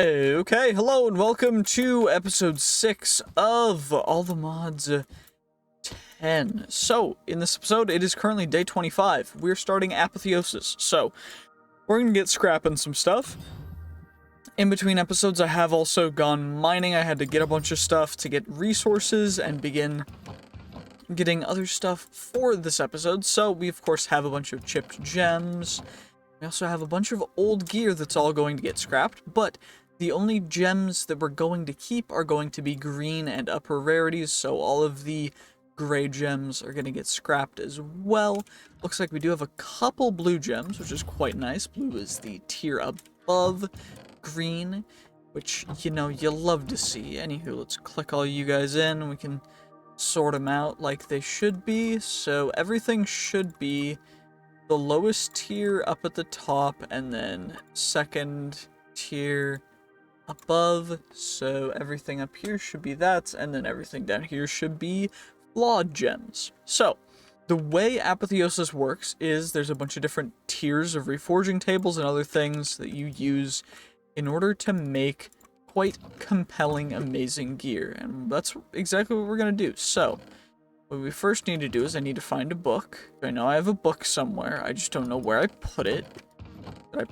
Okay, hello and welcome to episode 6 of All the Mods 10. So, in this episode, it is currently day 25. We're starting apotheosis, so we're gonna get scrapping some stuff. In between episodes, I have also gone mining. I had to get a bunch of stuff to get resources and begin getting other stuff for this episode. So, we of course have a bunch of chipped gems. We also have a bunch of old gear that's all going to get scrapped, but the only gems that we're going to keep are going to be green and upper rarities, so all of the gray gems are going to get scrapped as well. Looks like we do have a couple blue gems, which is quite nice. Blue is the tier above green, which, you know, you love to see. Anywho, let's click all you guys in, and we can sort them out like they should be. So everything should be the lowest tier up at the top, and then second tier above, so everything up here should be that, and then everything down here should be flawed gems. So, the way apotheosis works is there's a bunch of different tiers of reforging tables and other things that you use in order to make quite compelling, amazing gear, and that's exactly what we're going to do. So, what we first need to do is I need to find a book. I know I have a book somewhere, I just don't know where I put it. Did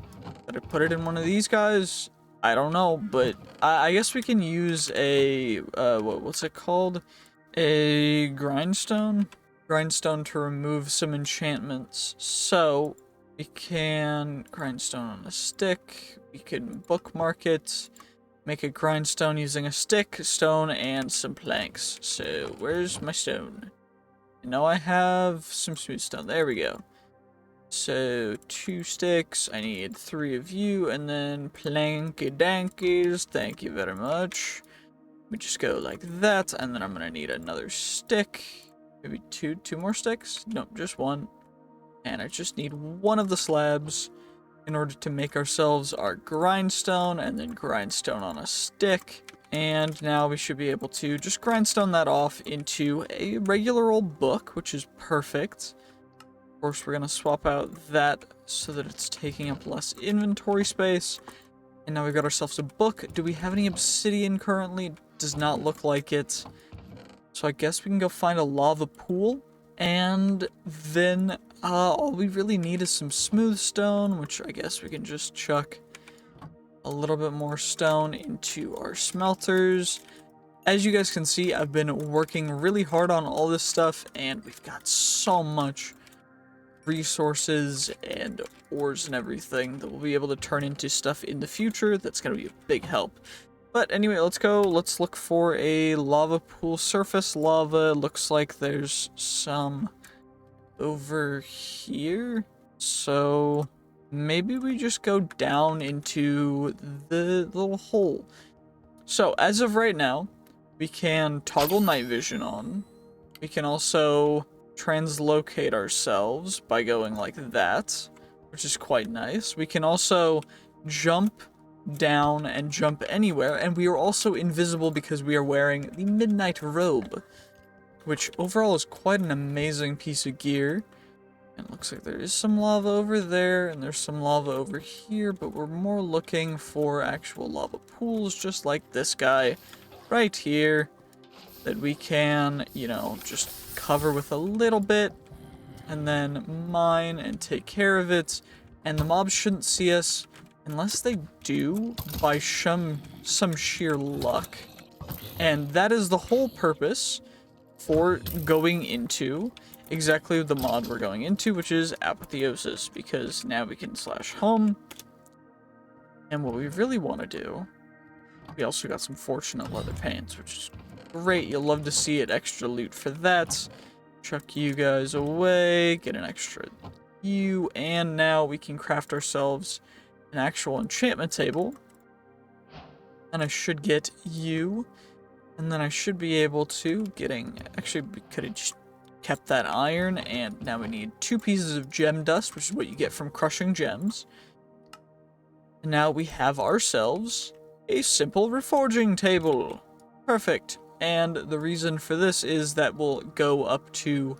I put it in one of these guys? I don't know, but I guess we can use a, what's it called? A grindstone? Grindstone to remove some enchantments. So, we can grindstone on a stick, we can bookmark it, make a grindstone using a stick, stone, and some planks. So, where's my stone? I know I have some smooth stone, there we go. So, 2 sticks, I need 3 of you, and then planky dankies, thank you very much. We just go like that, and then I'm gonna need another stick. Maybe two more sticks? Nope, just 1. And I just need 1 of the slabs in order to make ourselves our grindstone, and then grindstone on a stick. And now we should be able to just grindstone that off into a regular old book, which is perfect. Of course, we're going to swap out that so that it's taking up less inventory space. And now we've got ourselves a book. Do we have any obsidian currently? Does not look like it. So I guess we can go find a lava pool. And then all we really need is some smooth stone, which I guess we can just chuck a little bit more stone into our smelters. As you guys can see, I've been working really hard on all this stuff, and we've got so much resources and ores and everything that we'll be able to turn into stuff in the future. That's going to be a big help. But anyway, let's look for a lava pool. Surface lava. Looks like there's some over here, so maybe we just go down into the little hole. So as of right now, we can toggle night vision on. We can also translocate ourselves by going like that, which is quite nice. We can also jump down and jump anywhere, and we are also invisible because we are wearing the midnight robe, which overall is quite an amazing piece of gear. And it looks like there is some lava over there, and there's some lava over here, but we're more looking for actual lava pools, just like this guy right here, that we can, you know, just cover with a little bit, and then mine and take care of it. And the mobs shouldn't see us unless they do by some sheer luck. And that is the whole purpose for going into exactly the mod we're going into, which is apotheosis, because now we can /home. And what we really want to do, we also got some fortunate leather pants, which is great. You'll love to see it. Extra loot for that. Chuck you guys away, get an extra you, and now we can craft ourselves an actual enchantment table. And I should get you, and then I should be able to actually, we could have just kept that iron, and now we need 2 pieces of gem dust, which is what you get from crushing gems. And now we have ourselves a simple reforging table. Perfect. And the reason for this is that we'll go up to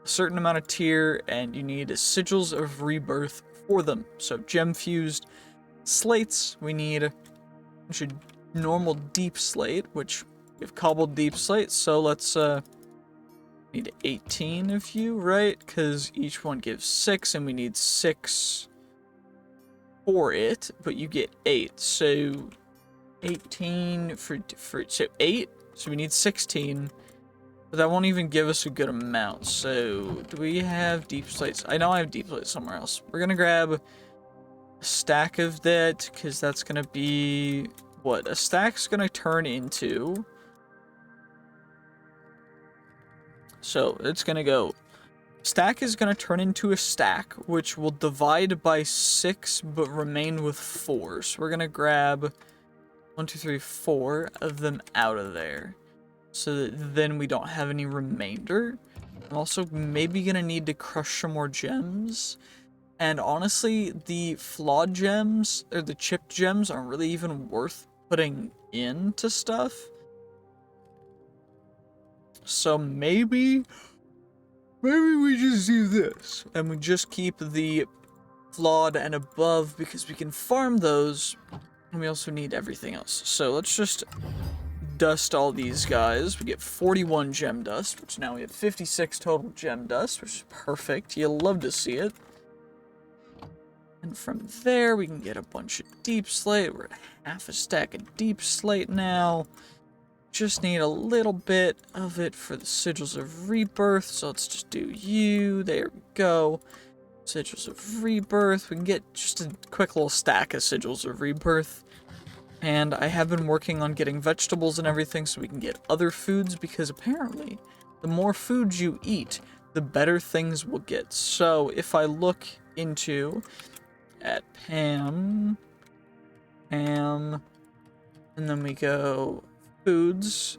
a certain amount of tier, and you need sigils of rebirth for them. So gem fused slates, we need bunch of normal deep slate, which we have cobbled deep slate, so let's need 18 of you, right? Because each one gives 6, and we need 6 for it, but you get 8, so 18 for so 8, so we need 16, but that won't even give us a good amount. So do we have deep slates? I know I have deep slates somewhere else. We're gonna grab a stack of that, because that's gonna be what a stack's gonna turn into. So it's gonna go, stack is gonna turn into a stack, which will divide by 6 but remain with 4. So we're gonna grab 1, 2, 3, 4 of them out of there, so that then we don't have any remainder. I'm also maybe gonna need to crush some more gems. And honestly, the flawed gems, or the chipped gems, aren't really even worth putting into stuff. So maybe we just do this, and we just keep the flawed and above, because we can farm those, and we also need everything else. So let's just dust all these guys. We get 41 gem dust, which now we have 56 total gem dust, which is perfect. You'll love to see it. And from there, we can get a bunch of deep slate. We're at half a stack of deep slate now. Just need a little bit of it for the sigils of rebirth, so let's just do you. There we go. Sigils of rebirth. We can get just a quick little stack of sigils of rebirth. And I have been working on getting vegetables and everything so we can get other foods, because apparently the more foods you eat, the better things will get. So if I look into at Pam, and then we go foods,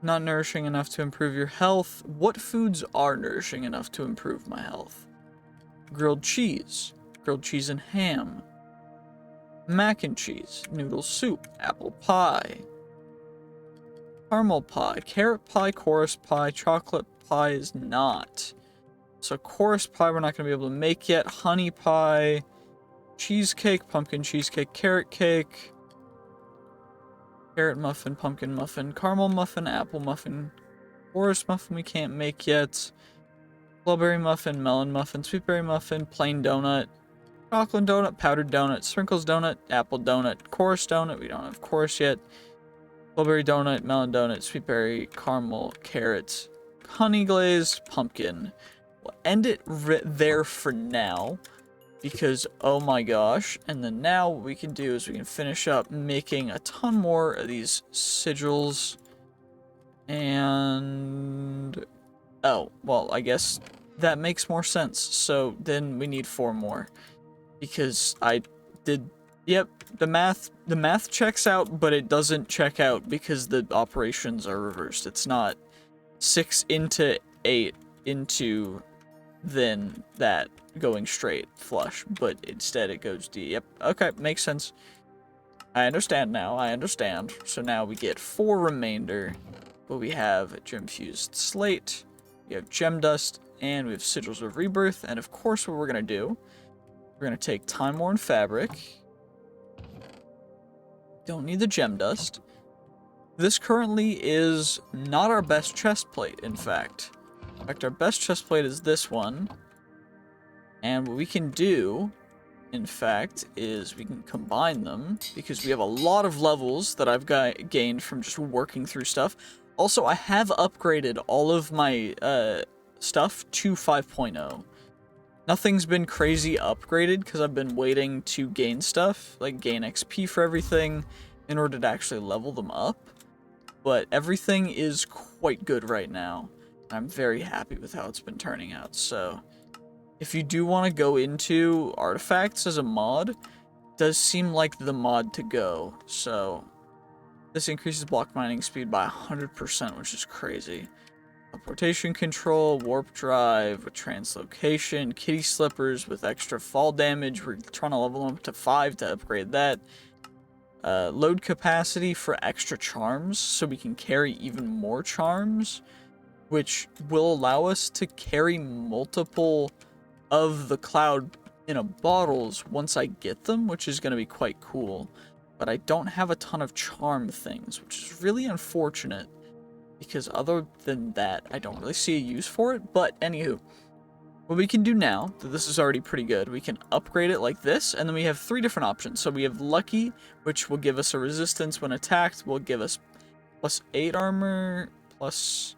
not nourishing enough to improve your health. What foods are nourishing enough to improve my health? Grilled cheese and ham, mac and cheese, noodle soup, apple pie, caramel pie, carrot pie, chorus pie, chocolate pie is not. So chorus pie we're not going to be able to make yet. Honey pie, cheesecake, pumpkin cheesecake, carrot cake, carrot muffin, pumpkin muffin, caramel muffin, apple muffin, chorus muffin we can't make yet. Blueberry muffin, melon muffin, sweetberry muffin, plain donut, chocolate donut, powdered donut, sprinkles donut, apple donut, chorus donut, we don't have chorus yet. Blueberry donut, melon donut, sweetberry, caramel, carrot, honey glazed, pumpkin. We'll end it there for now, because oh my gosh. And then now what we can do is we can finish up making a ton more of these sigils. And oh, well, I guess that makes more sense. So then we need 4 more, because I did, yep, the math checks out, but it doesn't check out because the operations are reversed. It's not 6 into 8 into then that going straight flush, but instead it goes D. Yep, okay, makes sense. I understand now, I understand. So now we get 4 remainder, but we have gem fused slate, we have gem dust, and we have sigils of rebirth. And of course what we're gonna do, we're gonna take time worn fabric. Don't need the gem dust. This currently is not our best chest plate, in fact. In fact, our best chest plate is this one. And what we can do, in fact, is we can combine them, because we have a lot of levels that I've gained from just working through stuff. Also, I have upgraded all of my stuff to 5.0. Nothing's been crazy upgraded, because I've been waiting to gain stuff, like gain XP for everything, in order to actually level them up. But everything is quite good right now. I'm very happy with how it's been turning out. So if you do want to go into artifacts as a mod, it does seem like the mod to go. So this increases block mining speed by 100%, which is crazy. Teleportation control, warp drive with translocation, kitty slippers with extra fall damage. We're trying to level them up to 5 to upgrade that. Load capacity for extra charms, so we can carry even more charms, which will allow us to carry multiple of the cloud in a bottles once I get them, which is going to be quite cool. but I don't have a ton of charm things, which is really unfortunate, because other than that, I don't really see a use for it. But anywho, what we can do now, that this is already pretty good, we can upgrade it like this, and then we have 3 different options. So we have Lucky, which will give us a resistance when attacked, will give us plus 8 armor, plus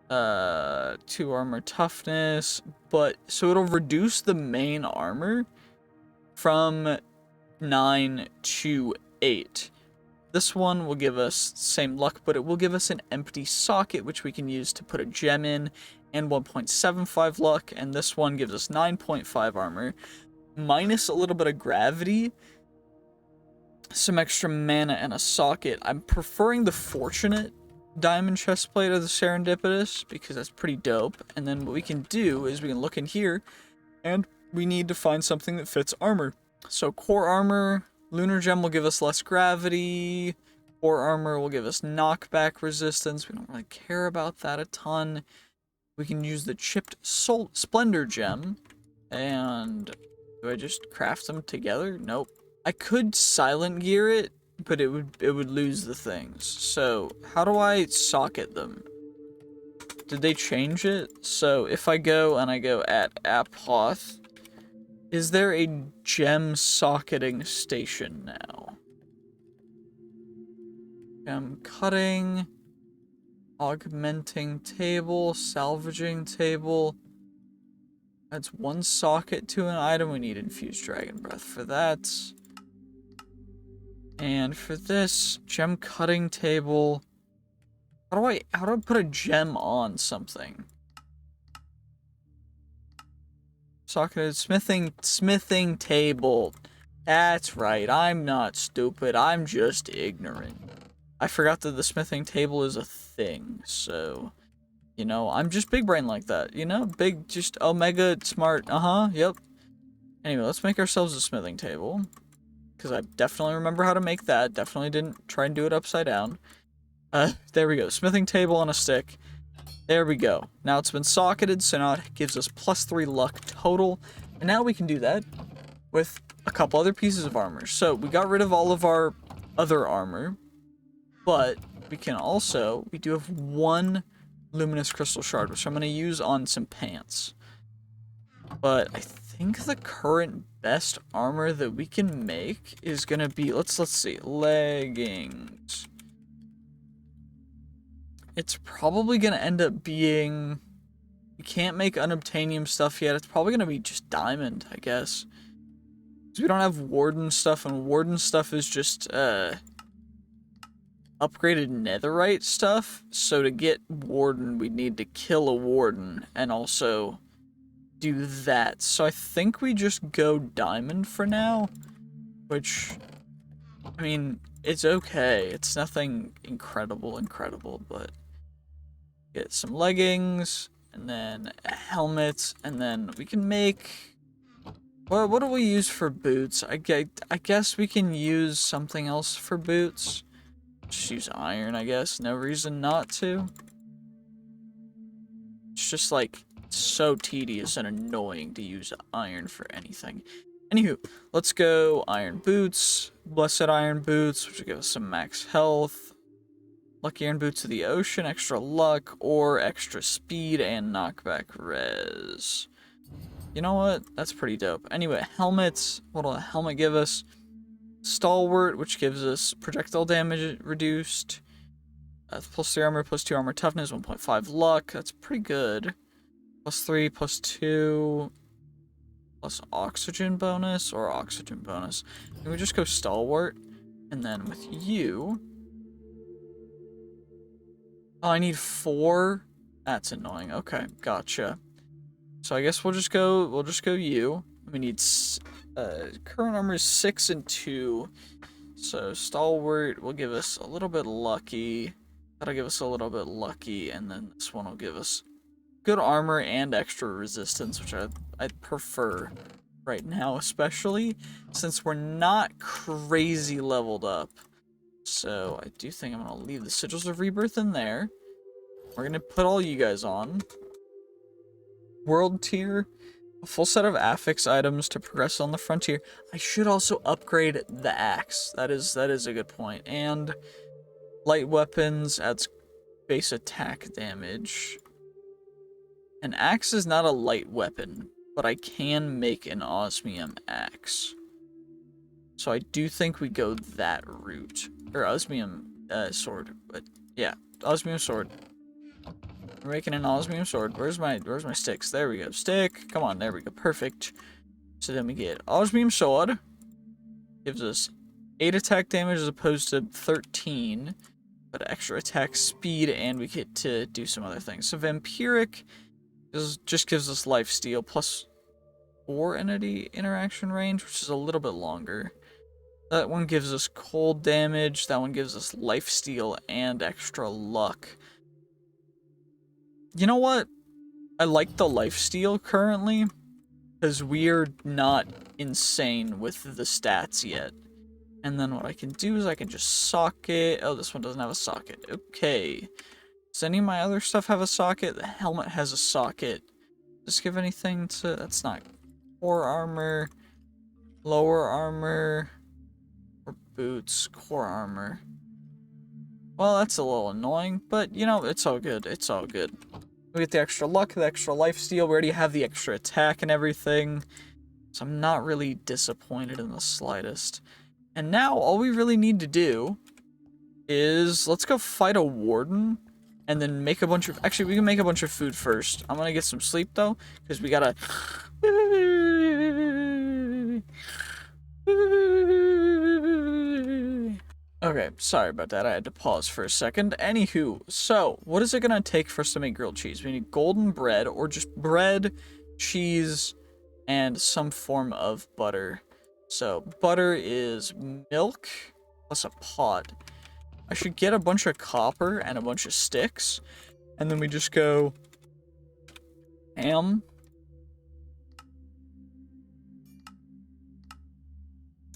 2 armor toughness, but so it'll reduce the main armor from 9 to 8. This one will give us same luck, but it will give us an empty socket, which we can use to put a gem in, and 1.75 luck, and this one gives us 9.5 armor, minus a little bit of gravity, some extra mana, and a socket. I'm preferring the Fortunate Diamond Chestplate or the Serendipitous, because that's pretty dope. And then what we can do is we can look in here, and we need to find something that fits armor. So core armor, lunar gem will give us less gravity, core armor will give us knockback resistance. We don't really care about that a ton. We can use the chipped splendor gem, and do I just craft them together? Nope. I could silent gear it, but it would lose the things. So how do I socket them? Did they change it? So if I go and I go at apoth, is there a gem socketing station now? Gem cutting, augmenting table, salvaging table. Adds 1 socket to an item. We need infused dragon breath for that. And for this, gem cutting table. How do I put a gem on something? Socketed smithing table. That's right, I'm not stupid, I'm just ignorant. I forgot that the smithing table is a thing, so, you know, I'm just big brain like that, you know? Big, just omega smart, yep. Anyway, let's make ourselves a smithing table, because I definitely remember how to make that. Definitely didn't try and do it upside down. There we go, smithing table on a stick. There we go. Now it's been socketed, so now it gives us plus 3 luck total. And now we can do that with a couple other pieces of armor. So we got rid of all of our other armor, but we can also, we do have 1 luminous crystal shard, which I'm going to use on some pants. But I think the current best armor that we can make is going to be, let's see, leggings. It's probably going to end up being, we can't make unobtainium stuff yet. It's probably going to be just diamond, I guess. Because we don't have warden stuff, and warden stuff is just upgraded netherite stuff. So to get warden, we need to kill a warden and also do that. So I think we just go diamond for now, which, I mean, it's okay. It's nothing incredible, but get some leggings, and then a helmet, and then we can make, well, what do we use for boots? I guess we can use something else for boots. Just use iron, I guess. No reason not to. It's just like so tedious and annoying to use iron for anything. Anywho, let's go iron boots, blessed iron boots, which will give us some max health. Lucky iron boots of the ocean, extra luck, or extra speed and knockback res. You know what? That's pretty dope. Anyway, helmets. What'll a helmet give us? Stalwart, which gives us projectile damage reduced. Plus 3 armor, plus 2 armor toughness, 1.5 luck. That's pretty good. Plus 3, plus 2, plus oxygen bonus, or oxygen bonus. Can we just go stalwart? And then with you... Oh, I need 4? That's annoying. Okay, gotcha. So I guess we'll just go you. We need, current armor is 6 and 2. So stalwart will give us a little bit lucky. That'll give us a little bit lucky, and then this one will give us good armor and extra resistance, which I'd prefer right now, especially since we're not crazy leveled up. So I do think I'm going to leave the Sigils of Rebirth in there. We're going to put all you guys on. World tier. A full set of affix items to progress on the frontier. I should also upgrade the axe. That is a good point. And light weapons adds base attack damage. An axe is not a light weapon, but I can make an osmium axe. So I do think we go that route. Or osmium sword. But yeah, osmium sword. We're making an osmium sword. Where's my sticks? There we go. Stick. Come on, there we go. Perfect. So then we get osmium sword. Gives us 8 attack damage as opposed to 13. But extra attack speed, and we get to do some other things. So vampiric just gives us lifesteal plus 4 entity interaction range, which is a little bit longer. That one gives us cold damage. That one gives us lifesteal and extra luck. You know what? I like the lifesteal currently, because we're not insane with the stats yet. And then what I can do is I can just socket. Oh, this one doesn't have a socket. Okay. Does any of my other stuff have a socket? The helmet has a socket. Does this give anything to... That's not... Core armor. Lower armor. Or boots. Core armor. Well, that's a little annoying, but, you know, it's all good. It's all good. We get the extra luck, the extra lifesteal. We already have the extra attack and everything. So I'm not really disappointed in the slightest. And now, all we really need to do is... Let's go fight a warden. And then make a bunch of... Actually, we can make a bunch of food first. I'm gonna get some sleep, though. Because we gotta... Okay, sorry about that. I had to pause for a second. Anywho, so, what is it gonna take for us to make grilled cheese? We need golden bread, or just bread, cheese, and some form of butter. So, butter is milk plus a pot. I should get a bunch of copper and a bunch of sticks, and then we just go ham.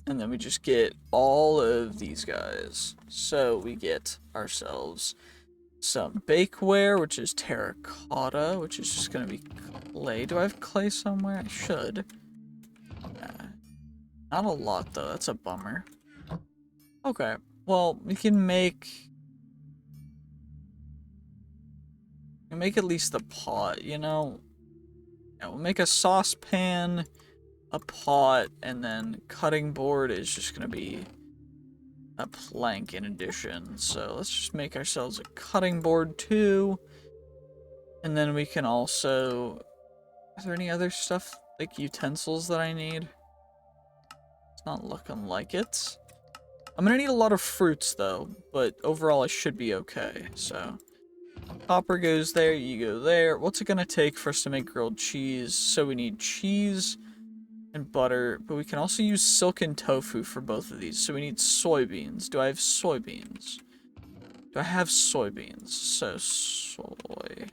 And then we just get all of these guys. So we get ourselves some bakeware, which is terracotta, which is just gonna be clay. Do I have clay somewhere? I should. Not a lot, though. That's a bummer. Okay. Well, we can make at least the pot, you know? Yeah, we'll make a saucepan, a pot, and then cutting board is just gonna be a plank in addition. So let's just make ourselves a cutting board too. And then we can also... Is there any other stuff, like utensils that I need? It's not looking like it. I'm gonna need a lot of fruits though, but overall I should be okay, so. Copper goes there, you go there. What's it gonna take for us to make grilled cheese? So we need cheese and butter, but we can also use silken tofu for both of these. So we need soybeans. Do I have soybeans? Do I have soybeans? So soy.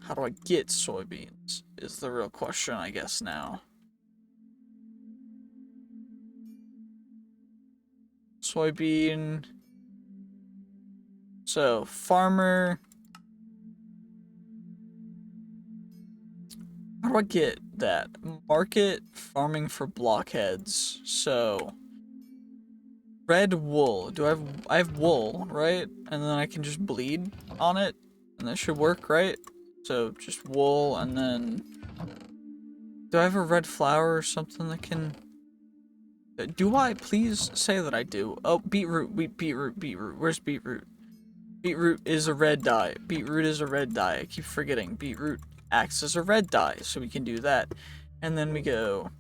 How do I get soybeans? Is the real question, I guess, now. Soybean. So, farmer. How do I get that? Market farming for blockheads. So, red wool. I have wool, right? And then I can just bleed on it, and that should work, right? So, just wool, and then... Do I have a red flower or something that can... Do I? Please say that I do. Oh, beetroot. Beetroot. Where's beetroot? Beetroot is a red dye. Beetroot is a red dye. I keep forgetting. Beetroot acts as a red dye, so we can do that. And then we go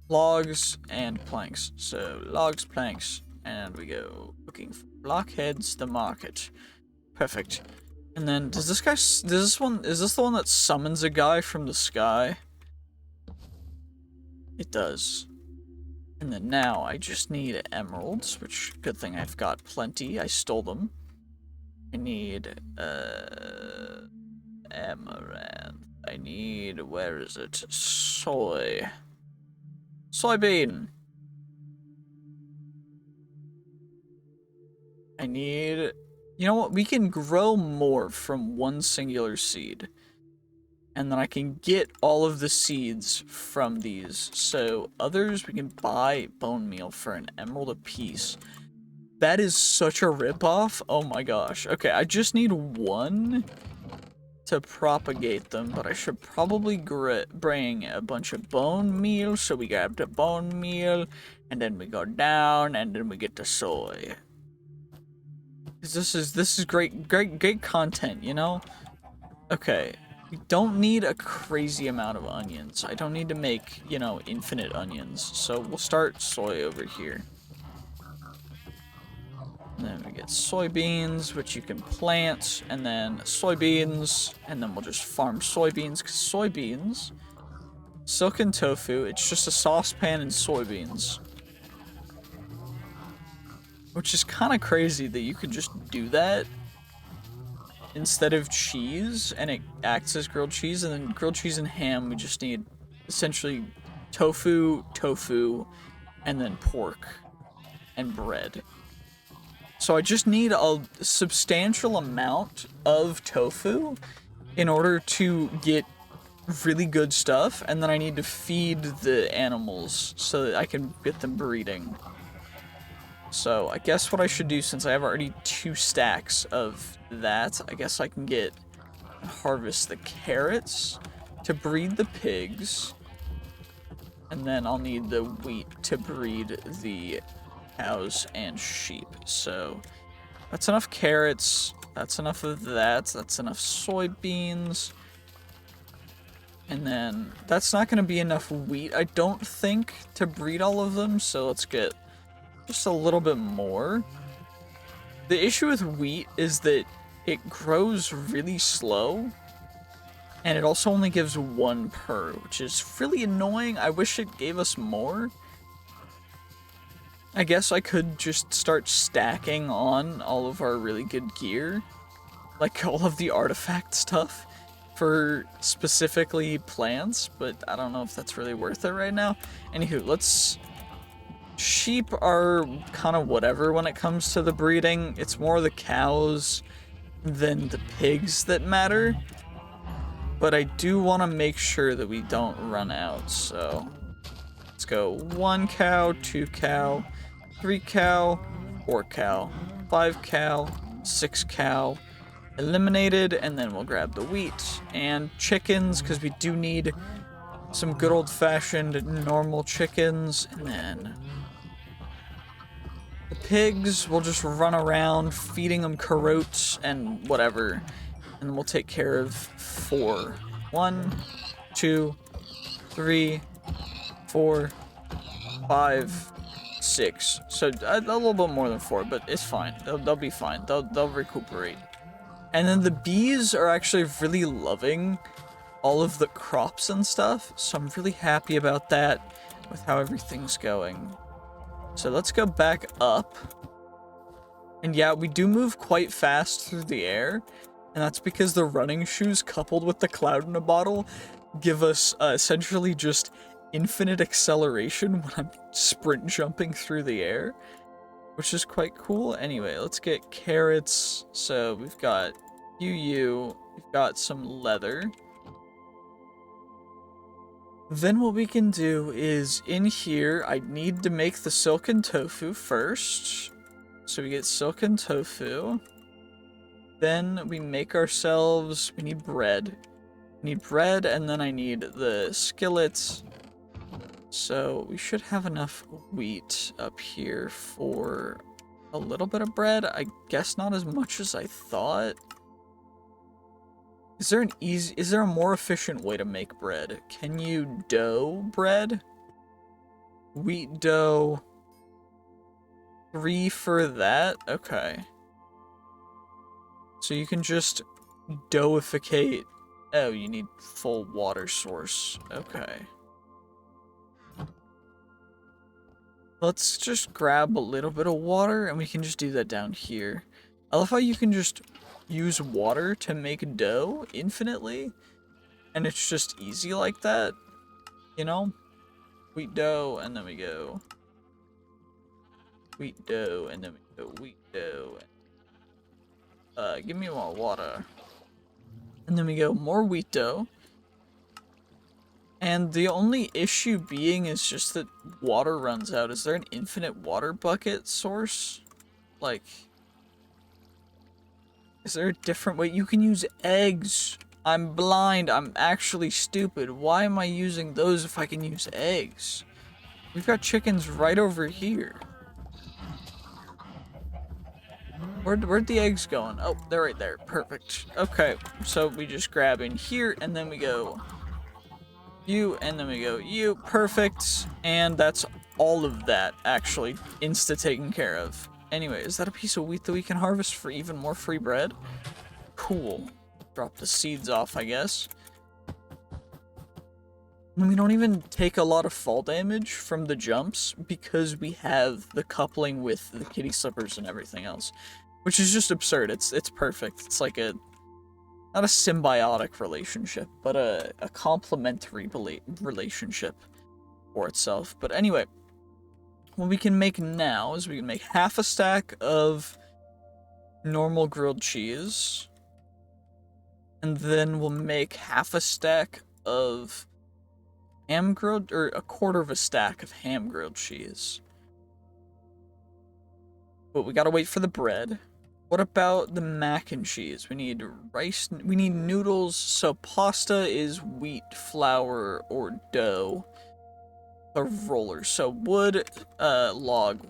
logs and planks. So logs, planks, and we go looking for blockheads, the market. Perfect. And then is this the one that summons a guy from the sky? It does. And then now I just need emeralds, which, good thing I've got plenty. I stole them. I need, amaranth. I need, where is it? Soybean. I need, you know what? We can grow more from one singular seed. And then I can get all of the seeds from these. So others, we can buy bone meal for an emerald apiece. That is such a ripoff. Oh my gosh. Okay, I just need one to propagate them, but I should probably bring a bunch of bone meal. So we grab the bone meal, and then we go down, and then we get the soy. This is great content, you know? Okay. We don't need a crazy amount of onions. I don't need to make, you know, infinite onions. So we'll start soy over here. And then we get soybeans, which you can plant, and then soybeans, and then we'll just farm soybeans, because soybeans, silken tofu, it's just a saucepan and soybeans. Which is kind of crazy that you could just do that instead of cheese, and it acts as grilled cheese, and then grilled cheese and ham, we just need essentially tofu, and then pork and bread. So I just need a substantial amount of tofu in order to get really good stuff, and then I need to feed the animals so that I can get them breeding. So I guess what I should do, since I have already 2 stacks of that, I guess I can get and harvest the carrots to breed the pigs, and then I'll need the wheat to breed the cows and sheep. So that's enough carrots, that's enough of that, that's enough soybeans, and then that's not going to be enough wheat, I don't think, to breed all of them, so let's get just a little bit more. The issue with wheat is that it grows really slow, and it also only gives 1 per, which is really annoying. I wish it gave us more. I guess I could just start stacking on all of our really good gear, like all of the artifact stuff for specifically plants, but I don't know if that's really worth it right now. Anywho, let's... Sheep are kind of whatever when it comes to the breeding. It's more the cows than the pigs that matter. But I do want to make sure that we don't run out, so... Let's go 1 cow, 2 cow, 3 cow, 4 cow, 5 cow, 6 cow, eliminated, and then we'll grab the wheat and chickens, because we do need some good old-fashioned normal chickens, and then the pigs will just run around feeding them carottes and whatever, and we'll take care of 4. 1, 2, 3, 4, 5, 6. So a little bit more than 4, but it's fine. They'll be fine. They'll recuperate. And then the bees are actually really loving all of the crops and stuff, so I'm really happy about that with how everything's going. So let's go back up. And yeah, we do move quite fast through the air, and that's because the running shoes coupled with the cloud in a bottle give us essentially just infinite acceleration when I'm sprint jumping through the air, which is quite cool. Anyway, let's get carrots. So we've got we've got some leather. Then what we can do is, in here, I need to make the silken tofu first. So we get silken tofu. Then we make ourselves, we need bread. We need bread, and then I need the skillet. So we should have enough wheat up here for a little bit of bread. I guess not as much as I thought. Is there a more efficient way to make bread? Can you dough bread? Wheat dough. 3 for that? Okay. So you can just doughificate. Oh, you need full water source. Okay. Let's just grab a little bit of water, and we can just do that down here. I love how you can just use water to make dough infinitely, and it's just easy like that, you know? Wheat dough, and then we go wheat dough, and then we go wheat dough. Give me more water. And then we go more wheat dough, And the only issue being is just that water runs out. Is there an infinite water bucket source? Like, is there a different way? You can use eggs. I'm blind. I'm actually stupid. Why am I using those if I can use eggs? We've got chickens right over here. Where'd the eggs going? Oh, they're right there. Perfect. Okay, so we just grab in here, and then we go you, and then we go you. Perfect. And that's all of that, actually, insta taken care of. Anyway, is that a piece of wheat that we can harvest for even more free bread? Cool. Drop the seeds off, I guess. And we don't even take a lot of fall damage from the jumps because we have the coupling with the kitty slippers and everything else. Which is just absurd. It's perfect. It's like a, not a symbiotic relationship, but a complementary relationship for itself. But anyway, what we can make now is we can make half a stack of normal grilled cheese. And then we'll make half a stack of ham grilled, or a quarter of a stack of ham grilled cheese. But we gotta wait for the bread. What about the mac and cheese? We need rice, we need noodles, so pasta is wheat, flour, or dough. A roller, so wood, log,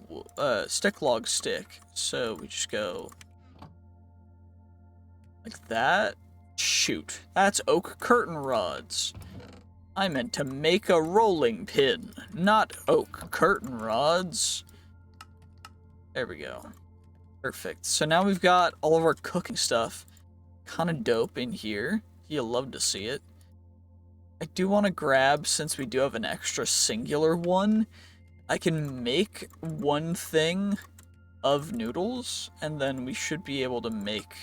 stick, log, stick. So we just go like that. Shoot, that's oak curtain rods. I meant to make a rolling pin, not oak curtain rods. There we go. Perfect. So now we've got all of our cooking stuff kind of dope in here. You'll love to see it. I do want to grab, since we do have an extra singular one, I can make one thing of noodles, and then we should be able to make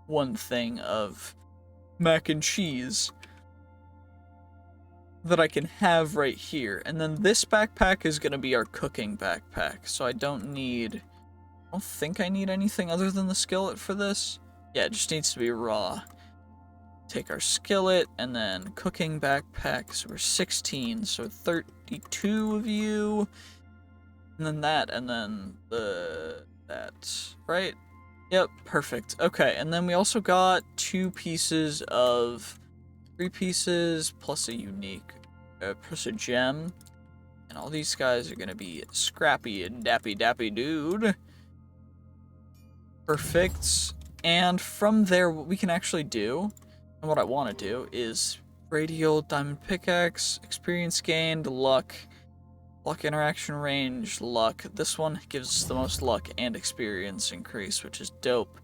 one thing of mac and cheese that I can have right here. And then this backpack is going to be our cooking backpack, so I don't think I need anything other than the skillet for this. Yeah, it just needs to be raw. Take our skillet, and then cooking backpack, so we're 16, so 32 of you. And then that, and then that, right? Yep, perfect. Okay, and then we also got 3 pieces plus a unique, plus a gem. And all these guys are gonna be scrappy and dappy dude. Perfect. And from there, what we can actually do, and what I want to do, is radial diamond pickaxe, experience gained, luck interaction range, luck. This one gives us the most luck and experience increase, which is dope.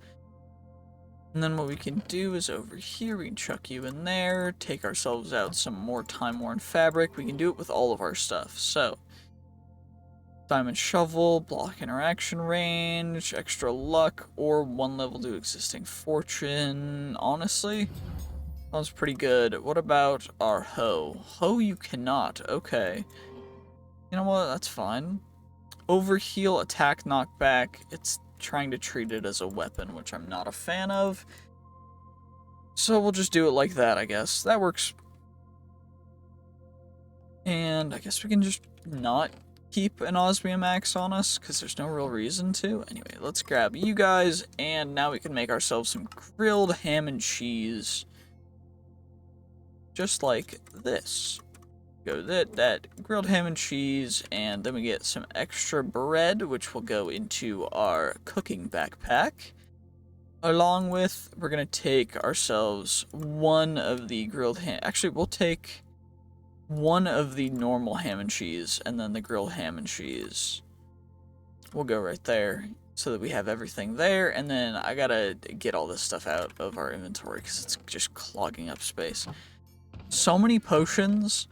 And then what we can do is over here, we can chuck you in there, take ourselves out some more time-worn fabric. We can do it with all of our stuff. So, diamond shovel, block interaction range, extra luck, or 1 level to existing fortune. Honestly, sounds pretty good. What about our hoe? Hoe you cannot. Okay. You know what? That's fine. Overheal, attack, knockback. It's trying to treat it as a weapon, which I'm not a fan of. So we'll just do it like that, I guess. That works. And I guess we can just not keep an osmium axe on us, because there's no real reason to. Anyway, let's grab you guys, and now we can make ourselves some grilled ham and cheese. Just like this. Go that grilled ham and cheese, and then we get some extra bread, which will go into our cooking backpack. Along with, we're gonna take ourselves one of the grilled ham. Actually, we'll take one of the normal ham and cheese, and then the grilled ham and cheese. We'll go right there, so that we have everything there, and then I gotta get all this stuff out of our inventory, because it's just clogging up space. So many potions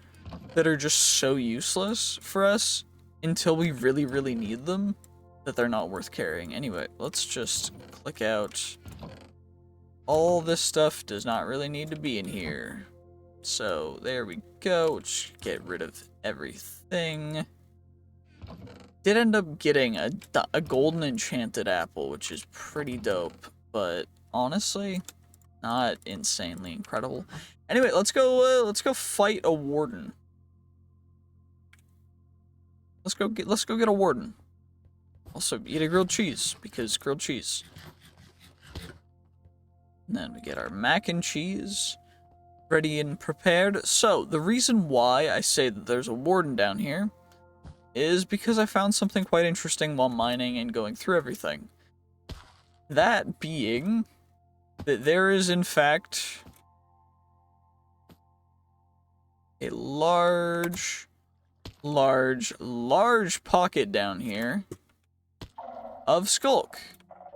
that are just so useless for us until we really, really need them, that they're not worth carrying. Anyway, let's just click out. All this stuff does not really need to be in here. So there we go. Just get rid of everything. Did end up getting a golden enchanted apple, which is pretty dope, but honestly, not insanely incredible. Anyway, let's go fight a warden. Let's go get a warden. Also, eat a grilled cheese, because grilled cheese. And then we get our mac and cheese ready and prepared. So, the reason why I say that there's a warden down here is because I found something quite interesting while mining and going through everything. That being that there is, in fact, a large pocket down here of skulk.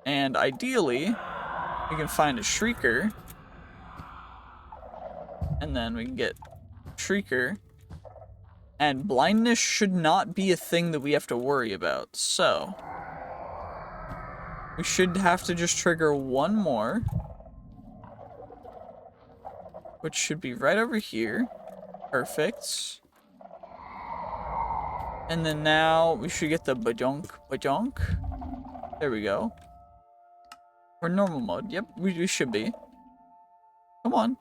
And ideally, we can find a shrieker. And then we can get shrieker. And blindness should not be a thing that we have to worry about. So, we should have to just trigger one more, which should be right over here. Perfect. And then now we should get the bajonk. There we go. Or normal mode. Yep, we should be. Come on.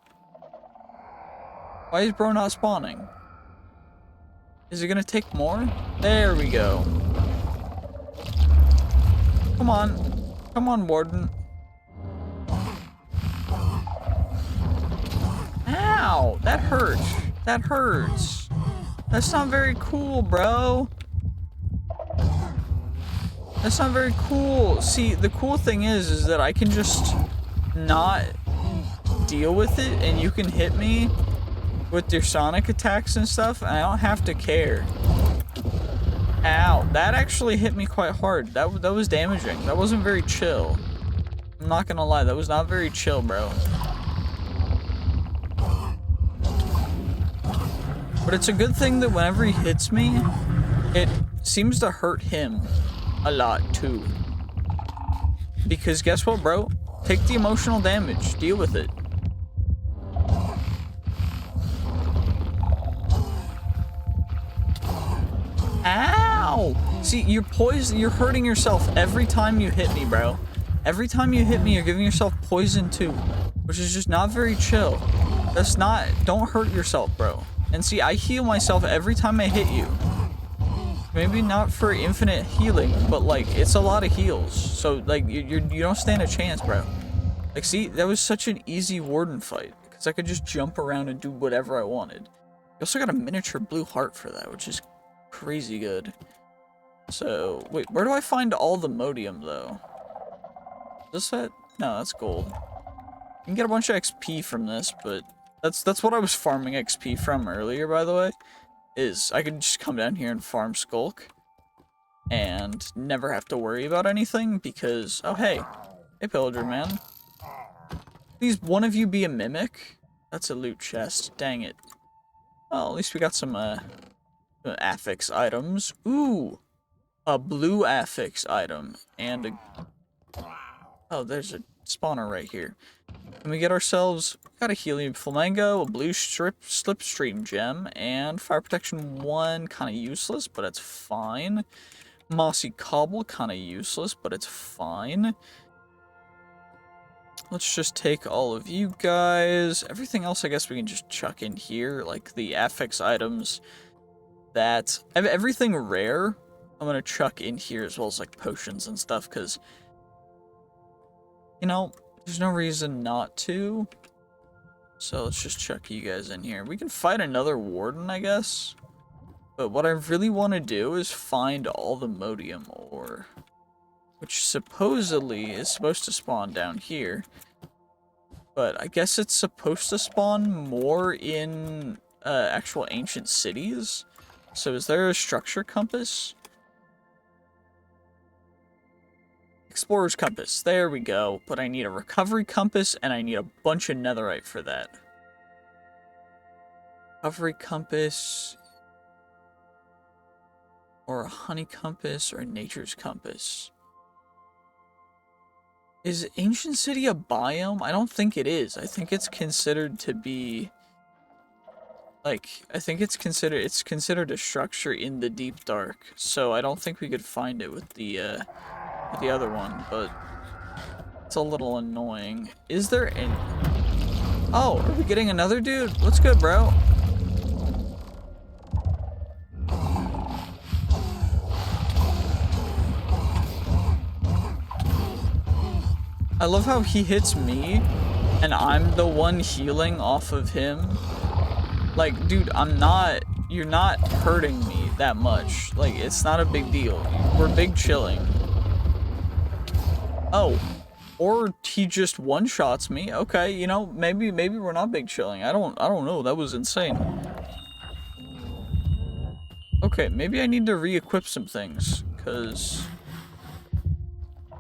Why is bro not spawning? Is it gonna take more? There we go. Come on. Come on, warden. Ow! That hurt. That hurts. That's not very cool, bro. That's not very cool. See, the cool thing is that I can just not deal with it, and you can hit me with your sonic attacks and stuff, and I don't have to care. Ow, that actually hit me quite hard. That was damaging. That wasn't very chill. I'm not gonna lie, that was not very chill, bro. But it's a good thing that whenever he hits me, it seems to hurt him a lot too. Because guess what, bro? Take the emotional damage. Deal with it. Ow! See, you're poison. You're hurting yourself every time you hit me, bro. Every time you hit me, you're giving yourself poison too, which is just not very chill. That's not. Don't hurt yourself, bro. And see, I heal myself every time I hit you. Maybe not for infinite healing, but like it's a lot of heals. So like you don't stand a chance, bro. Like see, that was such an easy warden fight because I could just jump around and do whatever I wanted. You also got a miniature blue heart for that, which is crazy good. So wait, where do I find all the modium though? Is this it? No, that's gold. You can get a bunch of XP from this, but that's what I was farming XP from earlier, by the way. Is I could just come down here and farm skulk and never have to worry about anything because, oh hey pillager man, please one of you be a mimic. That's a loot chest, dang it. Well, at least we got some affix items. Ooh, a blue affix item and a, oh, there's a spawner right here. And we get ourselves, got a helium flamingo, a blue slipstream gem, and fire protection 1, kind of useless, but it's fine. Mossy cobble, kind of useless, but it's fine. Let's just take all of you guys. Everything else I guess we can just chuck in here, like the affix items. That, everything rare, I'm gonna chuck in here as well as like potions and stuff, because, you know, there's no reason not to. So let's just chuck you guys in here. We can fight another warden, I guess. But what I really want to do is find all the modium ore, which supposedly is supposed to spawn down here. But I guess it's supposed to spawn more in actual ancient cities. So is there a structure compass? Explorer's compass, there we go, but I need a recovery compass and I need a bunch of netherite for that. Recovery compass, or a honey compass, or a nature's compass. Is Ancient City a biome? I don't think it is. I think it's considered to be, like, I think it's considered a structure in the deep dark, so I don't think we could find it with the other one, but it's a little annoying. Is there any... Oh, are we getting another dude? What's good, bro? I love how he hits me, and I'm the one healing off of him. Like, dude, you're not hurting me that much. Like, it's not a big deal. We're big chilling. Oh, or he just one-shots me. Okay, you know, maybe we're not big chilling. I don't know. That was insane. Okay, maybe I need to re-equip some things, because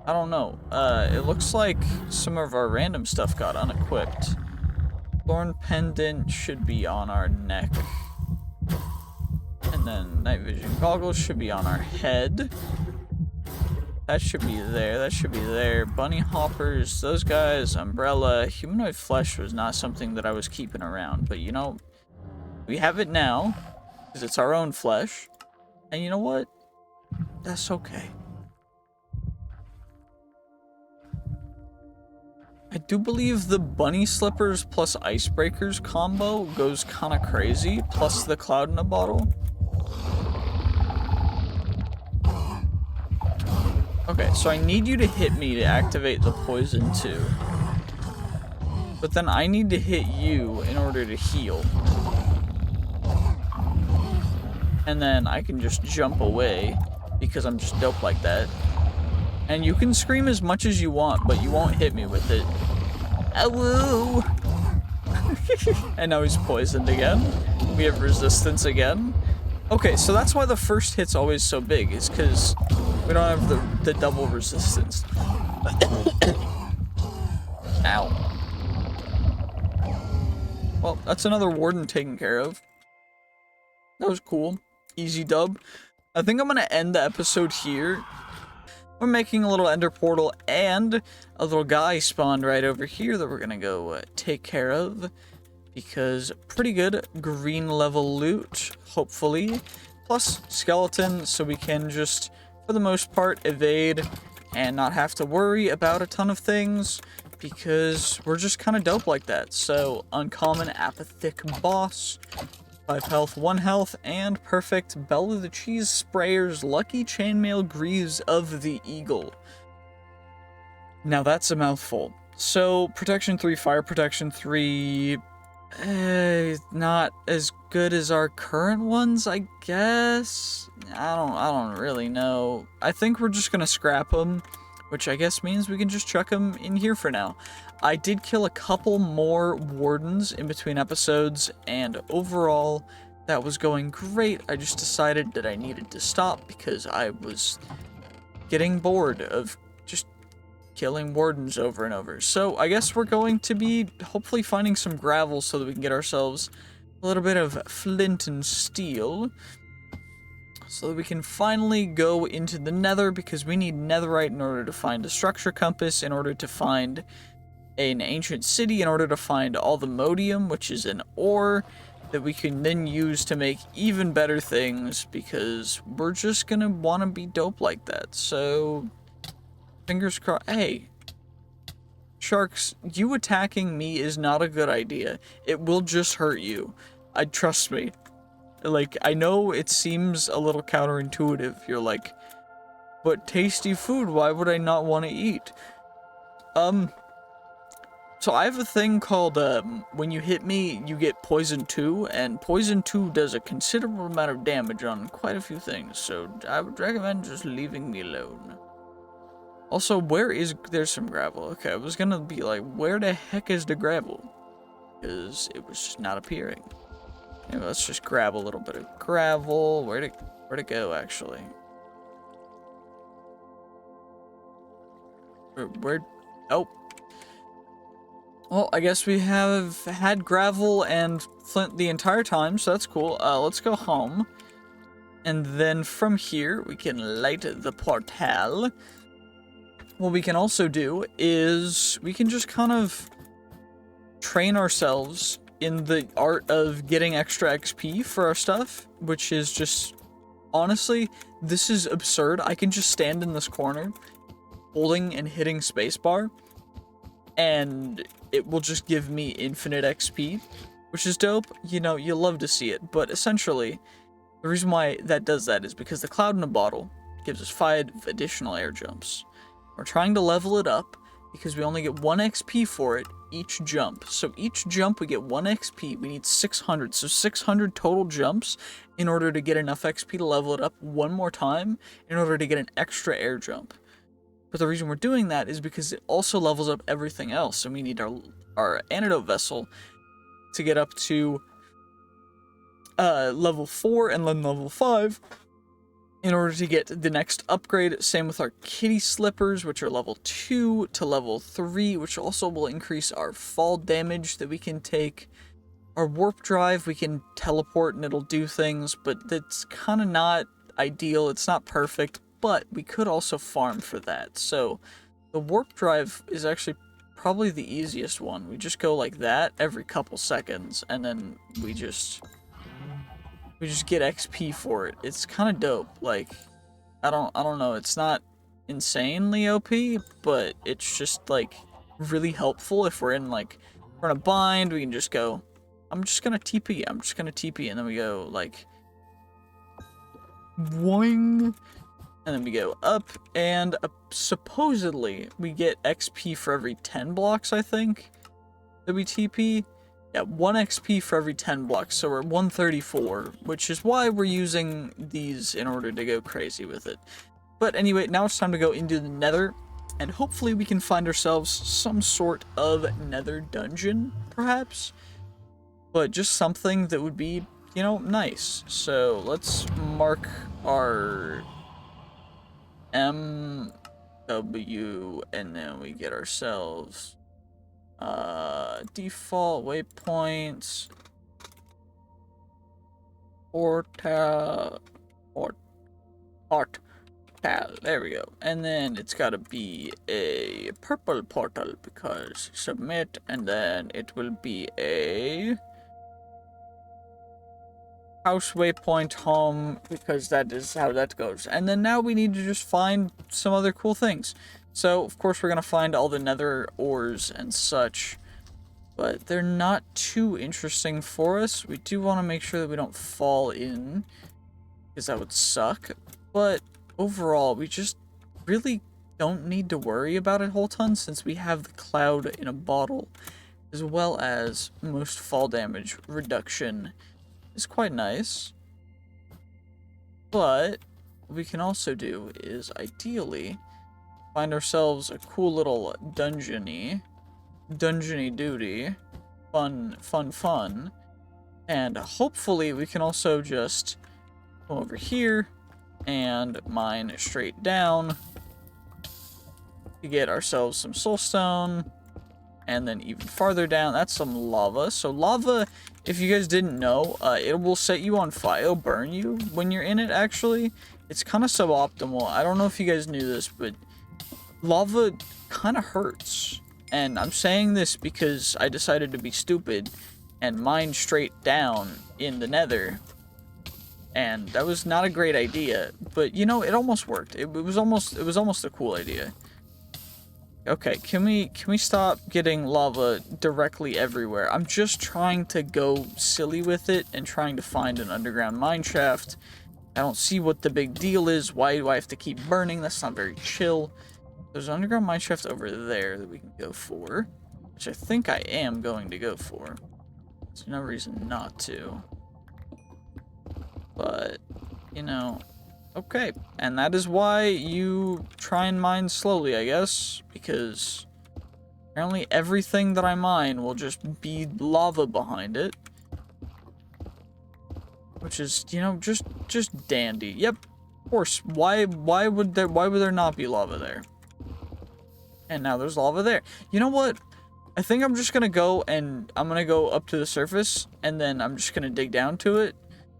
I don't know. It looks like some of our random stuff got unequipped. Thorn pendant should be on our neck. And then night vision goggles should be on our head. That should be there. That should be there. Bunny hoppers, those guys, umbrella. Humanoid flesh was not something that I was keeping around. But, you know, we have it now. Because it's our own flesh. And you know what? That's okay. I do believe the bunny slippers plus icebreakers combo goes kind of crazy. Plus the cloud in a bottle. Okay, so I need you to hit me to activate the poison too. But then I need to hit you in order to heal. And then I can just jump away because I'm just dope like that. And you can scream as much as you want, but you won't hit me with it. Awoo! And now he's poisoned again. We have resistance again. Okay, so that's why the first hit's always so big, is because we don't have the double resistance. Ow. Well, that's another warden taken care of. That was cool. Easy dub. I think I'm going to end the episode here. We're making a little ender portal and a little guy spawned right over here that we're going to go take care of. Because pretty good green level loot, hopefully. Plus skeleton, so we can just, for the most part, evade and not have to worry about a ton of things. Because we're just kind of dope like that. So, uncommon apathic boss. 5 health, 1 health, and perfect Bella the Cheese Sprayer's Lucky Chainmail Greaves of the Eagle. Now that's a mouthful. So, protection 3, fire protection 3... not as good as our current ones, I guess. I don't really know. I think we're just gonna scrap them, which I guess means we can just chuck them in here for now. I did kill a couple more wardens in between episodes, and overall, that was going great. I just decided that I needed to stop because I was getting bored of just killing wardens over and over. So I guess we're going to be hopefully finding some gravel so that we can get ourselves a little bit of flint and steel. So that we can finally go into the Nether, because we need Netherite in order to find a structure compass, in order to find an ancient city, in order to find all the modium, which is an ore that we can then use to make even better things, because we're just gonna want to be dope like that. So, fingers crossed. Hey, sharks, you attacking me is not a good idea. It will just hurt you. Trust me. Like, I know it seems a little counterintuitive. You're like, but tasty food, why would I not want to eat? So I have a thing called, when you hit me, you get Poison 2, and Poison 2 does a considerable amount of damage on quite a few things, so I would recommend just leaving me alone. Also, there's some gravel. Okay, I was gonna be like, where the heck is the gravel? Because it was just not appearing. Anyway, let's just grab a little bit of gravel. Where'd it go, actually? Oh. Well, I guess we have had gravel and flint the entire time, so that's cool. Let's go home. And then from here, we can light the portal. What we can also do is we can just kind of train ourselves in the art of getting extra XP for our stuff, which is just, honestly, this is absurd. I can just stand in this corner, holding and hitting spacebar, and it will just give me infinite XP, which is dope. You know, you love to see it, but essentially, the reason why that does that is because the cloud in a bottle gives us 5 additional air jumps. We're trying to level it up because we only get 1 XP for it each jump. So each jump we get 1 XP. We need 600. So 600 total jumps in order to get enough XP to level it up one more time in order to get an extra air jump. But the reason we're doing that is because it also levels up everything else. So we need our antidote vessel to get up to level 4 and then level 5 in order to get the next upgrade. Same with our kitty slippers, which are level 2 to level 3, which also will increase our fall damage that we can take. Our warp drive, we can teleport and it'll do things, but that's kind of not ideal. It's not perfect, but we could also farm for that. So the warp drive is actually probably the easiest one. We just go like that every couple seconds, and then we just get XP for it. It's kind of dope. Like, I don't know. It's not insanely OP, but it's just like really helpful if we're in a bind. We can just go, I'm just gonna TP. I'm just gonna TP, and then we go like boing, and then we go up, and supposedly we get XP for every 10 blocks. I think that we TP. Yeah, 1 XP for every 10 blocks, so we're at 134, which is why we're using these in order to go crazy with it. But anyway, now it's time to go into the Nether, and hopefully we can find ourselves some sort of Nether dungeon, perhaps? But just something that would be, you know, nice. So let's mark our MW, and then we get ourselves default waypoints, portal, there we go. And then it's got to be a purple portal because submit, and then it will be a house waypoint home because that is how that goes. And then now we need to just find some other cool things. So, of course, we're going to find all the nether ores and such, but they're not too interesting for us. We do want to make sure that we don't fall in, because that would suck. But overall, we just really don't need to worry about it a whole ton since we have the cloud in a bottle, as well as most fall damage reduction is quite nice. But what we can also do is ideally find ourselves a cool little dungeony duty, fun, and hopefully we can also just come over here and mine straight down to get ourselves some soulstone, and then even farther down, that's some lava. So lava, if you guys didn't know, it will set you on fire, it'll burn you when you're in it, actually. It's kind of suboptimal. I don't know if you guys knew this, but lava kind of hurts. And I'm saying this because I decided to be stupid and mine straight down in the Nether. And that was not a great idea, but you know, it almost worked. It was almost a cool idea. Okay, can we stop getting lava directly everywhere? I'm just trying to go silly with it and trying to find an underground mine shaft. I don't see what the big deal is. Why do I have to keep burning? That's not very chill. There's an underground mine shaft over there that we can go for, which I think I am going to go for. There's no reason not to. But, you know, okay. And that is why you try and mine slowly, I guess, because apparently everything that I mine will just be lava behind it. Which is, you know, just dandy. Yep, of course. Why would there not be lava there? And now there's lava there. You know what? I think I'm just gonna go up to the surface, and then I'm just gonna dig down to it,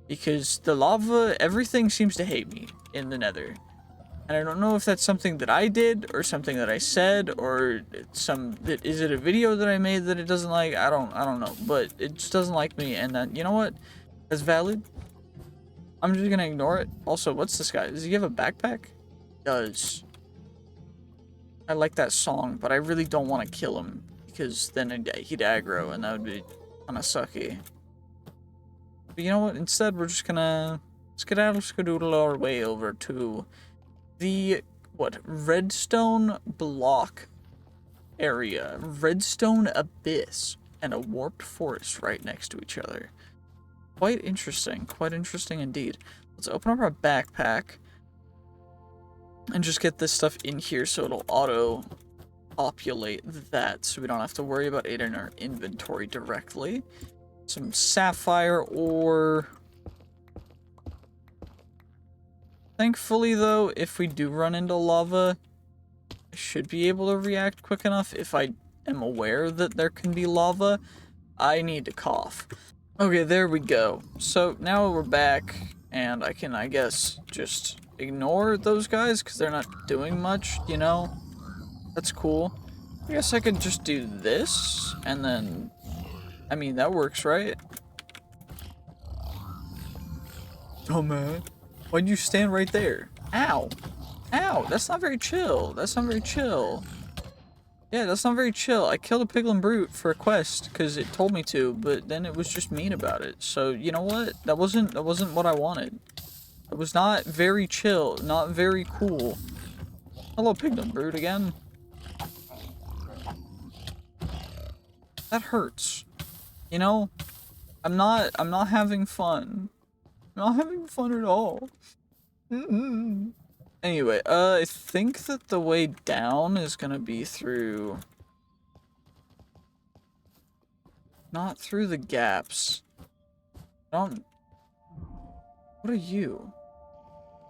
because the lava, everything seems to hate me in the Nether. And I don't know if that's something that I did, or something that I said, or is it a video that I made that it doesn't like? I don't know, but it just doesn't like me, and then, you know what? That's valid. I'm just gonna ignore it. Also, what's this guy? Does he have a backpack? He does. I like that song, but I really don't want to kill him, because then he'd aggro, and that would be kind of sucky. But you know what? Instead, we're just gonna skedaddle our way over to the, what, redstone block area. Redstone abyss and a warped forest right next to each other. Quite interesting indeed. Let's open up our backpack and just get this stuff in here so it'll auto-populate that, so we don't have to worry about it in our inventory directly. Some sapphire ore. Thankfully, though, if we do run into lava, I should be able to react quick enough if I am aware that there can be lava. I need to cough. Okay, there we go. So now we're back, and I can, I guess, just ignore those guys because they're not doing much, you know? That's cool. I guess I could just do this, and then, I mean, that works, right? Oh, man. Why'd you stand right there? Ow. Ow, that's not very chill. That's not very chill. Yeah, that's not very chill. I killed a piglin brute for a quest because it told me to, but then it was just mean about it. So, you know what? That wasn't what I wanted. It was not very chill, not very cool. Hello, piglin brute again. That hurts. You know, I'm not having fun. I'm not having fun at all. Anyway, I think that the way down is gonna be through... not through the gaps. What are you?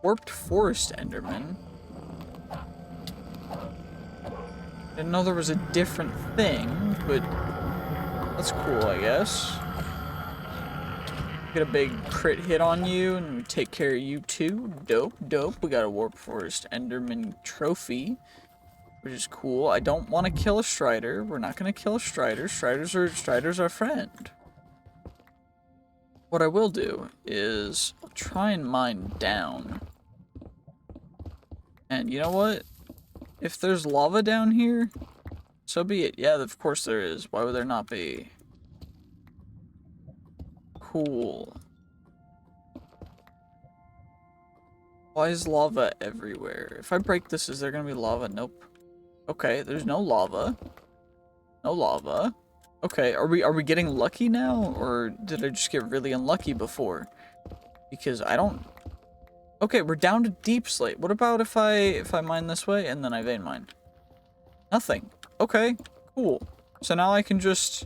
Warped forest enderman? Didn't know there was a different thing, but that's cool, I guess. Get a big crit hit on you, and we take care of you too. Dope, dope. We got a Warp Forest Enderman trophy, which is cool. I don't want to kill a Strider. We're not going to kill a Strider. Strider's our friend. What I will do is I'll try and mine down. And you know what? If there's lava down here, so be it. Yeah, of course there is. Why would there not be? Cool. Why is lava everywhere? If I break this, is there gonna be lava? Nope. Okay, there's no lava. No lava. Okay, are we getting lucky now, or did I just get really unlucky before? Because I don't... Okay, we're down to deep slate. What about if I mine this way and then I vein mine? Nothing. Okay, cool. So now I can just...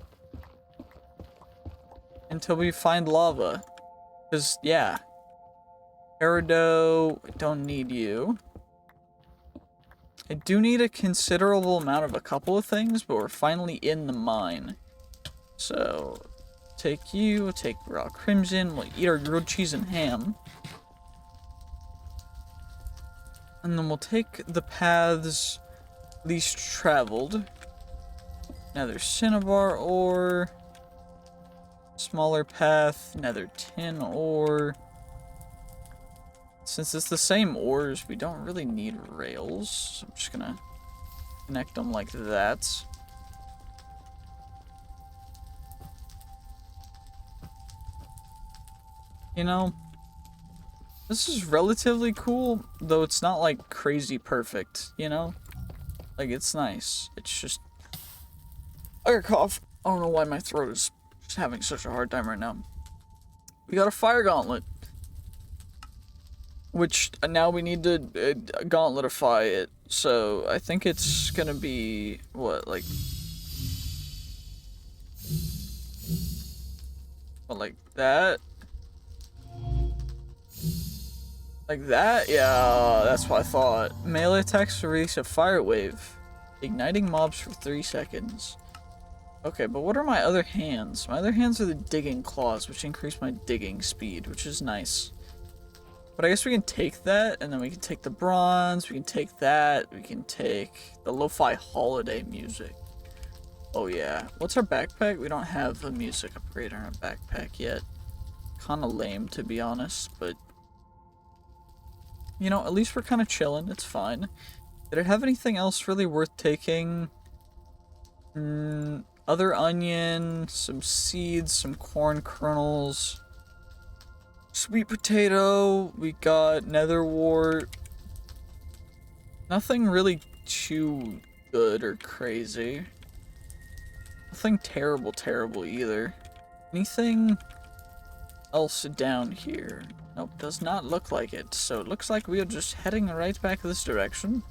until we find lava. Because, yeah. Peridot, I don't need you. I do need a considerable amount of a couple of things, but we're finally in the mine. So, take you, we'll take raw crimson, we'll eat our grilled cheese and ham. And then we'll take the paths least traveled. Nether cinnabar ore. Smaller path, nether tin ore. Since it's the same ores, we don't really need rails. So I'm just gonna connect them like that. You know, this is relatively cool, though it's not like crazy perfect, you know? Like, it's nice. It's just... I got a cough. I don't know why my throat is just having such a hard time right now. We got a fire gauntlet. Which, now we need to gauntletified it. So, I think it's gonna be, what, like... what, like that? Like that? Yeah, that's what I thought. Melee attacks release a fire wave, igniting mobs for 3 seconds. Okay, but what are my other hands? My other hands are the digging claws, which increase my digging speed, which is nice. But I guess we can take that, and then we can take the bronze, we can take that, we can take the lo-fi holiday music. Oh yeah. What's our backpack? We don't have a music upgrade on our backpack yet. Kinda lame, to be honest, but... you know, at least we're kinda chilling, it's fine. Did it have anything else really worth taking? Other onion, some seeds, some corn kernels, sweet potato, we got nether wart. Nothing really too good or crazy. Nothing terrible either. Anything else down here? Nope, does not look like it. So it looks like we are just heading right back this direction.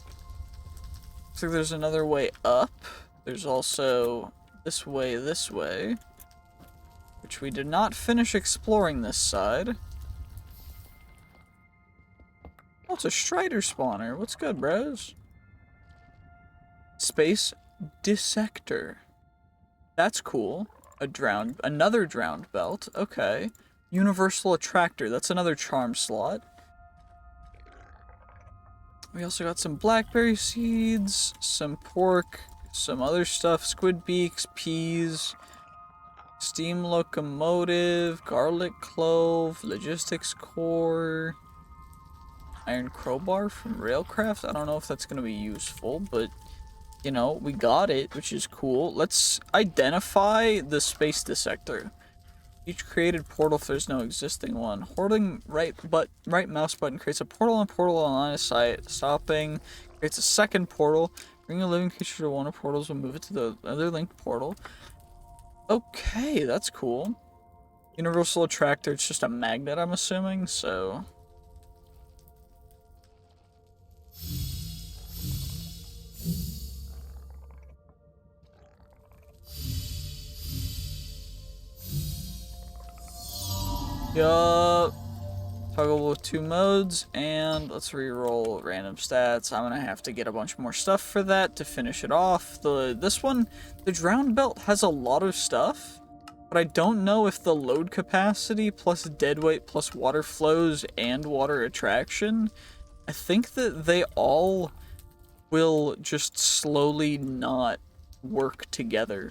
Looks like there's another way up. There's also this way, which we did not finish exploring this side. Oh, it's a Strider spawner. What's good, bros? Space Dissector. That's cool. Another drowned belt. Okay. Universal Attractor. That's another charm slot. We also got some blackberry seeds, some pork, some other stuff, squid beaks, peas, steam locomotive, garlic clove, logistics core, iron crowbar from railcraft. I don't know if that's going to be useful, but you know, we got it, which is cool. Let's identify the space dissector. Each created portal if there's no existing one. Holding right mouse button creates a portal on line of sight. Stopping creates a second portal. Bring a living creature to one of portals and move it to the other linked portal. Okay, that's cool. Universal attractor, it's just a magnet, I'm assuming, so... Yup. Toggle with 2 modes, and let's re-roll random stats. I'm gonna have to get a bunch more stuff for that to finish it off. This one, the drowned belt has a lot of stuff, but I don't know if the load capacity plus dead weight plus water flows and water attraction, I think that they all will just slowly not work together.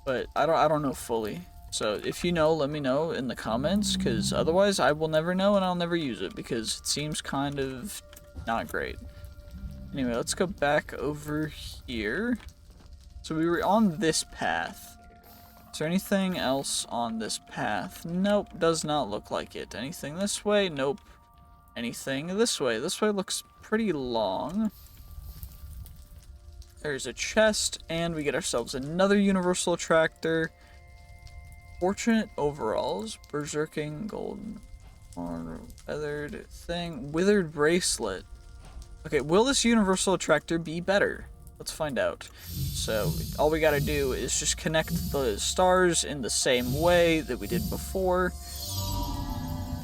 But I don't know fully. So if you know, let me know in the comments, because otherwise I will never know and I'll never use it, because it seems kind of not great. Anyway, let's go back over here. So we were on this path. Is there anything else on this path? Nope, does not look like it. Anything this way? Nope. Anything this way? This way looks pretty long. There's a chest, and we get ourselves another universal attractor. Fortunate overalls, berserking, golden, feathered thing, withered bracelet. Okay, will this universal attractor be better? Let's find out. So, all we gotta do is just connect the stars in the same way that we did before.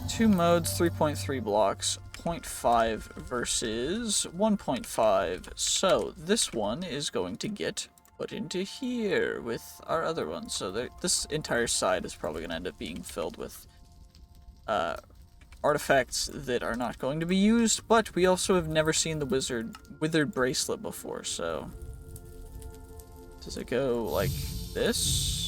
2 modes, 3.3 blocks, 0.5 versus 1.5. So, this one is going to get put into here with our other one. So this entire side is probably going to end up being filled with artifacts that are not going to be used, but we also have never seen the withered bracelet before, so... Does it go like this?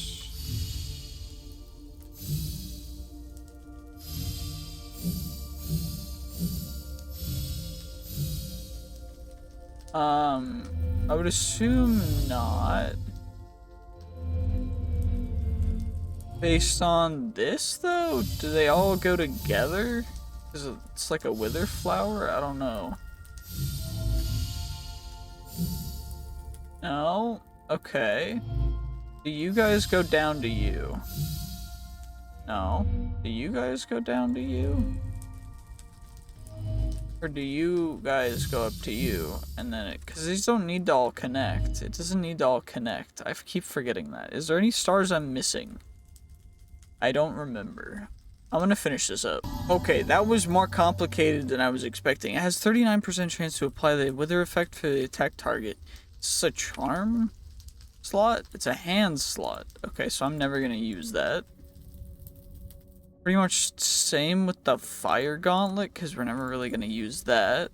I would assume not. Based on this, though? Do they all go together? Is it's like a wither flower? I don't know. No? Okay. Do you guys go down to you? No. Do you guys go down to you? Or do you guys go up to you, and then because these don't need to all connect. It doesn't need to all connect. I keep forgetting that. Is there any stars I'm missing? I don't remember. I'm gonna finish this up. Okay, that was more complicated than I was expecting. It has 39% chance to apply the wither effect for the attack target. Is this a charm slot? It's a hand slot. Okay, so I'm never gonna use that. Pretty much same with the fire gauntlet, because we're never really going to use that.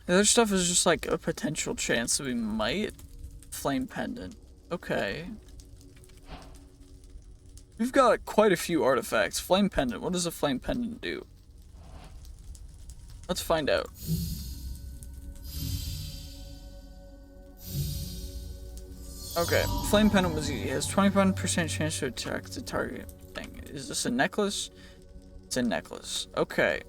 The other stuff is just like a potential chance that we might. Flame pendant. Okay. We've got quite a few artifacts. Flame pendant. What does a flame pendant do? Let's find out. Okay, flame pendant was easy. It has 21% chance to attack the target thing. Is this a necklace? It's a necklace. Okay.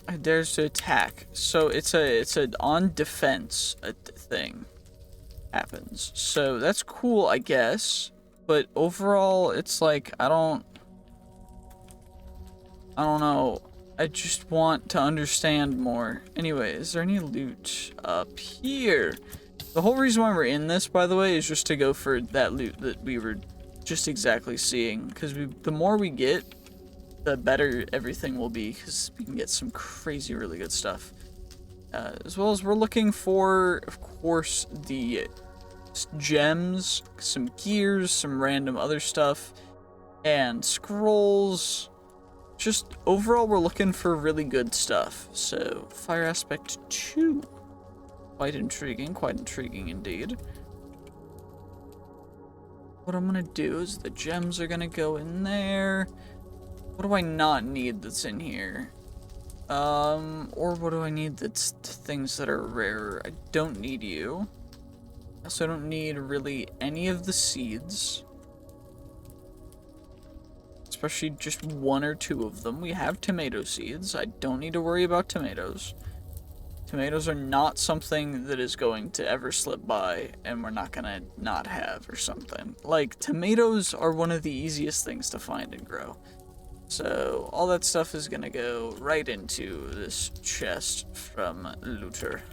It dares to attack. So it's a on defense thing happens. So that's cool, I guess. But overall, it's like I don't know. I just want to understand more. Anyway, is there any loot up here? The whole reason why we're in this, by the way, is just to go for that loot that we were just exactly seeing. Because the more we get, the better everything will be. Because we can get some crazy, really good stuff. As well as we're looking for, of course, the gems, some gears, some random other stuff, and scrolls. Just overall, we're looking for really good stuff. So, fire aspect 2. Quite intriguing indeed. What I'm gonna do is the gems are gonna go in there. What do I not need that's in here? Or what do I need that's things that are rare? I don't need you. I also don't need really any of the seeds. Especially just 1 or 2 of them. We have tomato seeds. I don't need to worry about tomatoes. Tomatoes are not something that is going to ever slip by and we're not gonna not have or something. Like, tomatoes are one of the easiest things to find and grow. So, all that stuff is gonna go right into this chest from Looter.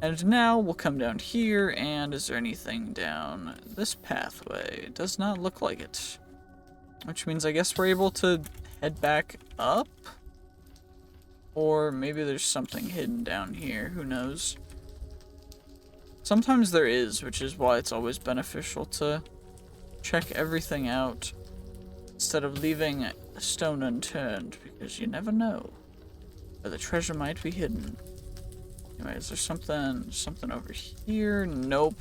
And now we'll come down here, and is there anything down this pathway? It does not look like it. Which means I guess we're able to head back up? Or maybe there's something hidden down here, who knows? Sometimes there is, which is why it's always beneficial to check everything out instead of leaving a stone unturned, because you never know where the treasure might be hidden. Anyway, is there something over here? Nope.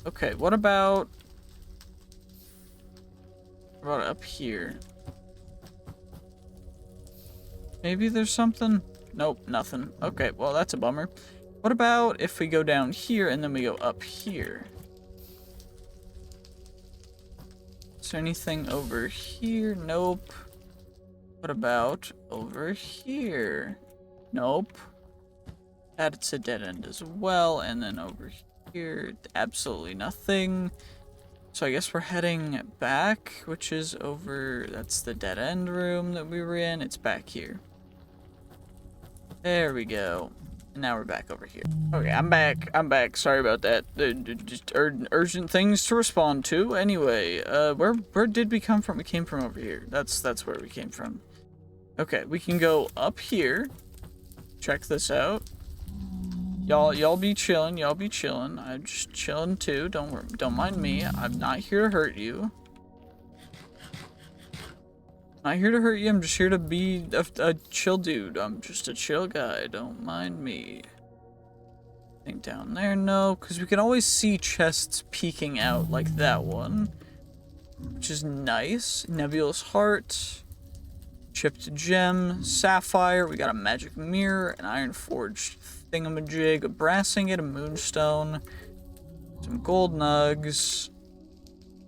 Okay, what about up here? Maybe there's something? Nope, nothing. Okay, well, that's a bummer. What about if we go down here and then we go up here? Is there anything over here? Nope. What about over here? Nope. That's a dead end as well. And then over here, absolutely nothing. So I guess we're heading back, which is over, that's the dead end room that we were in. It's back here. There we go. And now we're back over here. Okay, I'm back. Sorry about that. Just urgent things to respond to. Anyway, where did we come from? We came from over here. That's where we came from. Okay, we can go up here. Check this out. Y'all be chilling. I'm just chilling too. Don't mind me. I'm not here to hurt you. Not here to hurt you. I'm just here to be a chill dude. I'm just a chill guy. Don't mind me. Anything down there? No, because we can always see chests peeking out like that one, which is nice. Nebulous heart, chipped gem, sapphire. We got a magic mirror, an iron forged thingamajig, a brass ingot, a moonstone, some gold nugs.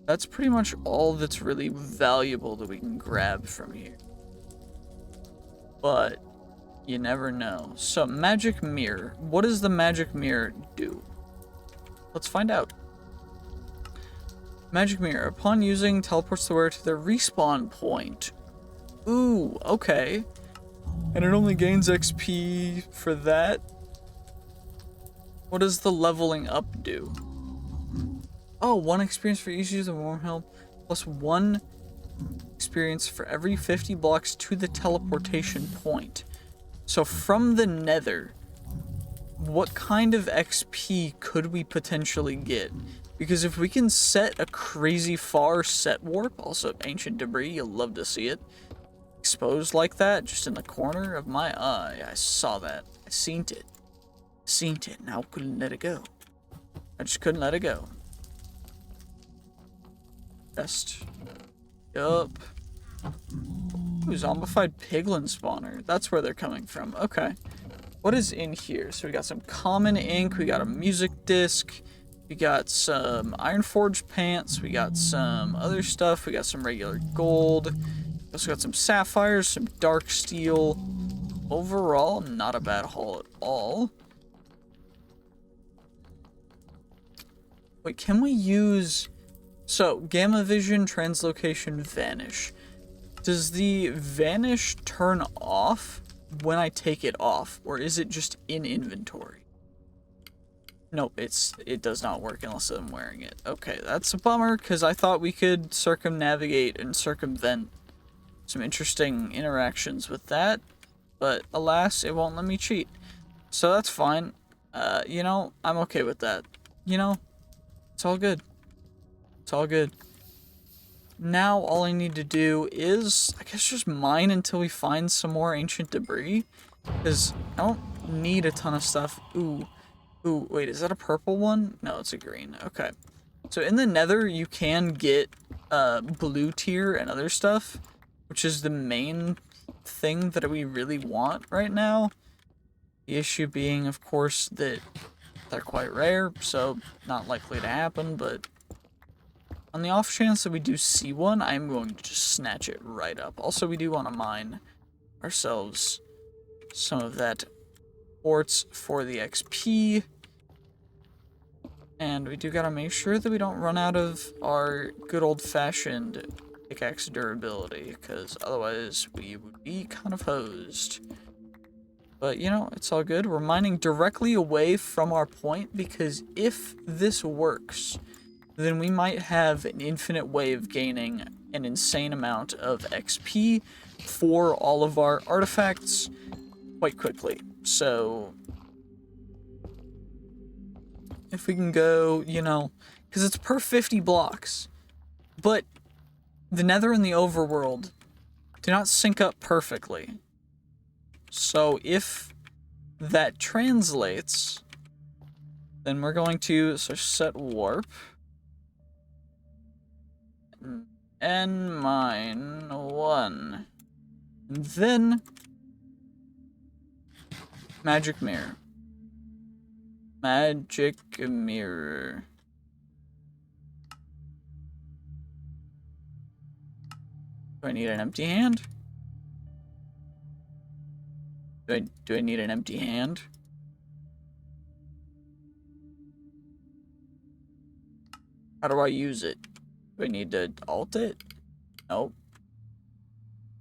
That's pretty much all that's really valuable that we can grab from here. But you never know. So, magic mirror. What does the magic mirror do? Let's find out. Magic mirror. Upon using, teleports the wearer to their respawn point. Ooh, okay. And it only gains XP for that. What does the leveling up do? Oh, 1 experience for each use of warm help, plus 1 experience for every 50 blocks to the teleportation point. So from the Nether, what kind of XP could we potentially get? Because if we can set a crazy far set warp, also ancient debris, you'll love to see it, exposed like that, just in the corner of my eye. I saw that. I seen it, and I couldn't let it go. I just couldn't let it go. Best. Yup. Ooh, zombified piglin spawner. That's where they're coming from. Okay. What is in here? So we got some common ink. We got a music disc. We got some iron forged pants. We got some other stuff. We got some regular gold. We also got some sapphires, some dark steel. Overall, not a bad haul at all. Wait, can we use... So, gamma vision, translocation, vanish. Does the vanish turn off when I take it off, or is it just in inventory? Nope, it does not work unless I'm wearing it. Okay, that's a bummer, because I thought we could circumnavigate and circumvent some interesting interactions with that, but alas, it won't let me cheat. So that's fine. You know, I'm okay with that. You know, it's all good. It's all good. Now all I need to do is, I guess, just mine until we find some more ancient debris, because I don't need a ton of stuff. Ooh, wait, is that a purple one? No, it's a green. Okay. So in the Nether, you can get blue tier and other stuff, which is the main thing that we really want right now. The issue being, of course, that they're quite rare, so not likely to happen, but on the off chance that we do see one, I'm going to just snatch it right up. Also, we do want to mine ourselves some of that quartz for the XP. And we do gotta make sure that we don't run out of our good old-fashioned pickaxe durability, because otherwise we would be kind of hosed. But, you know, it's all good. We're mining directly away from our point, because if this works, then we might have an infinite way of gaining an insane amount of XP for all of our artifacts quite quickly. So if we can go, you know, because it's per 50 blocks, but the Nether and the Overworld do not sync up perfectly. So if that translates, then we're going to set warp and mine 1, and then magic mirror. Magic mirror. Do I need an empty hand? Do I need an empty hand? How do I use it? Do I need to alt it? Nope.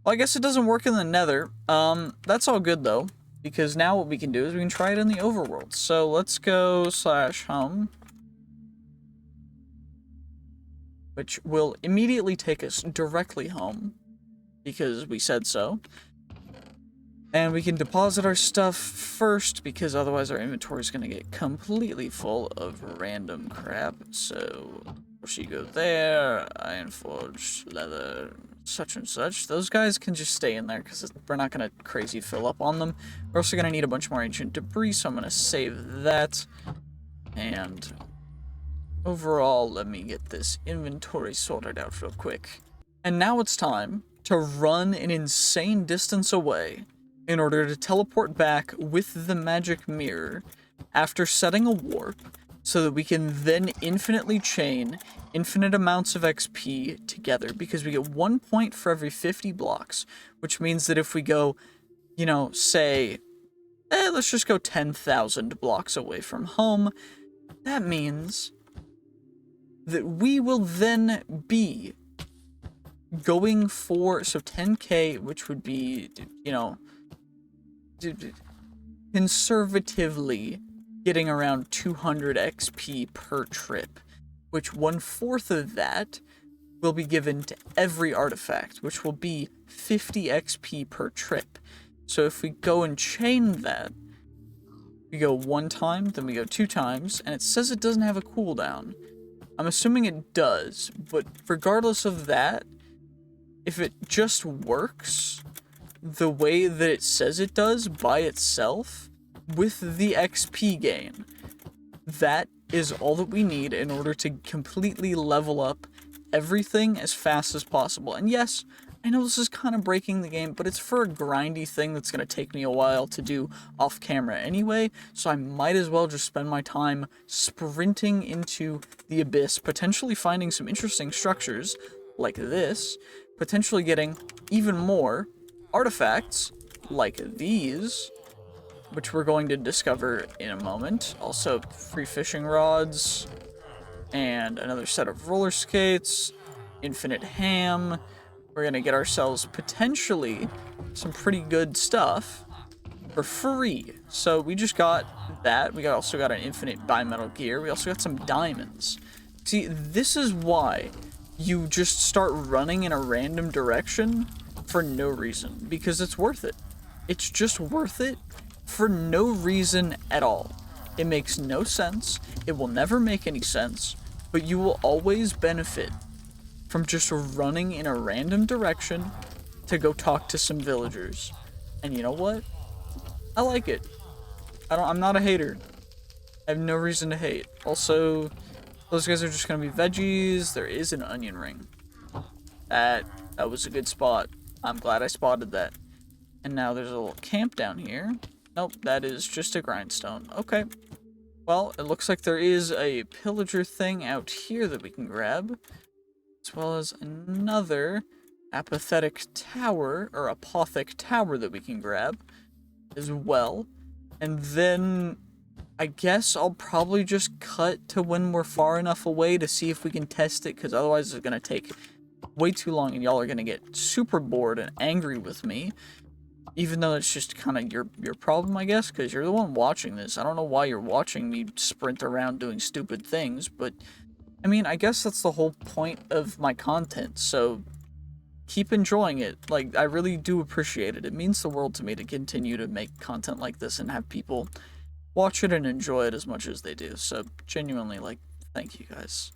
Well, I guess it doesn't work in the Nether. That's all good though, because now what we can do is we can try it in the overworld. So let's go /home, which will immediately take us directly home, because we said so. And we can deposit our stuff first, because otherwise our inventory is going to get completely full of random crap. So, you go there, iron forge, leather, such and such. Those guys can just stay in there, because we're not going to crazy fill up on them. We're also going to need a bunch more ancient debris, so I'm going to save that. And overall, let me get this inventory sorted out real quick. And now it's time to run an insane distance away in order to teleport back with the magic mirror after setting a warp, so that we can then infinitely chain infinite amounts of XP together, because we get 1 point for every 50 blocks, which means that if we go, you know, say, let's just go 10,000 blocks away from home, that means that we will then be going for, so 10k, which would be, you know, conservatively getting around 200 XP per trip, which 1/4 of that will be given to every artifact, which will be 50 XP per trip. So if we go and chain that, we go 1 time, then we go 2 times, and it says it doesn't have a cooldown. I'm assuming it does, but regardless of that, if it just works the way that it says it does by itself, with the XP gain, that is all that we need in order to completely level up everything as fast as possible. And yes, I know this is kind of breaking the game, but it's for a grindy thing that's going to take me a while to do off camera anyway, so I might as well just spend my time sprinting into the abyss, potentially finding some interesting structures like this, potentially getting even more artifacts like these, which we're going to discover in a moment. Also, free fishing rods, and another set of roller skates, infinite ham. We're gonna get ourselves potentially some pretty good stuff for free. So we just got that. We also got an infinite bimetal gear. We also got some diamonds. See, this is why you just start running in a random direction for no reason, because it's worth it. It's just worth it for no reason at all. It makes no sense. It will never make any sense, but you will always benefit from just running in a random direction to go talk to some villagers. And you know what? I like it. I'm not a hater. I have no reason to hate. Also, those guys are just gonna be veggies. There is an onion ring. That was a good spot. I'm glad I spotted that. And now there's a little camp down here. Nope, that is just a grindstone. Okay. Well, it looks like there is a pillager thing out here that we can grab, as well as another apathetic tower, or apothic tower that we can grab as well. And then I guess I'll probably just cut to when we're far enough away to see if we can test it, because otherwise it's going to take way too long and y'all are going to get super bored and angry with me. Even though it's just kind of your problem, I guess, because you're the one watching this. I don't know why you're watching me sprint around doing stupid things, but I mean, I guess that's the whole point of my content, so keep enjoying it. Like, I really do appreciate it. It means the world to me to continue to make content like this and have people watch it and enjoy it as much as they do. So, genuinely, like, thank you guys.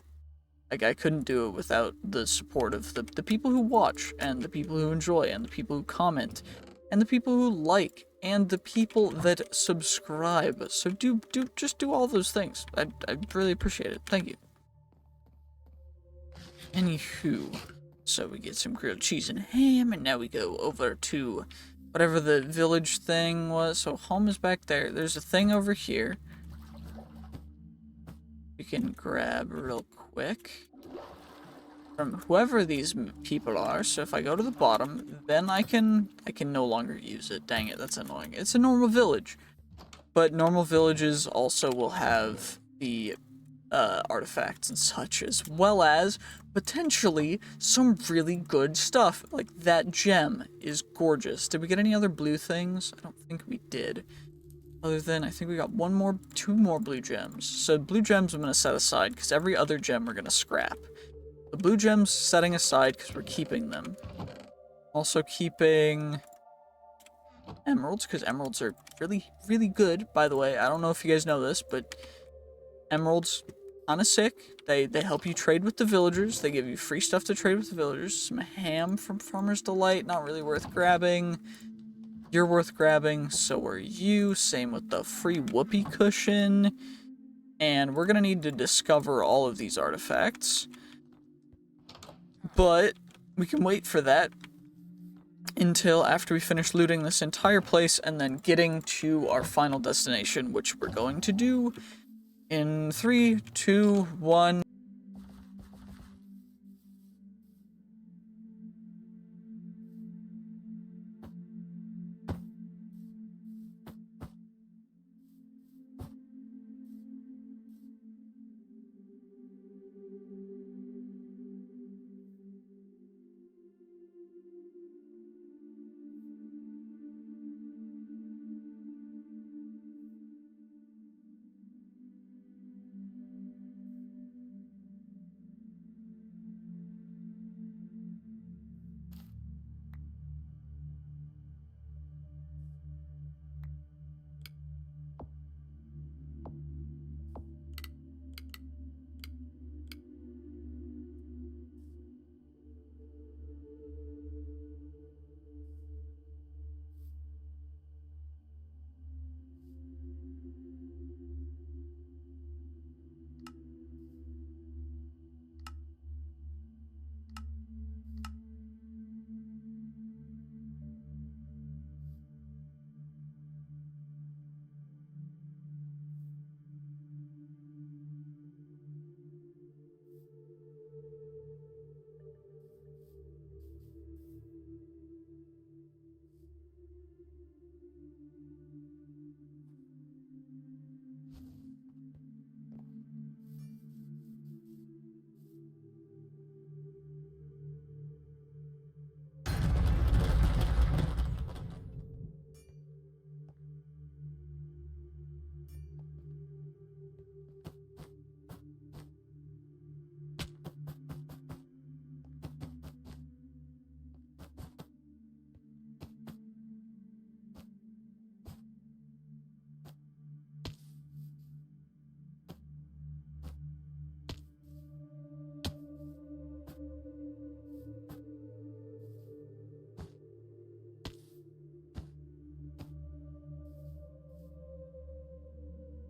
Like, I couldn't do it without the support of the people who watch, and the people who enjoy, and the people who comment, and the people who like, and the people that subscribe. So just do all those things. I really appreciate it. Thank you. Anywho, so we get some grilled cheese and ham, and now we go over to whatever the village thing was. So home is back there. There's a thing over here we can grab real quick from whoever these people are. So if I go to the bottom, then I can no longer use it. Dang it, that's annoying. It's a normal village, but normal villages also will have the artifacts and such, as well as potentially some really good stuff. Like that gem is gorgeous. Did we get any other blue things? I don't think we did. Other than, I think we got two more blue gems. So blue gems I'm going to set aside, because every other gem we're going to scrap. The blue gems setting aside because we're keeping them. Also keeping emeralds, because emeralds are really, really good, by the way. I don't know if you guys know this, but emeralds, kind of sick. They help you trade with the villagers. They give you free stuff to trade with the villagers. Some ham from Farmer's Delight, not really worth grabbing. You're worth grabbing, so are you. Same with the free whoopee cushion. And we're gonna need to discover all of these artifacts. But we can wait for that until after we finish looting this entire place and then getting to our final destination, which we're going to do in 3, 2, 1.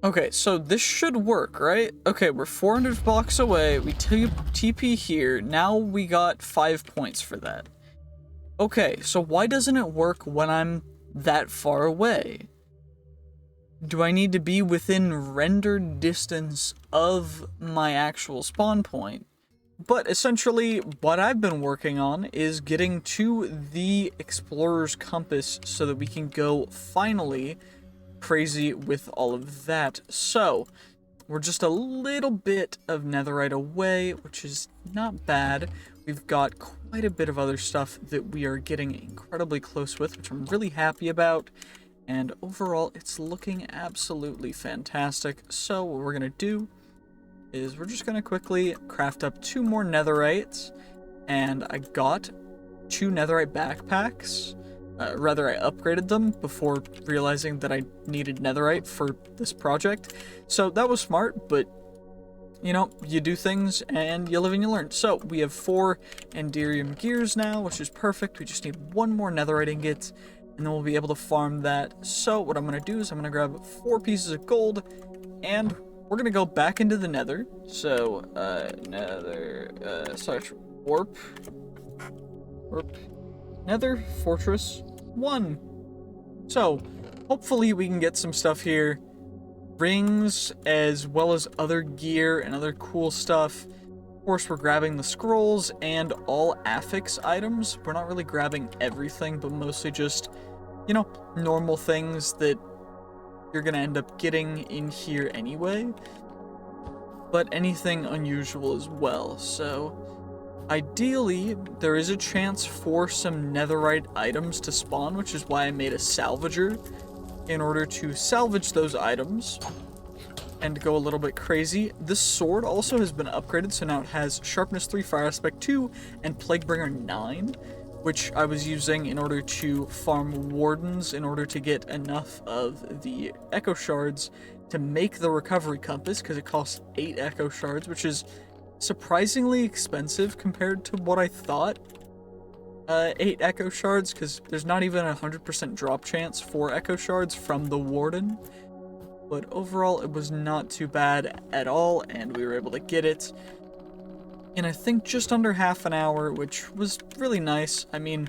Okay, so this should work, right? Okay, we're 400 blocks away. We TP here. Now we got 5 points for that. Okay, so why doesn't it work when I'm that far away? Do I need to be within rendered distance of my actual spawn point? But essentially, what I've been working on is getting to the Explorer's Compass so that we can go finally crazy with all of that. So, we're just a little bit of Netherite away, which is not bad. We've got quite a bit of other stuff that we are getting incredibly close with, which I'm really happy about. And overall, it's looking absolutely fantastic. So what we're going to do is we're just going to quickly craft up 2 more Netherites. And I got 2 Netherite backpacks. Rather, I upgraded them before realizing that I needed Netherite for this project. So that was smart, but you know, you do things and you live and you learn. So we have 4 Enderium gears now, which is perfect. We just need 1 more Netherite ingot, and then we'll be able to farm that. So what I'm going to do is I'm going to grab 4 pieces of gold, and we're going to go back into the Nether. So, Nether, warp, Nether Fortress 1. So, hopefully we can get some stuff here. Rings, as well as other gear and other cool stuff. Of course, we're grabbing the scrolls and all affix items. We're not really grabbing everything, but mostly just, you know, normal things that you're gonna end up getting in here anyway. But anything unusual as well, so ideally, there is a chance for some netherite items to spawn, which is why I made a salvager, in order to salvage those items and go a little bit crazy. This sword also has been upgraded, so now it has Sharpness 3, Fire Aspect 2, and Plaguebringer 9, which I was using in order to farm wardens in order to get enough of the Echo Shards to make the Recovery Compass, because it costs 8 Echo Shards, which is surprisingly expensive compared to what I thought. 8 Echo Shards, because there's not even a 100% drop chance for Echo Shards from the Warden. But overall, it was not too bad at all, and we were able to get it in, I think, just under half an hour, which was really nice. I mean,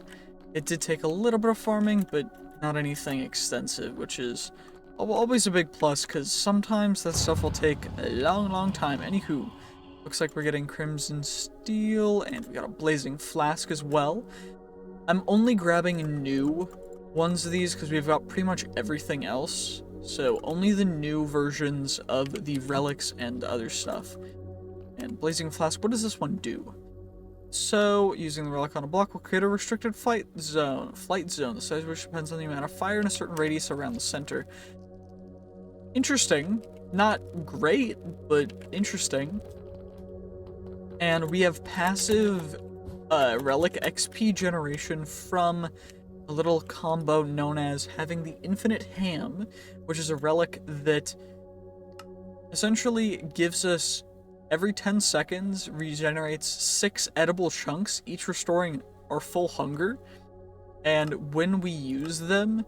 it did take a little bit of farming, but not anything extensive, which is always a big plus, because sometimes that stuff will take a long time. Anywho, looks like we're getting Crimson Steel, and we got a Blazing Flask as well. I'm only grabbing new ones of these because we've got pretty much everything else. So only the new versions of the relics and other stuff. And Blazing Flask, what does this one do? So, using the relic on a block will create a restricted flight zone. The size of which depends on the amount of fire in a certain radius around the center. Interesting. Not great, but interesting. And we have passive relic XP generation from a little combo known as having the Infinite Ham, which is a relic that essentially gives us every 10 seconds regenerates 6 edible chunks, each restoring our full hunger. And when we use them,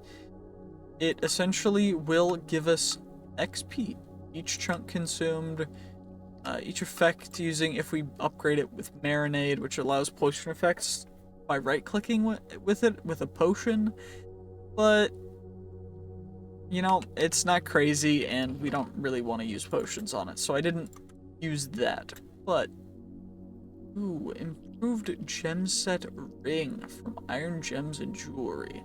it essentially will give us XP. Each chunk consumed, each effect using, if we upgrade it with Marinade, which allows potion effects by right-clicking with it with a potion. But, you know, it's not crazy, and we don't really want to use potions on it, so I didn't use that. But, ooh, improved gem set ring from Iron Gems and Jewelry.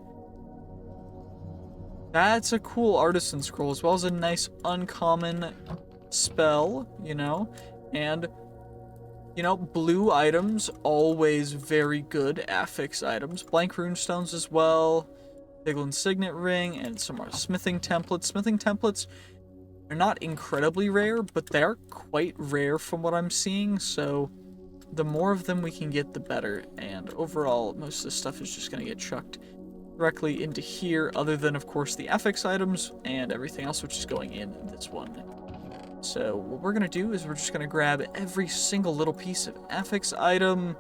That's a cool artisan scroll, as well as a nice uncommon spell, you know, and, you know, blue items, always very good affix items. Blank runestones as well, Bigland Signet Ring, and some more smithing templates. Smithing templates are not incredibly rare, but they are quite rare from what I'm seeing, so the more of them we can get, the better. And overall, most of this stuff is just going to get chucked directly into here, other than, of course, the affix items and everything else, which is going in this one. So what we're going to do is we're just going to grab every single little piece of affix item,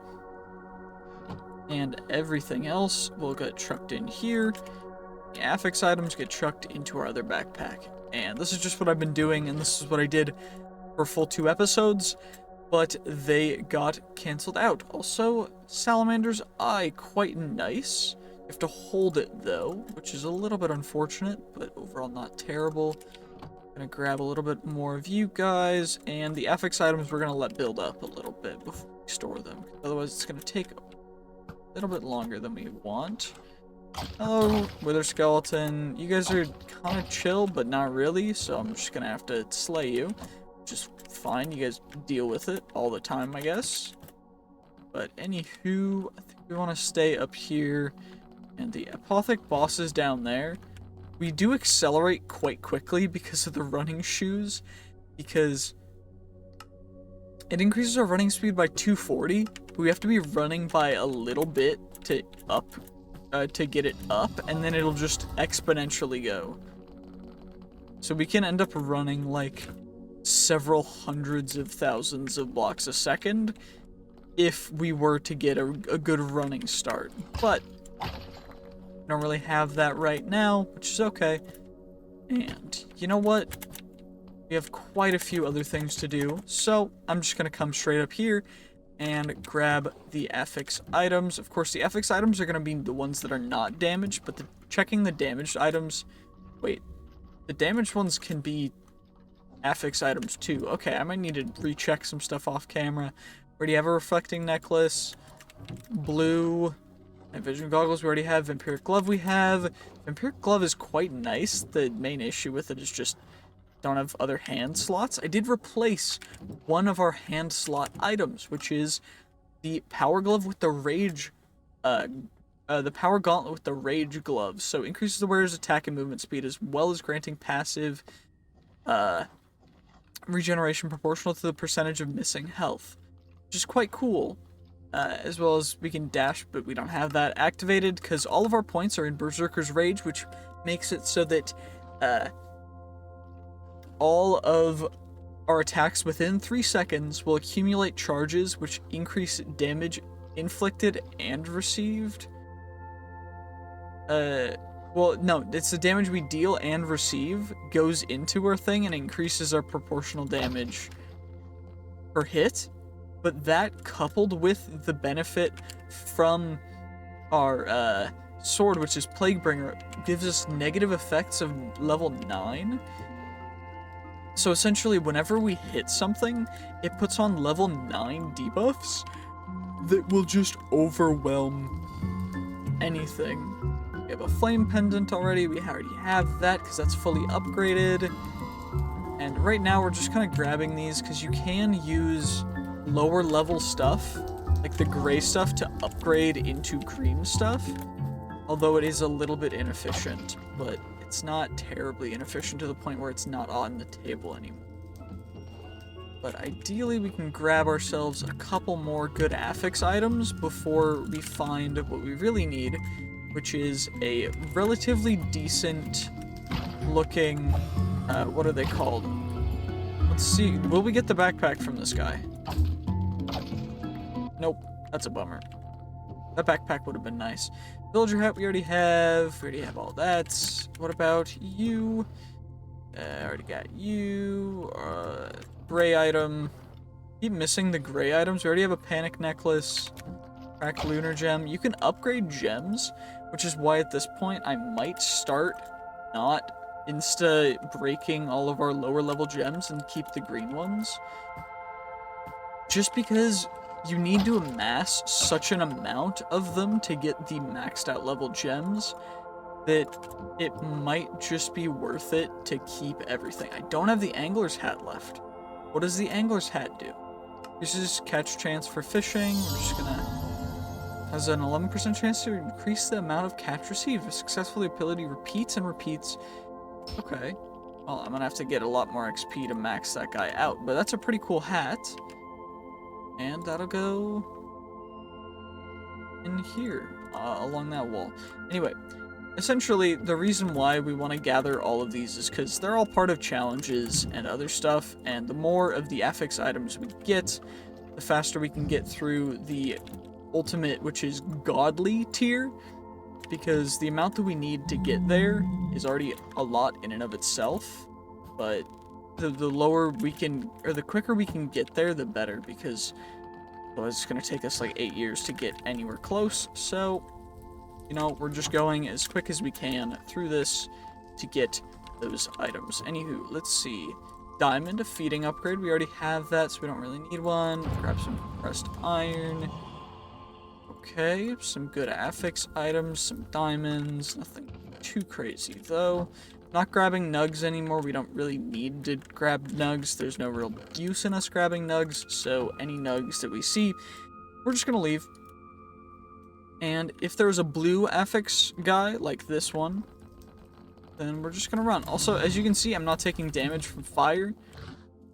and everything else will get chucked in here. The affix items get chucked into our other backpack. And this is just what I've been doing, and this is what I did for full 2 episodes, but they got cancelled out. Also, Salamander's Eye, quite nice. You have to hold it, though, which is a little bit unfortunate, but overall not terrible. Gonna grab a little bit more of you guys, and the affix items we're gonna let build up a little bit before we store them. Otherwise, it's gonna take a little bit longer than we want. Oh, Wither Skeleton. You guys are kind of chill, but not really, so I'm just gonna have to slay you. Which is fine, you guys deal with it all the time, I guess. But anywho, I think we want to stay up here. And the Apothic boss is down there. We do accelerate quite quickly because of the running shoes. Because it increases our running speed by 240. But we have to be running by a little bit to get it up, and then it'll just exponentially go. So we can end up running like several hundreds of thousands of blocks a second if we were to get a good running start. But we don't really have that right now, which is okay. And you know what? We have quite a few other things to do, so I'm just gonna come straight up here and grab the affix items. Of course, the affix items are going to be the ones that are not damaged, but checking the damaged items... Wait, the damaged ones can be affix items too. Okay, I might need to recheck some stuff off camera. Already have a reflecting necklace, blue, and vision goggles we already have, vampiric glove we have. Vampiric glove is quite nice. The main issue with it is just don't have other hand slots. I did replace one of our hand slot items, which is the power glove with the rage, the power gauntlet with the rage glove. So increases the wearer's attack and movement speed, as well as granting passive, regeneration proportional to the percentage of missing health, which is quite cool. As well as we can dash, but we don't have that activated because all of our points are in Berserker's Rage, which makes it so that, all of our attacks within 3 seconds will accumulate charges which increase damage inflicted and received. Well, no, it's the damage we deal and receive goes into our thing and increases our proportional damage per hit. But that, coupled with the benefit from our sword, which is Plaguebringer, gives us negative effects of level 9. So essentially, whenever we hit something, it puts on level 9 debuffs that will just overwhelm anything. We have a flame pendant already. We already have that because that's fully upgraded. And right now, we're just kind of grabbing these because you can use lower level stuff, like the gray stuff, to upgrade into green stuff. Although it is a little bit inefficient, but it's not terribly inefficient to the point where it's not on the table anymore. But ideally, we can grab ourselves a couple more good affix items before we find what we really need, which is a relatively decent looking, what are they called? Let's see, will we get the backpack from this guy? Nope, that's a bummer. That backpack would have been nice. Villager hat we already have. We already have all that. What about you? I already got you. Gray item. Keep missing the gray items. We already have a panic necklace. Cracked lunar gem. You can upgrade gems, which is why at this point I might start not insta-breaking all of our lower level gems and keep the green ones. Just because you need to amass such an amount of them to get the maxed out level gems that it might just be worth it to keep everything. I don't have the angler's hat left. What does the angler's hat do? This is catch chance for fishing. We're just gonna... Has an 11% chance to increase the amount of catch received. Successfully, ability repeats and repeats. Okay. Well, I'm gonna have to get a lot more XP to max that guy out, but that's a pretty cool hat. And that'll go in here, along that wall. Anyway, essentially, the reason why we want to gather all of these is because they're all part of challenges and other stuff, and the more of the affix items we get, the faster we can get through the ultimate, which is godly tier, because the amount that we need to get there is already a lot in and of itself, but the lower we can, or the quicker we can get there, the better, because otherwise it's going to take us like 8 years to get anywhere close. So, you know, we're just going as quick as we can through this to get those items. Anywho, let's see. Diamond, a feeding upgrade. We already have that, so we don't really need one. Grab some compressed iron. Okay, some good affix items, some diamonds. Nothing too crazy, though. Not grabbing nugs anymore. We don't really need to grab nugs. There's no real use in us grabbing nugs, so any nugs that we see, we're just gonna leave. And if there's a blue affix guy, like this one, then we're just gonna run. Also, as you can see, I'm not taking damage from fire.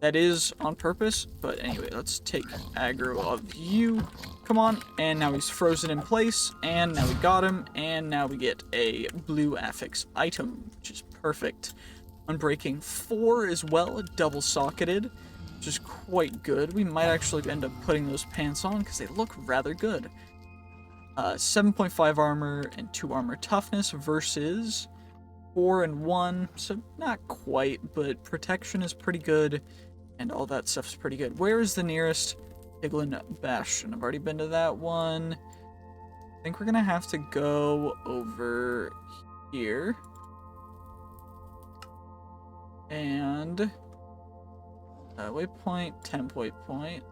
That is on purpose, but anyway, let's take aggro of you. Come on, and now he's frozen in place, and now we got him, and now we get a blue affix item, which is perfect. Unbreaking 4 as well, double-socketed, which is quite good. We might actually end up putting those pants on, because they look rather good. 7.5 armor and 2 armor toughness versus 4 and 1, so not quite, but protection is pretty good, and all that stuff's pretty good. Where is the nearest Piglin Bastion? I've already been to that one. I think we're gonna have to go over here. And waypoint, 10-point point.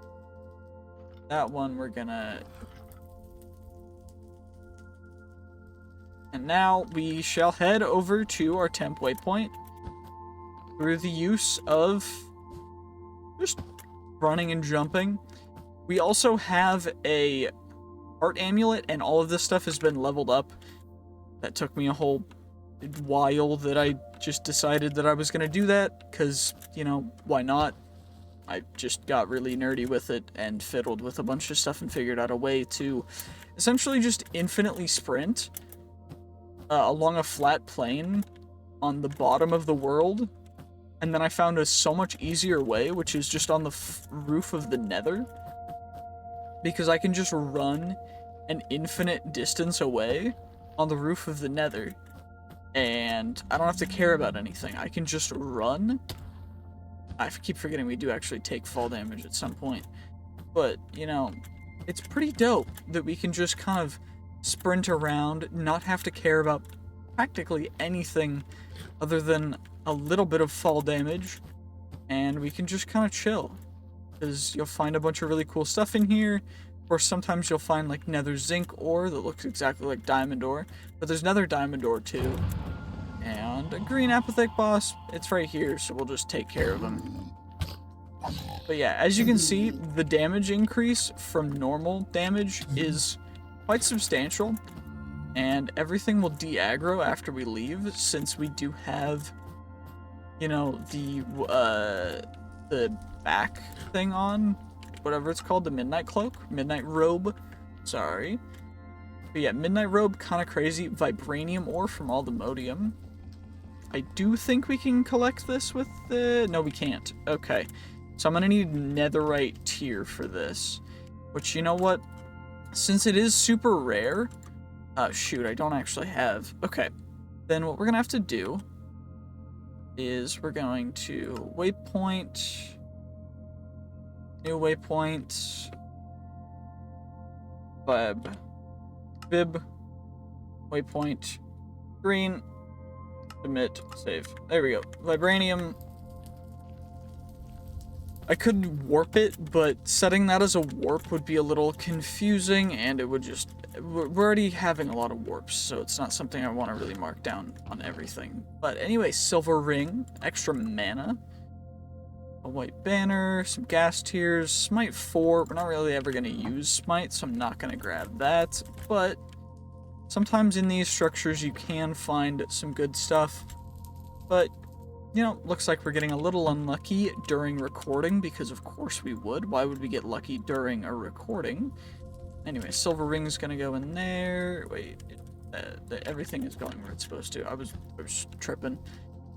That one we're gonna... And now we shall head over to our 10th waypoint through the use of just running and jumping. We also have a heart amulet, and all of this stuff has been leveled up. That took me a whole while that I just decided that I was going to do that, because, you know, why not? I just got really nerdy with it and fiddled with a bunch of stuff and figured out a way to essentially just infinitely sprint along a flat plane on the bottom of the world, and then I found a so much easier way, which is just on the roof of the Nether, because I can just run an infinite distance away on the roof of the Nether, and I don't have to care about anything. I can just run. I keep forgetting we do actually take fall damage at some point, but, you know, it's pretty dope that we can just kind of sprint around, not have to care about practically anything other than a little bit of fall damage, and we can just kind of chill, because you'll find a bunch of really cool stuff in here, or sometimes you'll find like nether zinc ore that looks exactly like diamond ore, but there's nether diamond ore too, and a green apothec boss. It's right here, so we'll just take care of him. But yeah, as you can see, the damage increase from normal damage is quite substantial, and everything will de-aggro after we leave, since we do have, you know, the back thing on, whatever it's called, the midnight cloak, midnight robe, sorry. But yeah, midnight robe, kind of crazy. Vibranium ore from all the modium. I do think we can collect this with the... No, we can't. Okay, so I'm gonna need netherite tier for this, which, you know what? Since it is super rare, shoot, I don't actually have. Okay, then what we're gonna have to do is we're going to waypoint, new waypoint, bib, waypoint, green, submit, save. There we go. Vibranium. I could warp it, but setting that as a warp would be a little confusing, and it would just... We're already having a lot of warps, so it's not something I want to really mark down on everything. But anyway, silver ring, extra mana, a white banner, some gas tiers, smite 4. We're not really ever going to use smite, so I'm not going to grab that. But sometimes in these structures you can find some good stuff. But, you know, looks like we're getting a little unlucky during recording, because of course we would. Why would we get lucky during a recording? Anyway, silver ring's gonna go in there. Wait, everything is going where it's supposed to. I was tripping.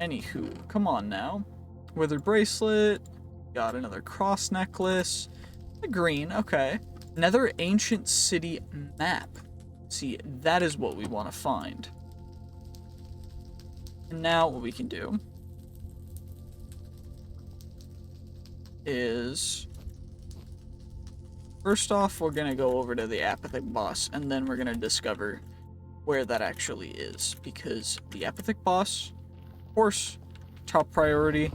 Anywho, come on now. Withered bracelet. Got another cross necklace. A green, okay. Nether ancient city map. See, that is what we want to find. And now what we can do is, first off, we're going to go over to the apathic boss, and then we're going to discover where that actually is, because the apathic boss, of course, top priority,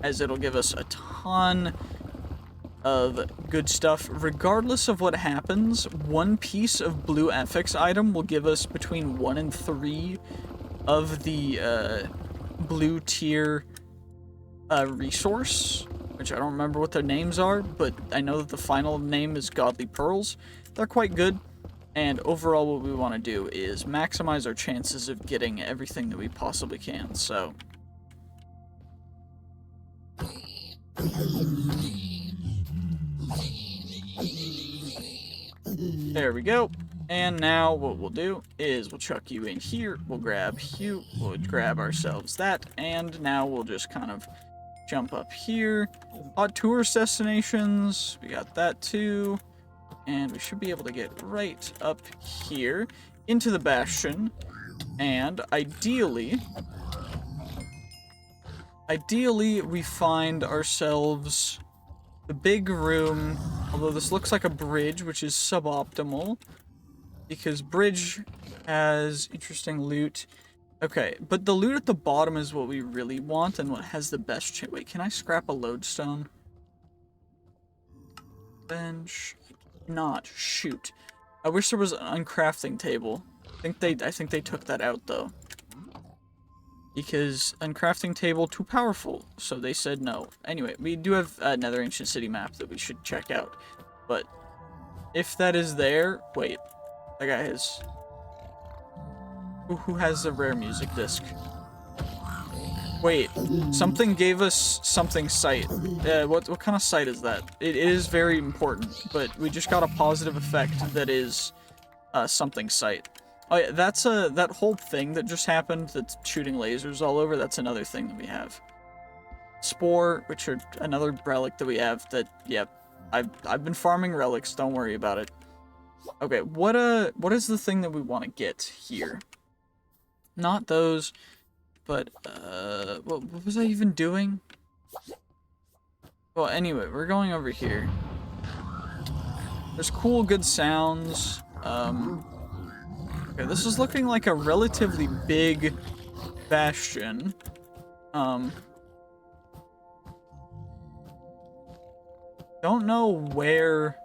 as it'll give us a ton of good stuff. Regardless of what happens, one piece of blue affix item will give us between 1 and 3 of the blue tier resource, which I don't remember what their names are, but I know that the final name is Godly Pearls. They're quite good, and overall what we want to do is maximize our chances of getting everything that we possibly can, so... There we go. And now what we'll do is we'll chuck you in here, we'll grab you, we'll grab ourselves that, and now we'll just kind of jump up here. Hot tourist destinations, we got that too. And we should be able to get right up here into the Bastion. And ideally we find ourselves the big room, although this looks like a bridge, which is suboptimal, because bridge has interesting loot. Okay, but the loot at the bottom is what we really want and what has the best chance. Wait, can I scrap a lodestone? Bench. Not. Shoot. I wish there was an uncrafting table. I think they took that out though. Because uncrafting table too powerful, so they said no. Anyway, we do have a Nether Ancient City map that we should check out. But if that is there, wait, that guy has. Who has the rare music disc? Wait, something gave us something sight. What kind of sight is that? It is very important, but we just got a positive effect that is something sight. Oh yeah, that's that whole thing that just happened that's shooting lasers all over, that's another thing that we have. Spore, which are another relic that we have that, yeah, I've been farming relics, don't worry about it. Okay, what is the thing that we want to get here? Not those, but, what was I even doing? Well, anyway, we're going over here. There's cool, good sounds, okay, this is looking like a relatively big bastion. Don't know where...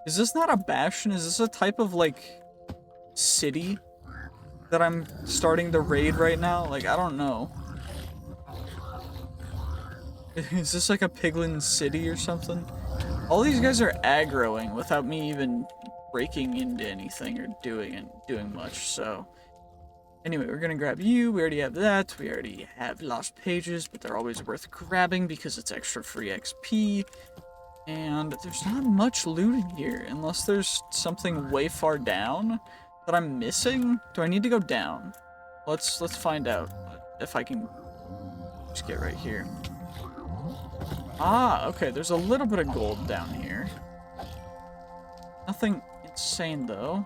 Is this not a bastion? Is this a type of, like, city that I'm starting to raid right now? Like, I don't know. Is this like a piglin city or something? All these guys are aggroing without me even breaking into anything or doing much, so... Anyway, we're gonna grab you. We already have that. We already have lost pages, but they're always worth grabbing because it's extra free XP. And there's not much loot in here, unless there's something way far down that I'm missing. Do I need to go down? Let's find out if I can just get right here. Ah, okay, there's a little bit of gold down here. Nothing insane, though.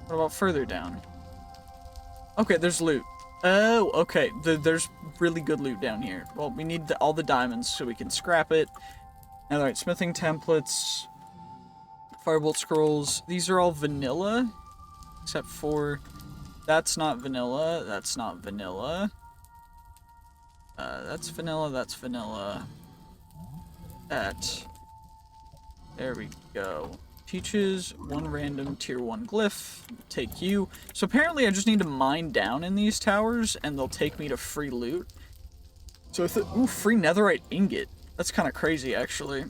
What about further down? Okay, there's loot. Oh, okay, there's really good loot down here. Well, we need all the diamonds so we can scrap it. Netherite smithing templates. Firebolt scrolls. These are all vanilla. Except for... That's not vanilla. That's not vanilla. That's vanilla. That's vanilla. That. There we go. Teaches one random tier 1 glyph. Take you. So apparently I just need to mine down in these towers and they'll take me to free loot. So ooh, free netherite ingot. That's kind of crazy, actually.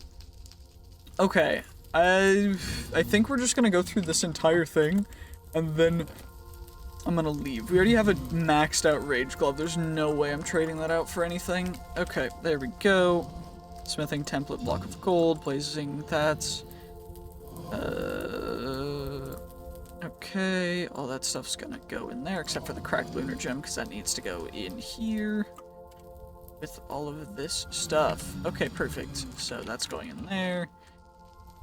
Okay. I think we're just gonna go through this entire thing and then I'm gonna leave. We already have a maxed out rage glove. There's no way I'm trading that out for anything. Okay, there we go. Smithing template, block of gold, blazing that's... Okay, all that stuff's gonna go in there, except for the cracked lunar gem, because that needs to go in here with all of this stuff. Okay, perfect. So that's going in there.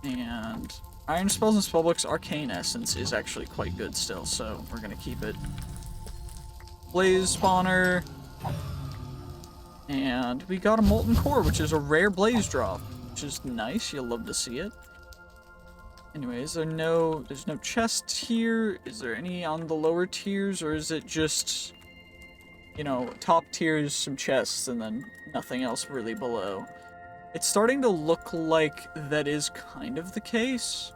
And Iron spells and spellbooks, arcane essence is actually quite good still, so we're gonna keep it. Blaze spawner. And we got a molten core, which is a rare blaze drop, which is nice. You'll love to see it. Anyway, there's no chest here. Is there any on the lower tiers, or is it just, you know, top tiers, some chests, and then nothing else really below? It's starting to look like that is kind of the case,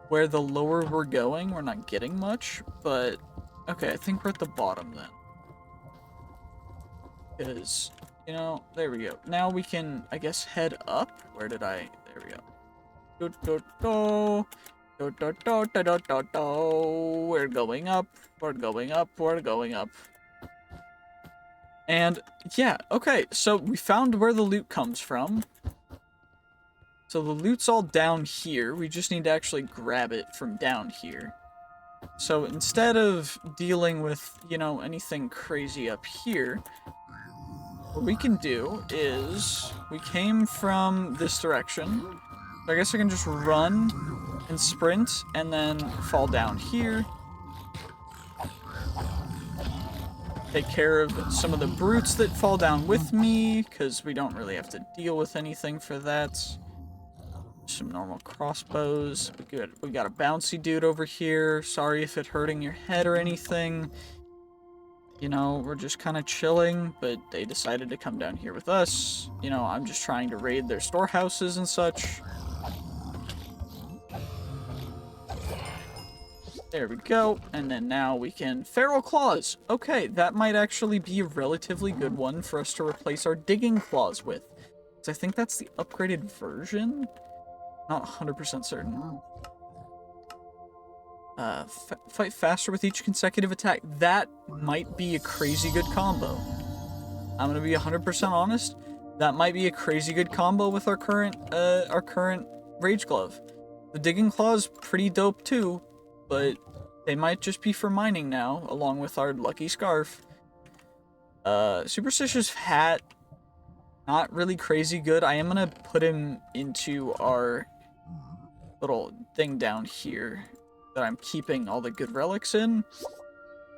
where the lower we're going, we're not getting much, but okay, I think we're at the bottom then. Because, you know, there we go. Now we can, I guess, head up. Where did I? There we go. We're going up. We're going up. We're going up. And yeah, okay. So we found where the loot comes from. So the loot's all down here. We just need to actually grab it from down here. So instead of dealing with, you know, anything crazy up here, what we can do is, we came from this direction, so I guess I can just run and sprint and then fall down here. Take care of some of the brutes that fall down with me, because we don't really have to deal with anything for that. Some normal crossbows. We got a bouncy dude over here. Sorry if it hurting your head or anything. You know, we're just kind of chilling, but they decided to come down here with us. You know, I'm just trying to raid their storehouses and such. There we go. And then now we can... Feral Claws! Okay, that might actually be a relatively good one for us to replace our Digging Claws with. So I think that's the upgraded version? Not 100% certain. Fight faster with each consecutive attack. That might be a crazy good combo. I'm gonna be 100% honest. That might be a crazy good combo with our current Rage Glove. The Digging Claw's pretty dope too, but they might just be for mining now, along with our Lucky Scarf. Superstitious Hat, not really crazy good. I am gonna put him into our little thing down here that I'm keeping all the good relics in,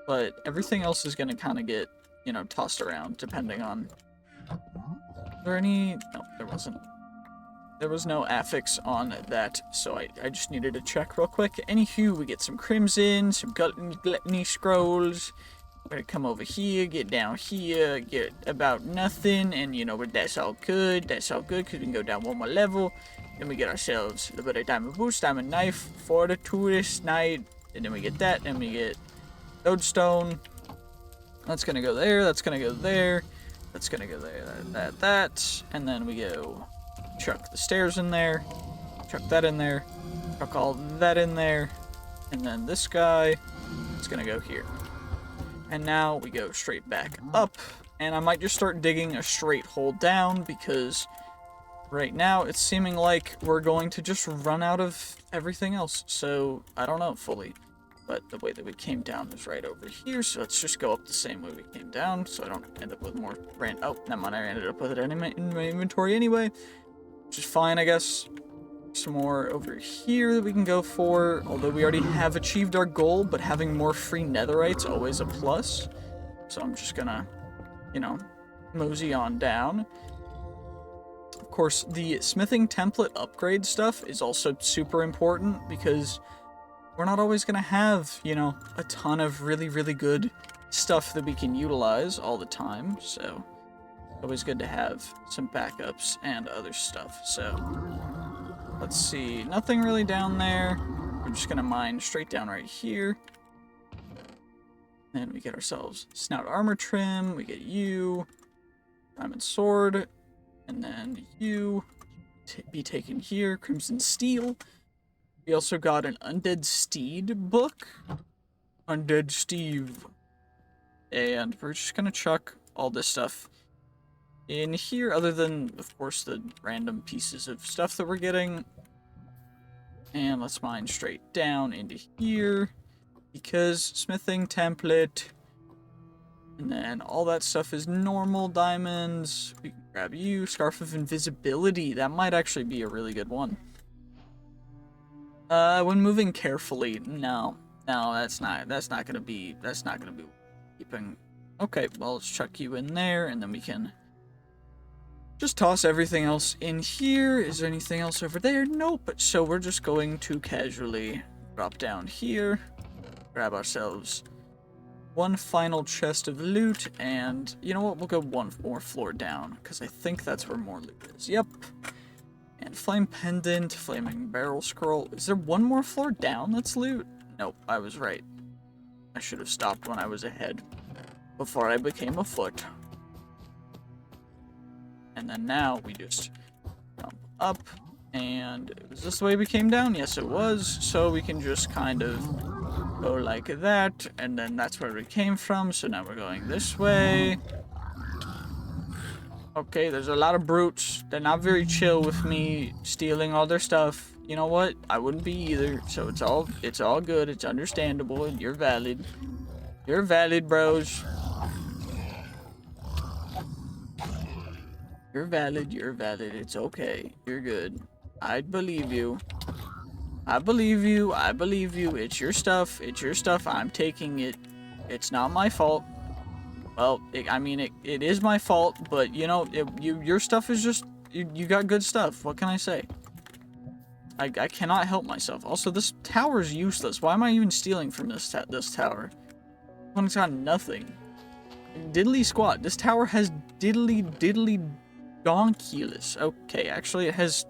but everything else is gonna kind of get, you know, tossed around depending on... Is there any... No, there wasn't. There was no affix on that, so I just needed to check real quick. Anywho, we get some Crimson, some Gluttony Scrolls. We're gonna come over here, get down here, get about nothing, and you know, but that's all good. That's all good, because we can go down one more level. Then we get ourselves a little bit of diamond boost, diamond knife for the tourist night. And then we get that, and we get lodestone. That's gonna go there, that's gonna go there. That's gonna go there, that. And then we go chuck the stairs in there. Chuck that in there. Chuck all that in there. And then this guy is gonna go here. And now we go straight back up. And I might just start digging a straight hole down, because right now it's seeming like we're going to just run out of everything else. So I don't know fully, but the way that we came down is right over here. So let's just go up the same way we came down, so I don't end up with more oh, never mind, I ended up with it in my inventory anyway, which is fine, I guess. Some more over here that we can go for, although we already have achieved our goal, but having more free netherite's always a plus. So I'm just gonna, you know, mosey on down. Of course, the smithing template upgrade stuff is also super important, because we're not always gonna have, you know, a ton of really, really good stuff that we can utilize all the time, so always good to have some backups and other stuff. So let's see, nothing really down there. We're just gonna mine straight down right here. Then we get ourselves snout armor trim, we get you, diamond sword, and then you be taken here, crimson steel. We also got an undead steed book, undead Steve, and we're just gonna chuck all this stuff in here, other than, of course, the random pieces of stuff that we're getting. And let's mine straight down into here, because smithing template, and then all that stuff is normal diamonds. We can grab you, scarf of invisibility. That might actually be a really good one. When moving carefully, no. No, that's not gonna be keeping. Okay, well, let's chuck you in there, and then we can just toss everything else in here. Is there anything else over there? Nope. So we're just going to casually drop down here, grab ourselves one final chest of loot, and you know what? We'll go one more floor down, because I think that's where more loot is. Yep. And flame pendant, flaming barrel scroll. Is there one more floor down that's loot? Nope, I was right. I should have stopped when I was ahead, before I became a foot. And then now we just jump up, and is this the way we came down? Yes, it was. So we can just kind of go like that, and then that's where we came from. So now we're going this way. Okay, there's a lot of brutes. They're not very chill with me stealing all their stuff. You know what? I wouldn't be either. So it's all good. It's understandable, and you're valid. You're valid, bros. You're valid. You're valid. It's okay. You're good. I believe you. I believe you. I believe you. It's your stuff. It's your stuff. I'm taking it. It's not my fault. Well, it is my fault, but you know, your stuff is just, you got good stuff. What can I say? I cannot help myself. Also, this tower is useless. Why am I even stealing from this tower? It's got nothing. Diddly squat. This tower has diddly donkulous. Okay, actually it has,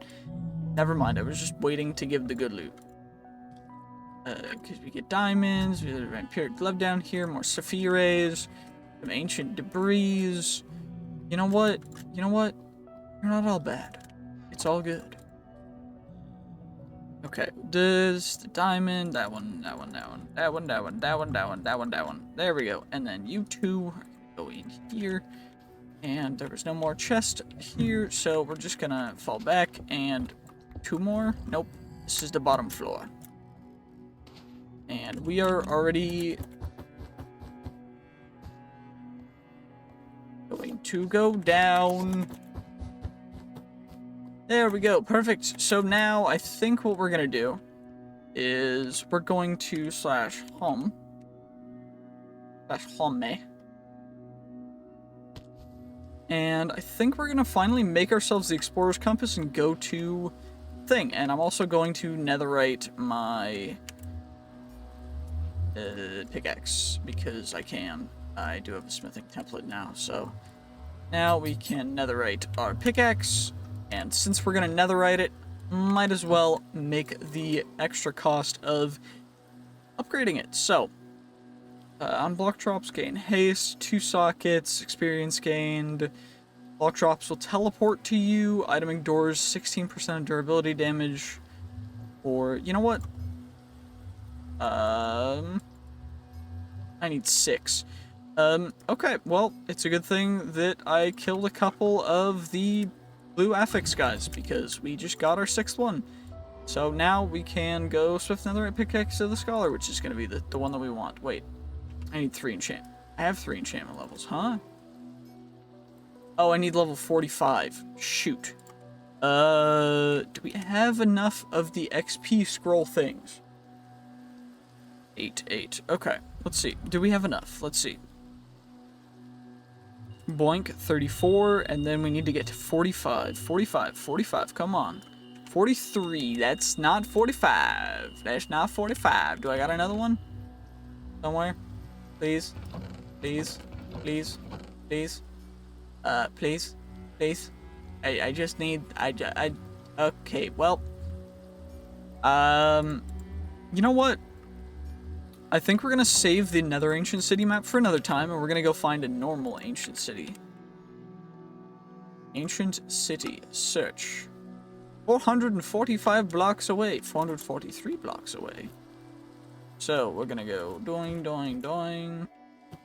never mind. I was just waiting to give the good loot. Because we get diamonds, we have a vampiric glove down here, more sapphires. Some ancient debris. You know what? You know what? You're not all bad. It's all good. Okay, this, the diamond, that one. There we go. And then you two go in here. And there was no more chest here, so we're just gonna fall back and two more. Nope. This is the bottom floor. And we are already going to go down. There we go. Perfect. So now I think what we're going to do is we're going to /home. And I think we're going to finally make ourselves the explorer's compass and go to thing. And I'm also going to netherite my pickaxe because I can. I do have a smithing template now, so now we can netherite our pickaxe, and since we're gonna netherite it, might as well make the extra cost of upgrading it. So, on block drops, gain haste, 2 sockets, experience gained. Block drops will teleport to you, iteming doors, 16% durability damage, or, you know what? I need 6. Okay, well, it's a good thing that I killed a couple of the blue affix guys, because we just got our 6th one. So now we can go Swift Netherite Pickaxe of the Scholar, which is going to be the one that we want. Wait, I need 3 enchantment. I have 3 enchantment levels, huh? Oh, I need level 45. Shoot. Do we have enough of the XP scroll things? 8. Okay, let's see. Do we have enough? Let's see. Boink, 34, and then we need to get to 45. 45, come on. 43, that's not 45. That's not 45. Do I got another one? Somewhere? Please? Please? Please? Please? Please? Please? I just need, okay, well. You know what? I think we're gonna save the Nether Ancient City map for another time, and we're gonna go find a normal Ancient City. Ancient City. Search. 445 blocks away. 443 blocks away. So, we're gonna go doing, doing, doing.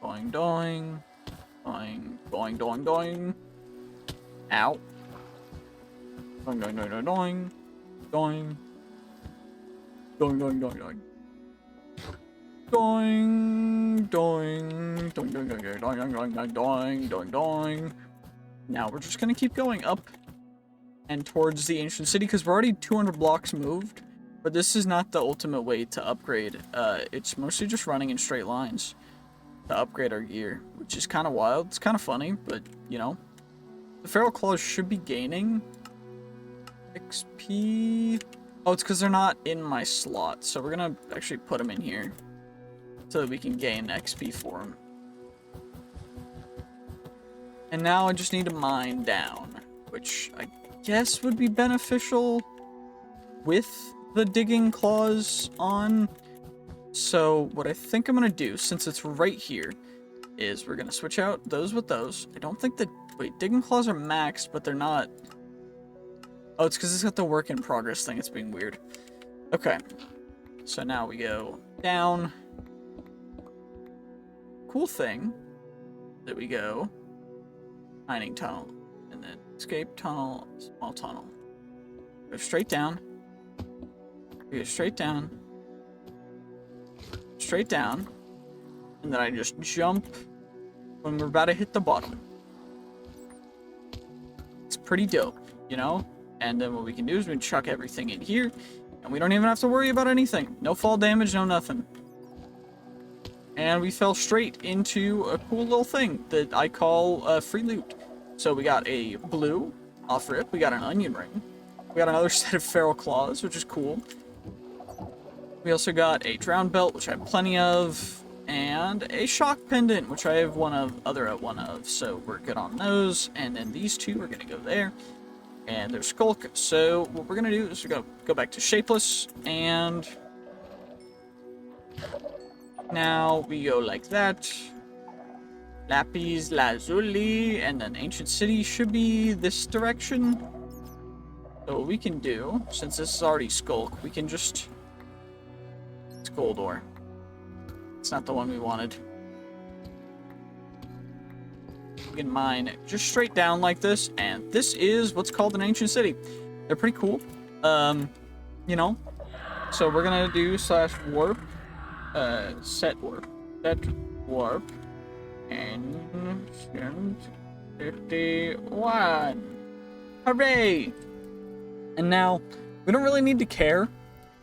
Doing, doing. Doing, doing, doing, doing. Ow. Doing, doing, doing, doing, doing. Doing. Doing, doing, doing, doing. Doing, doing, doing, doing, doing, doing, doing, doing, doing, doing. Now we're just gonna keep going up and towards the ancient city because we're already 200 blocks moved. But this is not the ultimate way to upgrade. It's mostly just running in straight lines to upgrade our gear, which is kind of wild. It's kind of funny, but, you know. The Feral Claws should be gaining XP. Oh, it's because they're not in my slot. So we're going to actually put them in here so that we can gain XP for them. And now I just need to mine down, which I guess would be beneficial with the digging claws on. So what I think I'm going to do, since it's right here, is we're going to switch out those with those. I don't think that... Wait, digging claws are maxed, but they're not... Oh, it's because it's got the work in progress thing. It's being weird. Okay. So now we go down. Cool thing that we go mining tunnel, and then escape tunnel, small tunnel. Go straight down. We go straight down. Straight down. And then I just jump when we're about to hit the bottom. It's pretty dope, you know? And then what we can do is we can chuck everything in here, and we don't even have to worry about anything. No fall damage, no nothing. And we fell straight into a cool little thing that I call free loot. So we got a blue off rip, we got an onion ring, we got another set of feral claws, which is cool. We also got a drown belt, which I have plenty of, and a shock pendant, which I have one of, so we're good on those. And then these two are gonna go there, and there's skulk. So what we're gonna do is we're gonna go back to shapeless, and now we go like that. Lapis lazuli, and then ancient city should be this direction. So what we can do, since this is already skulk, we can just... It's gold ore. It's not the one we wanted. We can mine just straight down like this, and this is what's called an ancient city. They're pretty cool. You know. So we're gonna do /warp, set warp, and 51. Hooray! And now we don't really need to care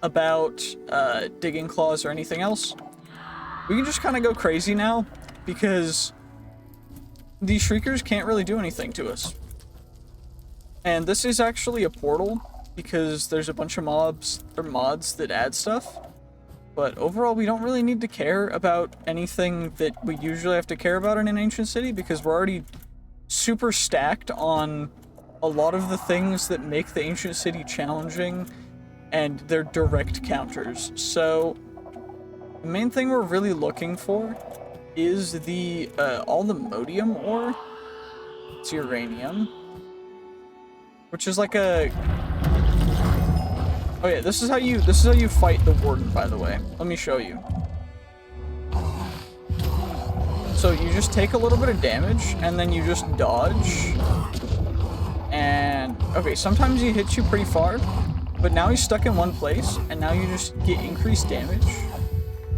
about digging claws or anything else. We can just kind of go crazy now, because these shriekers can't really do anything to us. And this is actually a portal, because there's a bunch of mobs or mods that add stuff. But overall, we don't really need to care about anything that we usually have to care about in an ancient city, because we're already super stacked on a lot of the things that make the ancient city challenging, and they're direct counters. So the main thing we're really looking for is the all the modium ore. It's uranium, which is like a... Oh yeah, this is how you fight the warden, by the way. Let me show you. So you just take a little bit of damage, and then you just dodge. And okay, sometimes he hits you pretty far, but now he's stuck in one place, and now you just get increased damage.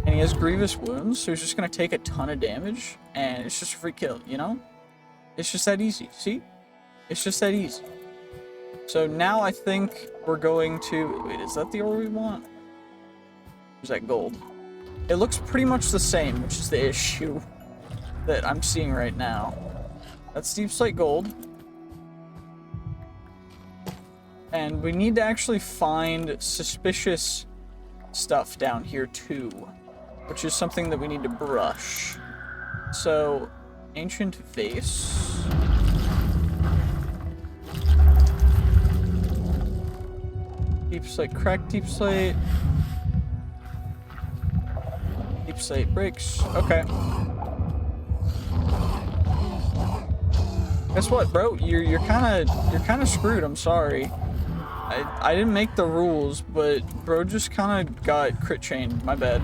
And he has grievous wounds, so he's just gonna take a ton of damage, and it's just a free kill, you know? It's just that easy, see? It's just that easy. So now I think we're going to... Wait, is that the ore we want? Or is that gold? It looks pretty much the same, which is the issue that I'm seeing right now. That's deep slate gold. And we need to actually find suspicious stuff down here too, which is something that we need to brush. So, ancient vase. Deep slate, cracked deep slate. Deep slate bricks. Okay. Guess what, bro? You're kind of screwed. I'm sorry. I didn't make the rules, but bro just kind of got crit chained. My bad.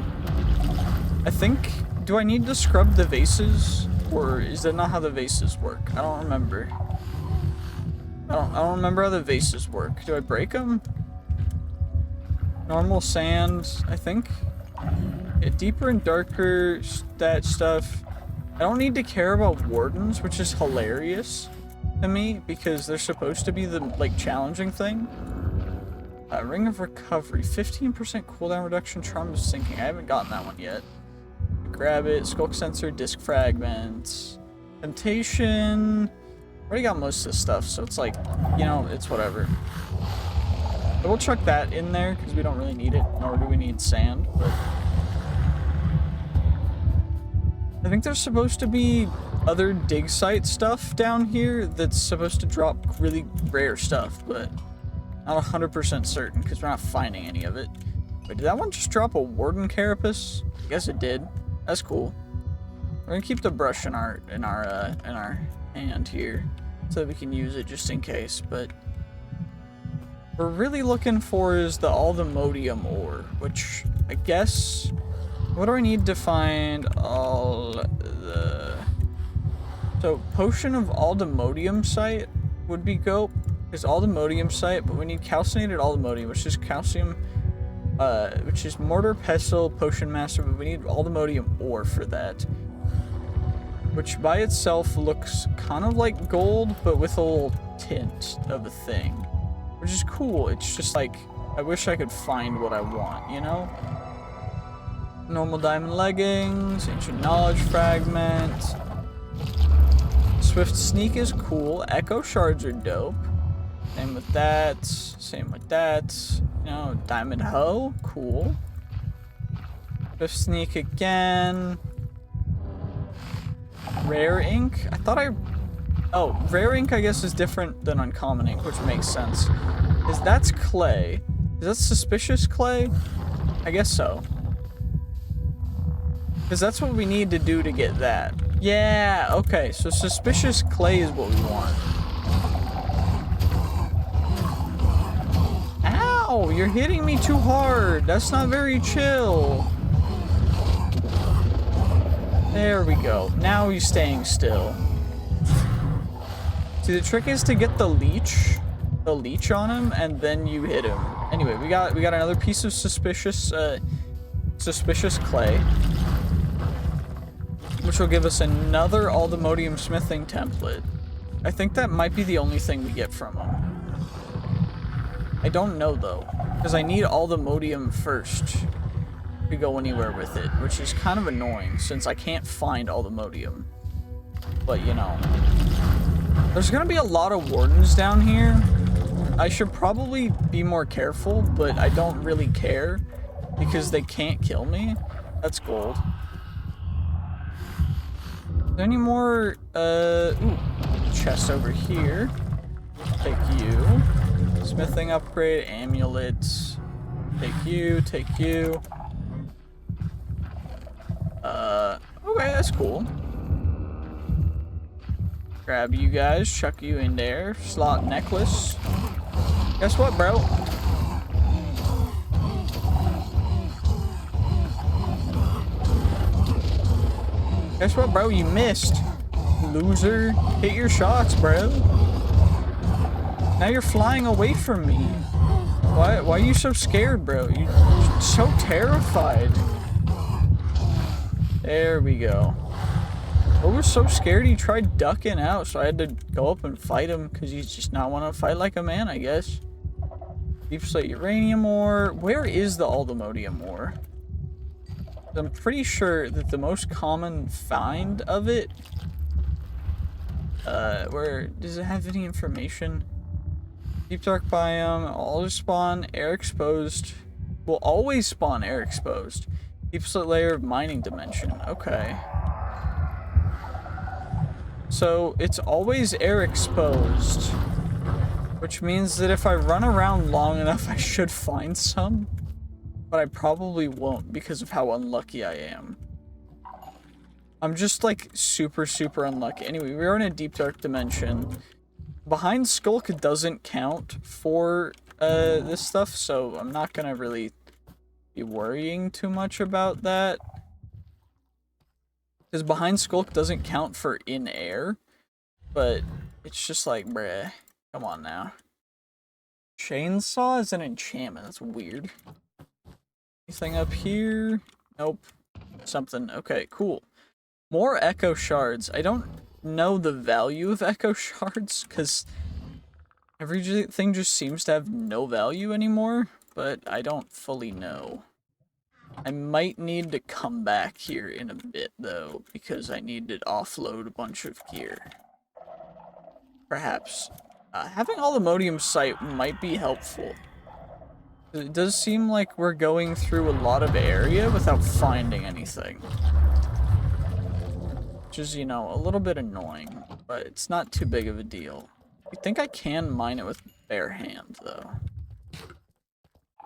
I think... Do I need to scrub the vases? Or is that not how the vases work? I don't remember. I don't remember how the vases work. Do I break them? Normal sand, I think. Yeah, deeper and darker, that stuff. I don't need to care about wardens, which is hilarious to me, because they're supposed to be the, like, challenging thing. Ring of Recovery, 15% cooldown reduction, Charm of Sinking. I haven't gotten that one yet. Grab it. Skulk Sensor, Disc Fragments. Temptation. Already got most of this stuff, so it's like, you know, it's whatever. But we'll chuck that in there, because we don't really need it, nor do we need sand, but... I think there's supposed to be other dig site stuff down here that's supposed to drop really rare stuff, but not 100% certain because we're not finding any of it. Wait, did that one just drop a warden carapace? I guess it did. That's cool. We're gonna keep the brush in our hand here so that we can use it just in case. But we're really looking for is the Aldemodium ore, which I guess. What do I need to find all the... So, Potion of Aldemodium site would be GOAT. It's Aldemodium site, but we need calcinated Aldemodium, which is calcium, which is Mortar, Pestle, Potion Master, but we need Aldemodium ore for that. Which by itself looks kind of like gold, but with a little tint of a thing. Which is cool, it's just like, I wish I could find what I want, you know? Normal diamond leggings, ancient knowledge fragment. Swift sneak is cool. Echo shards are dope. Same with that. Same with that. You know, diamond hoe, cool. Swift sneak again. Rare ink. I thought I. Oh, rare ink I guess is different than uncommon ink, which makes sense. That's clay. Is that suspicious clay? I guess so. Because that's what we need to do to get that. Yeah, okay, so suspicious clay is what we want. Ow, you're hitting me too hard. That's not very chill. There we go. Now he's staying still. See, the trick is to get the leech on him, and then you hit him. Anyway, we got another piece of suspicious clay, which will give us another Aldemodium smithing template. I think that might be the only thing we get from him. I don't know though, because I need Aldemodium first to go anywhere with it, which is kind of annoying since I can't find Aldemodium. But you know, there's gonna be a lot of wardens down here. I should probably be more careful, but I don't really care because they can't kill me. That's gold. Any more, ooh, chest over here. Take you. Smithing upgrade, amulets. Take you, take you. Okay, that's cool. Grab you guys, chuck you in there. Slot necklace. Guess what, bro? Guess what, bro? You missed. Loser. Hit your shots, bro. Now you're flying away from me. Why are you so scared, bro? You're so terrified. There we go. I was so scared he tried ducking out, so I had to go up and fight him because he's just not want to fight like a man, I guess. Deep slate uranium ore. Where is the Aldemodium ore? I'm pretty sure that the most common find of it, where, does it have any information? Deep dark biome, always spawn air exposed, will always spawn air exposed. Deep slit layer of mining dimension, okay. So, it's always air exposed, which means that if I run around long enough, I should find some. But I probably won't because of how unlucky I am. I'm just like super unlucky. Anyway, we're in a deep dark dimension. Behind Skulk doesn't count for this stuff, so I'm not gonna really be worrying too much about that. Because behind Skulk doesn't count for in air, but it's just like, bruh, come on now. Chainsaw is an enchantment, that's weird. Anything up here? Nope. Something. Okay, cool. More echo shards. I don't know the value of echo shards, because Everything just seems to have no value anymore, but I don't fully know. I might need to come back here in a bit, though, because I need to offload a bunch of gear. Perhaps. Having all the modium site might be helpful. It does seem like we're going through a lot of area without finding anything. Which is, you know, a little bit annoying, but it's not too big of a deal. I think I can mine it with bare hand, though.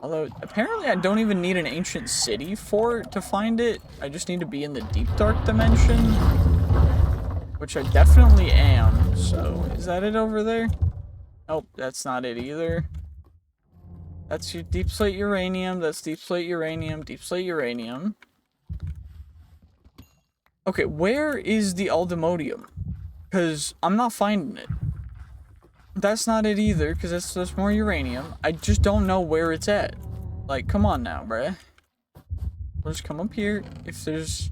Although, apparently I don't even need an ancient city to find it. I just need to be in the deep dark dimension. Which I definitely am, so... Is that it over there? Nope, that's not it either. That's your deep slate uranium, that's deep slate uranium, deep slate uranium. Okay, where is the aldemodium? Because I'm not finding it. That's not it either, because that's more uranium. I just don't know where it's at. Like, come on now, bruh. We'll just come up here. If there's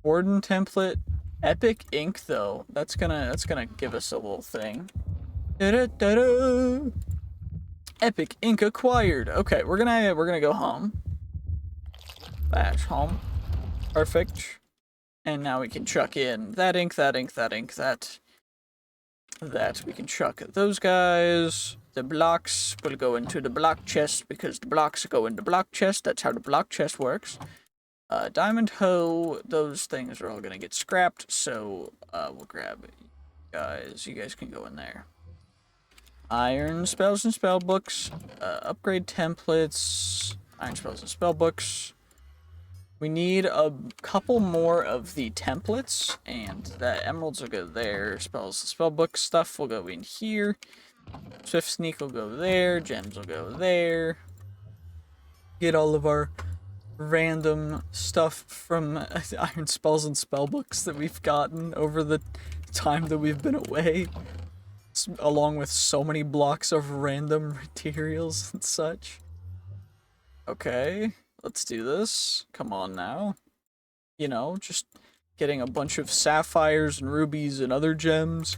warden template, epic ink though, that's gonna give us a little thing. Da-da-da-da. Epic ink acquired. Okay, we're gonna go home. Bash home. Perfect. And now we can chuck in that ink, that ink, that ink, that we can chuck those guys. The blocks will go into the block chest because the blocks go into block chest. That's how the block chest works. Diamond hoe, those things are all gonna get scrapped, so we'll grab it. You guys can go in there. Iron spells and spell books, upgrade templates, iron spells and spell books. We need a couple more of the templates, and that emeralds will go there. Spells and spell book stuff will go in here. Swift sneak will go there. Gems will go there. Get all of our random stuff from iron spells and spell books that we've gotten over the time that we've been away, along with so many blocks of random materials and such. Okay, let's do this. Come on now. You know, just getting a bunch of sapphires and rubies and other gems.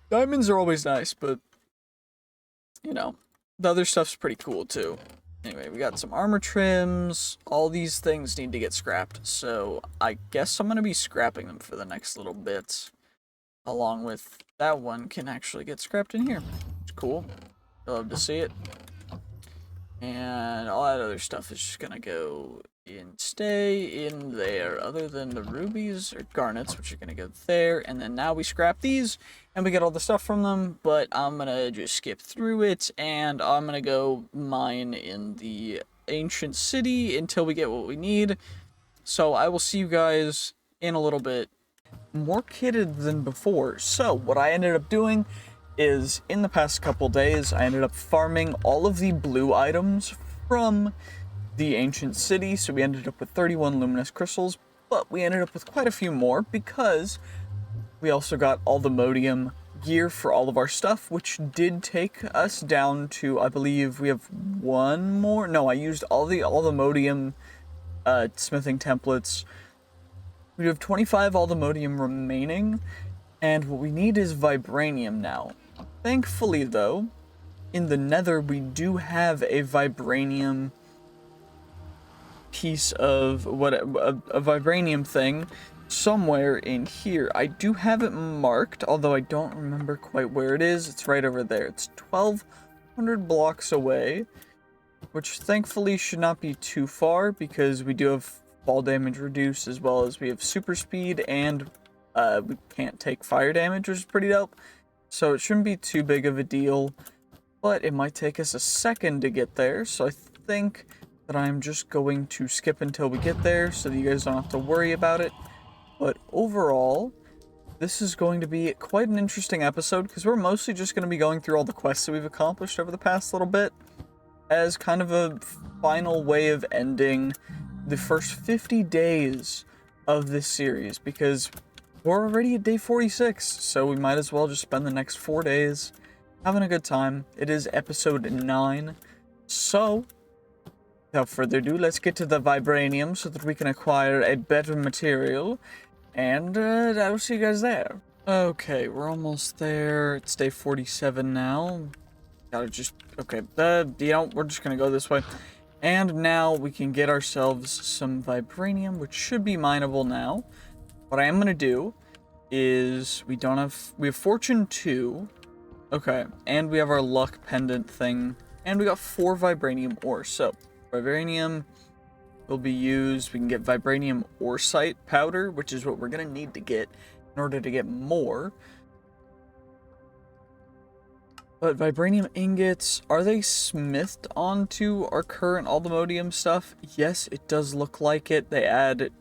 Diamonds are always nice, but, you know, the other stuff's pretty cool too. Anyway, we got some armor trims. All these things need to get scrapped, so I guess I'm going to be scrapping them for the next little bit. Along with that one can actually get scrapped in here. It's cool. I love to see it. And all that other stuff is just going to go stay in there, other than the rubies or garnets, which are going to go there. And then now we scrap these, and we get all the stuff from them, but I'm going to just skip through it, and I'm going to go mine in the ancient city until we get what we need. So I will see you guys in a little bit. More kitted than before. So what I ended up doing is, in the past couple days, I ended up farming all of the blue items from the ancient city, so we ended up with 31 luminous crystals, but we ended up with quite a few more because we also got all the modium gear for all of our stuff, which did take us down to, I believe we have one more. No, I used all the modium smithing templates. We have 25 all the modium remaining, and what we need is Vibranium now. Thankfully though, in the Nether we do have a Vibranium piece of a Vibranium thing somewhere in here. I do have it marked, although I don't remember quite where it is. It's right over there. It's 1,200 blocks away, which thankfully should not be too far because we do have fall damage reduced, as well as we have super speed, and we can't take fire damage, which is pretty dope. So it shouldn't be too big of a deal, but it might take us a second to get there, so I think that I'm just going to skip until we get there so that you guys don't have to worry about it. But overall, this is going to be quite an interesting episode because we're mostly just going to be going through all the quests that we've accomplished over the past little bit as kind of a final way of ending the first 50 days of this series, because we're already at day 46, so we might as well just spend the next 4 days having a good time. It is episode 9, so without further ado, let's get to the Vibranium so that we can acquire a better material, and I will see you guys there. Okay, we're almost there. It's day 47 now. Gotta just... Okay, we're just gonna go this way. And now we can get ourselves some Vibranium, which should be mineable now. What I am gonna do is... We have Fortune 2. Okay, and we have our Luck Pendant thing. And we got 4 Vibranium ore. So, Vibranium will be used. We can get Vibranium Oresite powder, which is what we're gonna need to get in order to get more. But Vibranium ingots, are they smithed onto our current Aldemodium stuff? Yes, it does look like it. They add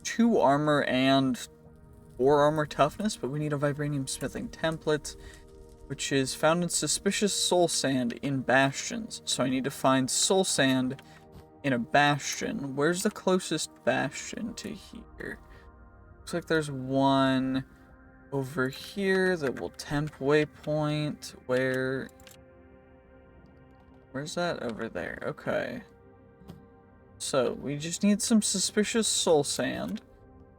2 armor and 4 armor toughness, but we need a Vibranium smithing template, which is found in suspicious soul sand in bastions. So I need to find soul sand in a bastion. Where's the closest bastion to here? Looks like there's one over here that will temp waypoint. Where's that? Over there. Okay. So we just need some suspicious soul sand.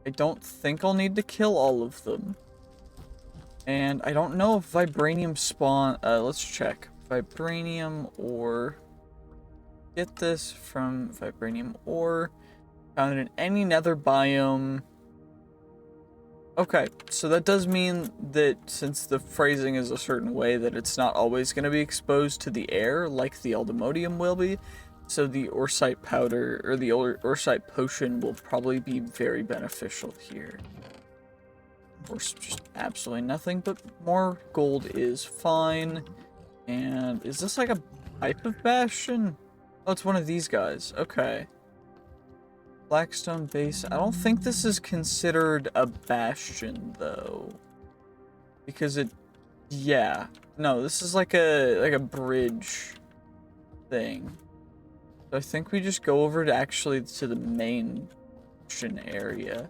I don't think I'll need to kill all of them. And I don't know if Vibranium spawn... let's check. Vibranium ore. Get this from Vibranium ore. Found in any nether biome. Okay, so that does mean that since the phrasing is a certain way, that it's not always going to be exposed to the air like the Aldemodium will be. So the Oresite powder, or the Oresite potion, will probably be very beneficial here. Of course, just absolutely nothing, but more gold is fine. And is this like a type of bastion? Oh, it's one of these guys. Okay. Blackstone base. I don't think this is considered a bastion, though. Because it... Yeah. No, this is like a bridge thing. So I think we just go over to the main bastion area.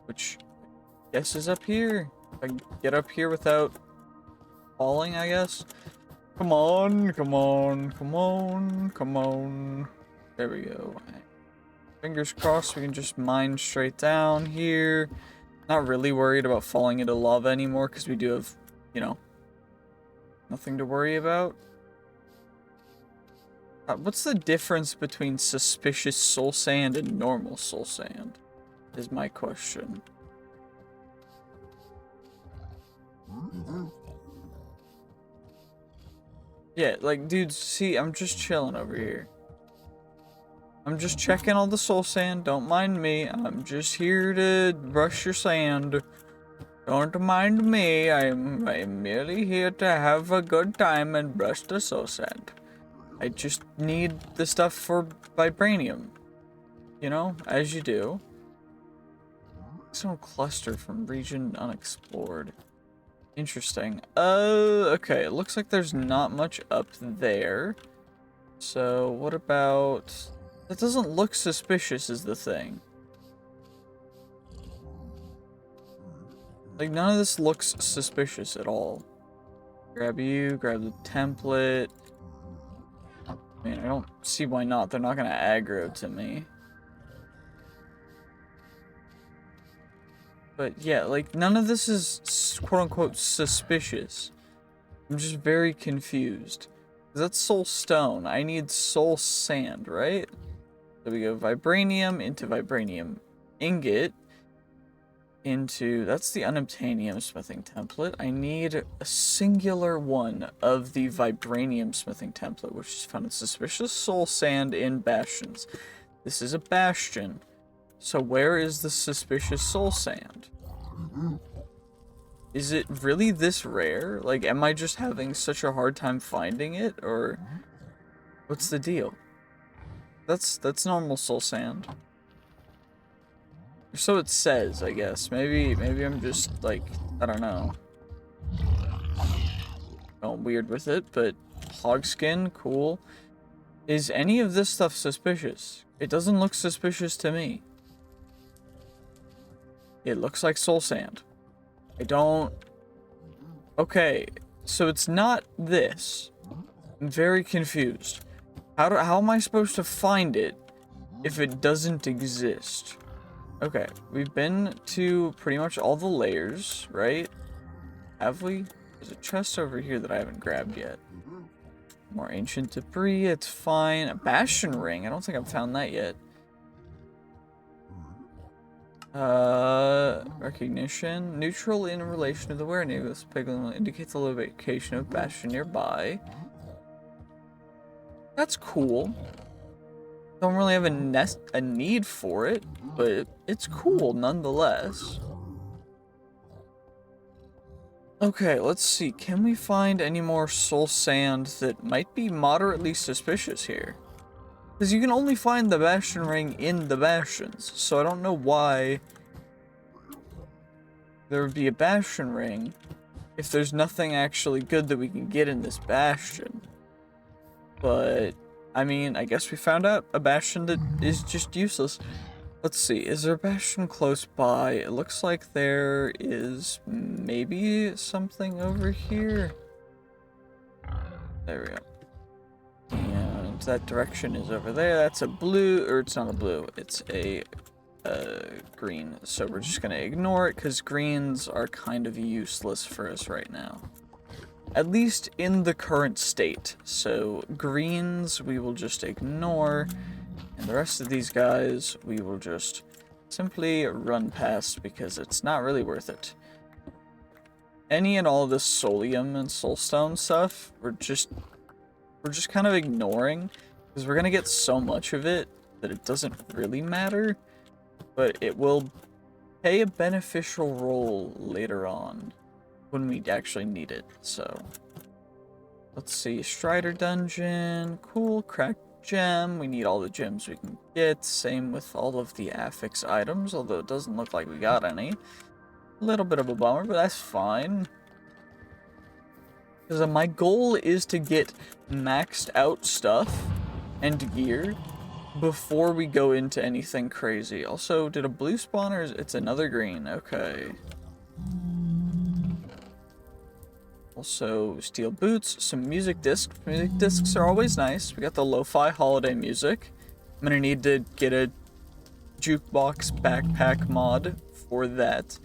Which, I guess, is up here. If I can get up here without falling, I guess. Come on, come on, come on, come on. There we go. Fingers crossed we can just mine straight down here. Not really worried about falling into lava anymore because we do have, you know, nothing to worry about. What's the difference between suspicious soul sand and normal soul sand? Is my question. Yeah, like, dude, see, I'm just chilling over here. I'm just checking all the soul sand. Don't mind me. I'm just here to rush your sand. Don't mind me. I'm merely here to have a good time and brush the soul sand. I just need the stuff for Vibranium. You know, as you do. Some cluster from region unexplored. Interesting. Okay. It looks like there's not much up there. So, what about... That doesn't look suspicious is the thing. Like, none of this looks suspicious at all. Grab you, grab the template. I mean, I don't see why not. They're not gonna aggro to me. But yeah, like, none of this is quote-unquote suspicious. I'm just very confused. That's soul stone. I need soul sand, right? So we go Vibranium into Vibranium ingot into... That's the unobtainium smithing template. I need a singular one of the Vibranium smithing template, which is found in suspicious soul sand in bastions. This is a bastion. So where is the suspicious soul sand? Is it really this rare? Like, am I just having such a hard time finding it? Or what's the deal? That's normal soul sand. Or so it says, I guess. Maybe I'm just, like, I don't know. Going weird with it, but hog skin, cool. Is any of this stuff suspicious? It doesn't look suspicious to me. It looks like soul sand. I don't... Okay, so it's not this. I'm very confused. How am I supposed to find it if it doesn't exist? Okay, we've been to pretty much all the layers, right? Have we? There's a chest over here that I haven't grabbed yet. More ancient debris, it's fine. A Bastion ring, I don't think I've found that yet. Recognition. Neutral in relation to the wearer. This pigment indicates the location of Bastion nearby. That's cool. Don't really have a need for it, but it's cool nonetheless. Okay, let's see. Can we find any more soul sand that might be moderately suspicious here? Because you can only find the Bastion ring in the Bastions, so I don't know why there would be a Bastion ring if there's nothing actually good that we can get in this Bastion. But, I mean, I guess we found out a Bastion that is just useless. Let's see, is there a Bastion close by? It looks like there is maybe something over here. There we go. And that direction is over there. That's a blue, or it's not a blue, it's a green. So we're just gonna ignore it because greens are kind of useless for us right now. At least in the current state. So greens we will just ignore. And the rest of these guys we will just simply run past because it's not really worth it. Any and all of this soulium and soulstone stuff, we're just kind of ignoring because we're gonna get so much of it that it doesn't really matter, but it will play a beneficial role later on when we actually need it. So let's see, Strider dungeon, cool, cracked gem. We need all the gems we can get. Same with all of the affix items, although it doesn't look like we got any. A little bit of a bummer, but that's fine. Because my goal is to get maxed out stuff and gear before we go into anything crazy. Also, did a blue spawn or it's another green? Okay. Also, steel boots, some music discs. Music discs are always nice. We got the lo-fi holiday music. I'm gonna need to get a jukebox backpack mod for that.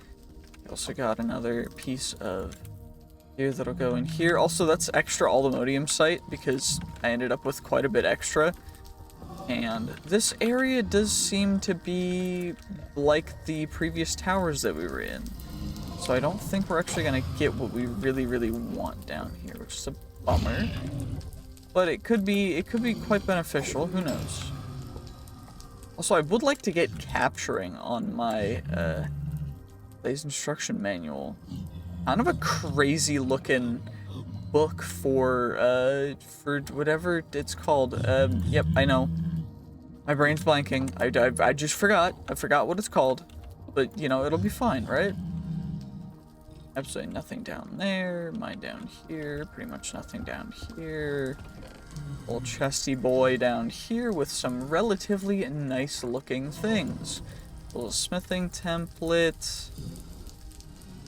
We also got another piece of here that'll go in here. Also, that's extra aluminium site because I ended up with quite a bit extra. And this area does seem to be like the previous towers that we were in. So I don't think we're actually gonna get what we really, really want down here, which is a bummer. But it could be quite beneficial, who knows. Also, I would like to get capturing on my Blaze instruction manual. Kind of a crazy looking book for whatever it's called. Yep, I know. My brain's blanking. I just forgot. I forgot what it's called. But, you know, it'll be fine, right? Absolutely nothing down there. Mine down here. Pretty much nothing down here. Old chesty boy down here with some relatively nice looking things. A little smithing template.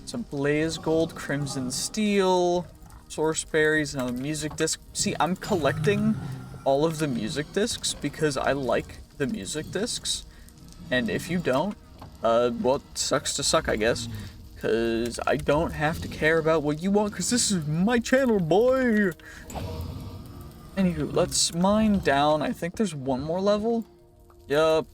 Some blaze gold, crimson steel, source berries, another music disc. See, I'm collecting all of the music discs because I like the music discs. And if you don't, well, it sucks to suck, I guess. Because I don't have to care about what you want because this is my channel, boy! Anywho, let's mine down. I think there's one more level. Yup.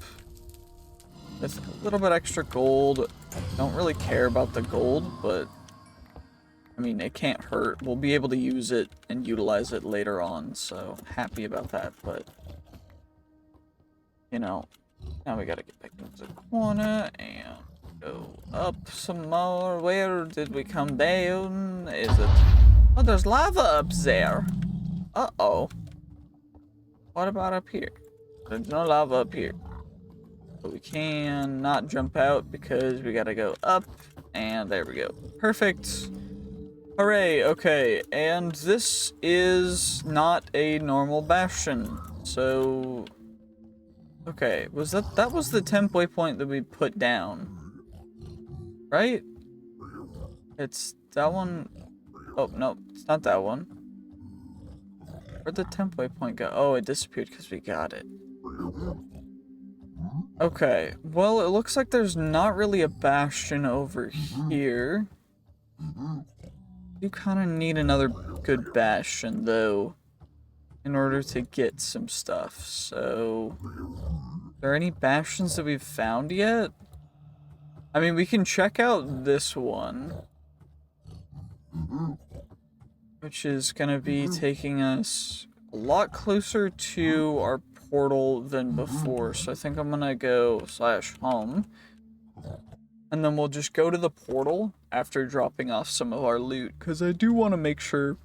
With a little bit extra gold. Don't really care about the gold, but I mean, it can't hurt. We'll be able to use it and utilize it later on, so happy about that, but you know, now we gotta get back into the corner and go up some more. Where did we come down? Is it? Oh, there's lava up there. Uh-oh. What about up here? There's no lava up here. But we can not jump out because we gotta go up, and there we go. Perfect. Hooray, okay, and this is not a normal bastion, so... Okay, that was the temp waypoint that we put down, right? It's that one. Oh, no, it's not that one. Where'd the temp waypoint go? Oh, it disappeared because we got it. Okay, well, it looks like there's not really a bastion over here. You kind of need another good bastion, though, in order to get some stuff. So, are there any bastions that we've found yet? I mean, we can check out this one, which is going to be taking us a lot closer to our portal than before. So I think I'm going to go /home. And then we'll just go to the portal after dropping off some of our loot, because I do want to make sure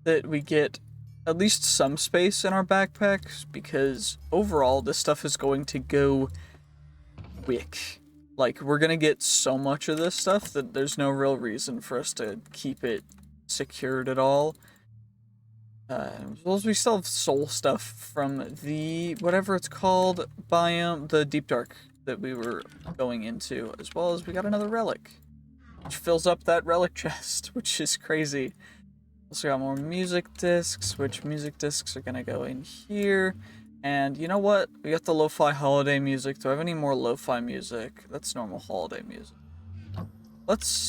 that we get at least some space in our backpacks, because overall this stuff is going to go quick. Like, we're going to get so much of this stuff that there's no real reason for us to keep it secured at all. As well as we still have soul stuff from the, whatever it's called, biome, the deep dark that we were going into, as well as we got another relic, which fills up that relic chest, which is crazy. Also got more music discs, which music discs are gonna go in here. And you know what? We got the lo-fi holiday music. Do I have any more lo-fi music? That's normal holiday music. Let's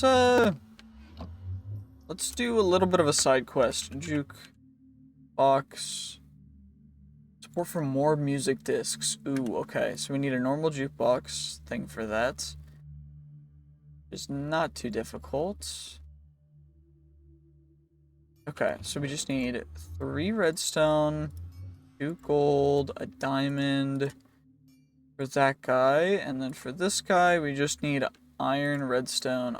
do a little bit of a side quest. Jukebox. Support for more music discs. Ooh, okay. So we need a normal jukebox thing for that. It's not too difficult. Okay, so we just need 3 redstone, 2 gold, a diamond for that guy, and then for this guy we just need iron, redstone,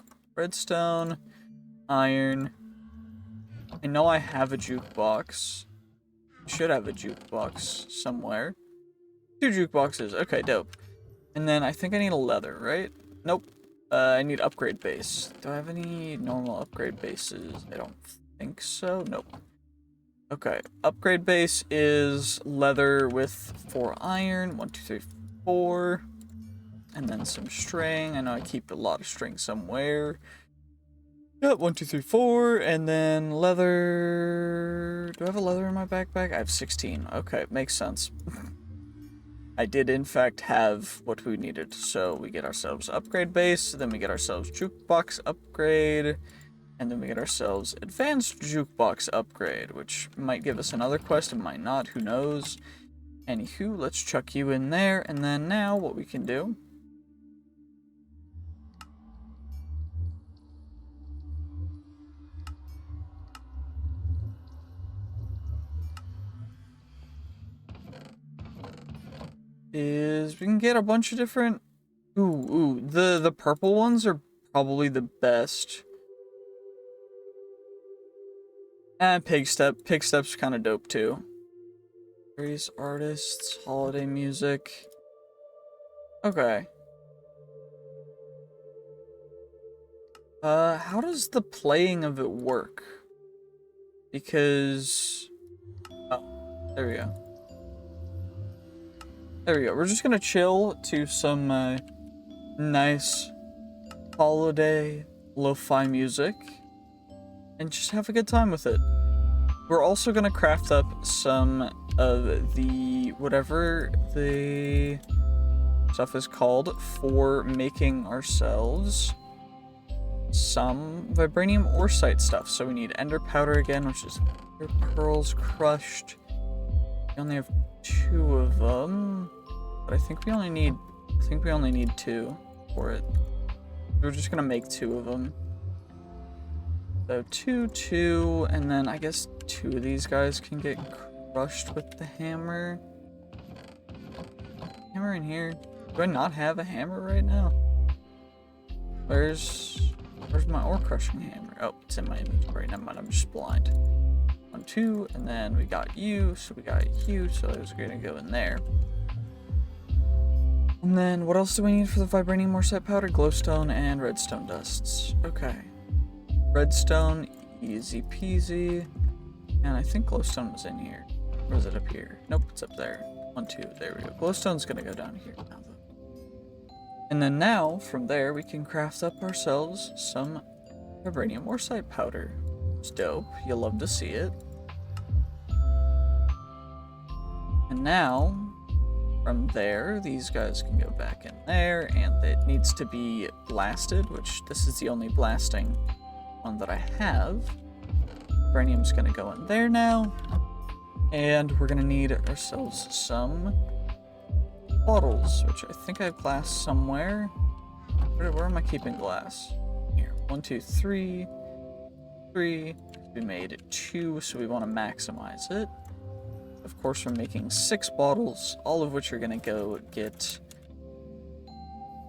iron. I know I have a jukebox. Should have a jukebox somewhere. 2 jukeboxes. Okay, dope. And then I think I need a leather, right? Nope. I need upgrade base. Do I have any normal upgrade bases? I don't think so. Nope. Okay. Upgrade base is leather with 4 iron. 1, 2, 3, 4. And then some string. I know I keep a lot of string somewhere. Yep, 1, 2, 3, 4, and then leather. Do I have a leather in my backpack? I have 16. Okay, makes sense. I did, in fact, have what we needed. So we get ourselves upgrade base, then we get ourselves jukebox upgrade, and then we get ourselves advanced jukebox upgrade, which might give us another quest, it might not, who knows. Anywho, let's chuck you in there, and then now what we can do is we can get a bunch of different... Ooh, the purple ones are probably the best. And Pigstep's kind of dope too. Various artists, holiday music. Okay. How does the playing of it work? Because... Oh, there we go. There we go. We're just gonna chill to some nice holiday lo-fi music and just have a good time with it. We're also gonna craft up some of the whatever the stuff is called for making ourselves some vibranium oresite stuff. So we need ender powder again, which is pearls crushed. We only have 2 of them, but I think we only need 2 for it. We're just gonna make 2 of them. So 2, and then I guess 2 of these guys can get crushed with the hammer. Hammer in here. Do I not have a hammer right now? Where's my ore crushing hammer? Oh, it's in my inventory. Never mind, I'm just blind. 1, 2, and then we got you, so we got you, so those are gonna go in there. And then what else do we need for the vibranium oresite powder? Glowstone and redstone dusts. Okay. Redstone, easy peasy. And I think glowstone was in here. Or is it up here? Nope, it's up there. 1, 2, there we go. Glowstone's gonna go down here now, though. And then now, from there, we can craft up ourselves some vibranium oresite powder. It's dope. You'll love to see it. And now, from there, these guys can go back in there, and it needs to be blasted, which this is the only blasting one that I have. Vibranium's gonna go in there now, and we're gonna need ourselves some bottles, which I think I have glass somewhere. Where am I keeping glass? Here, 1, 2, 3. 3. We made 2, so we want to maximize it. Of course, we're making 6 bottles, all of which are going to go get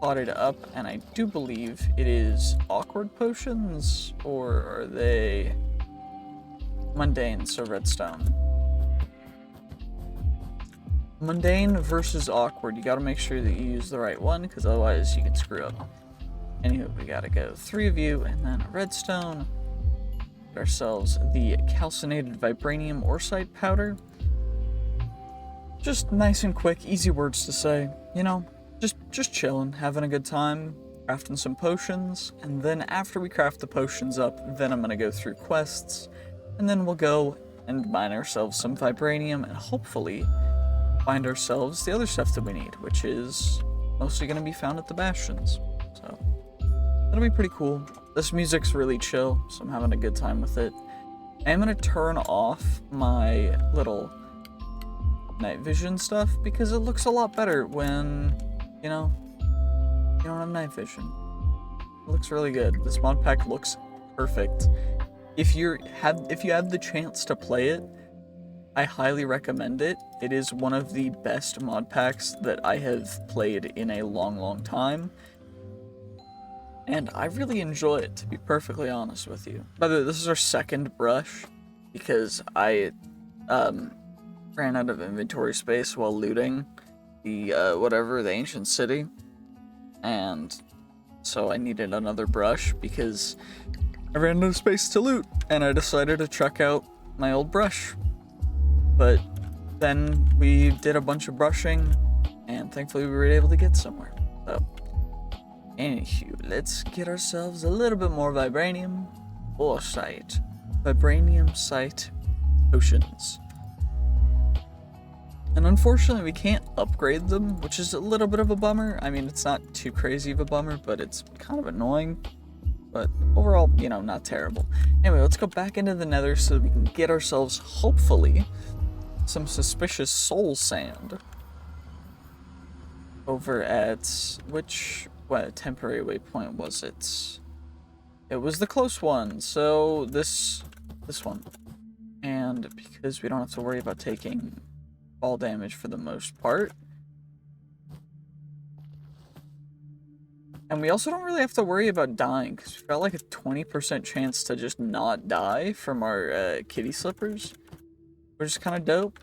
potted up, and I do believe it is awkward potions, or are they mundane, so redstone. Mundane versus awkward, you gotta make sure that you use the right one, because otherwise you can screw up. Anywho, we gotta go 3 of you, and then a redstone. Get ourselves the calcinated vibranium orsite powder. Just nice and quick, easy words to say, you know, just chilling, having a good time, crafting some potions, and then after we craft the potions up, then I'm gonna go through quests, and then we'll go and mine ourselves some vibranium, and hopefully find ourselves the other stuff that we need, which is mostly going to be found at the Bastions. So that'll be pretty cool. This music's really chill, so I'm having a good time with it. I am going to turn off my little night vision stuff because it looks a lot better when, you know, you don't have night vision. It looks really good. This mod pack looks perfect. If you have the chance to play it, I highly recommend it. It is one of the best mod packs that I have played in a long time. And I really enjoy it, to be perfectly honest with you. By the way, this is our second brush, because I ran out of inventory space while looting the, the ancient city. And so I needed another brush, because I ran out of space to loot, and I decided to check out my old brush. But then we did a bunch of brushing, and thankfully we were able to get somewhere. So, anywho, let's get ourselves a little bit more vibranium orsite. Vibranium site potions. And unfortunately we can't upgrade them, which is a little bit of a bummer. I mean, it's not too crazy of a bummer, but it's kind of annoying. But overall, you know, not terrible. Anyway, let's go back into the Nether so that we can get ourselves, hopefully, some suspicious soul sand over at what temporary waypoint was it? It was the close one, so this one. And because we don't have to worry about taking fall damage for the most part, and we also don't really have to worry about dying because we've got like a 20% chance to just not die from our kitty slippers, which is kind of dope.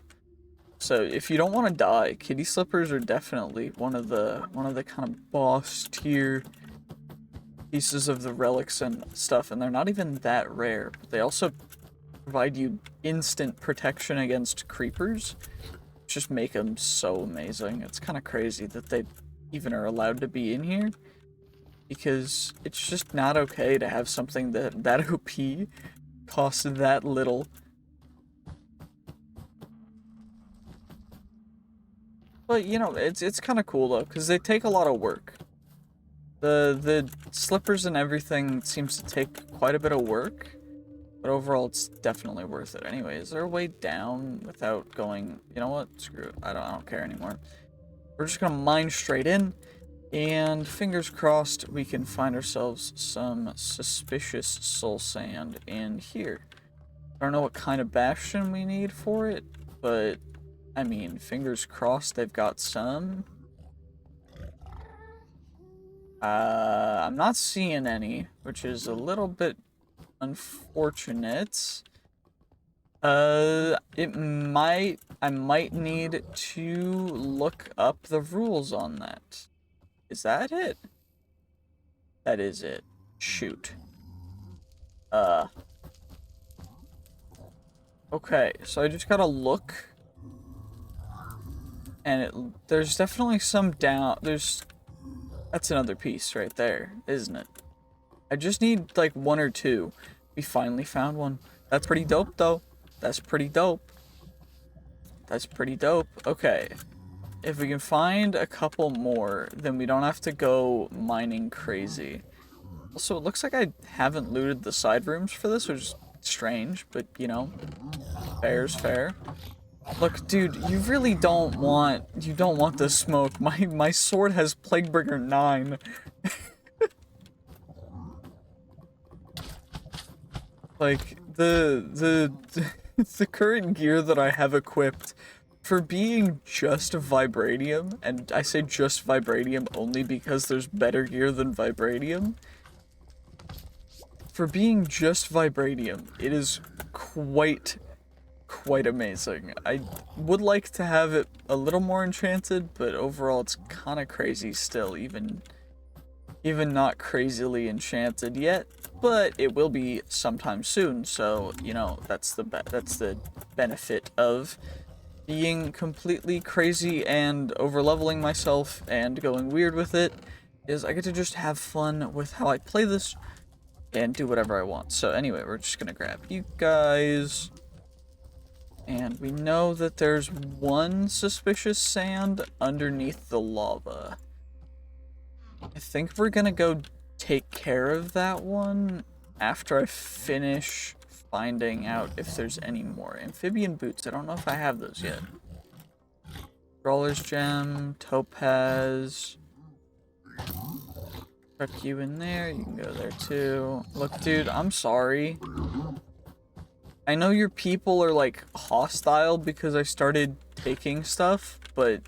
So if you don't want to die, kitty slippers are definitely one of the kind of boss tier pieces of the relics and stuff, and they're not even that rare. But they also provide you instant protection against creepers, which just make them so amazing. It's kind of crazy that they even are allowed to be in here, because it's just not okay to have something that OP costs that little. But, you know, it's kind of cool, though, because they take a lot of work. The slippers and everything seems to take quite a bit of work, but overall, it's definitely worth it. Anyway, is there a way down without going... You know what? Screw it. I don't care anymore. We're just gonna mine straight in, and fingers crossed we can find ourselves some suspicious soul sand in here. I don't know what kind of bastion we need for it, but... I mean, fingers crossed they've got some. I'm not seeing any, which is a little bit unfortunate. I might need to look up the rules on that. Is that it? That is it. Shoot. Okay, so I just gotta look. And there's definitely some down... That's another piece right there, isn't it? I just need, like, 1 or 2. We finally found one. That's pretty dope, though. That's pretty dope. That's pretty dope. Okay. if we can find a couple more, then we don't have to go mining crazy. Also, it looks like I haven't looted the side rooms for this, which is strange, but, you know, fair's fair. Look, dude, you really don't want, the smoke. My sword has Plaguebringer 9. Like, the current gear that I have equipped, for being just Vibranium, and I say just Vibranium only because there's better gear than Vibranium. For being just Vibranium, it is quite amazing. I would like to have it a little more enchanted, but overall it's kind of crazy still, even not crazily enchanted yet, but it will be sometime soon, so, you know, that's the benefit of being completely crazy and over-leveling myself and going weird with it, is I get to just have fun with how I play this and do whatever I want. So anyway, we're just gonna grab you guys. And we know that there's one suspicious sand underneath the lava. I think we're gonna go take care of that one after I finish finding out if there's any more. Amphibian boots, I don't know if I have those yet. Brawler's gem, topaz. Tuck you in there, you can go there too. Look, dude, I'm sorry. I know your people are, like, hostile because I started taking stuff, but,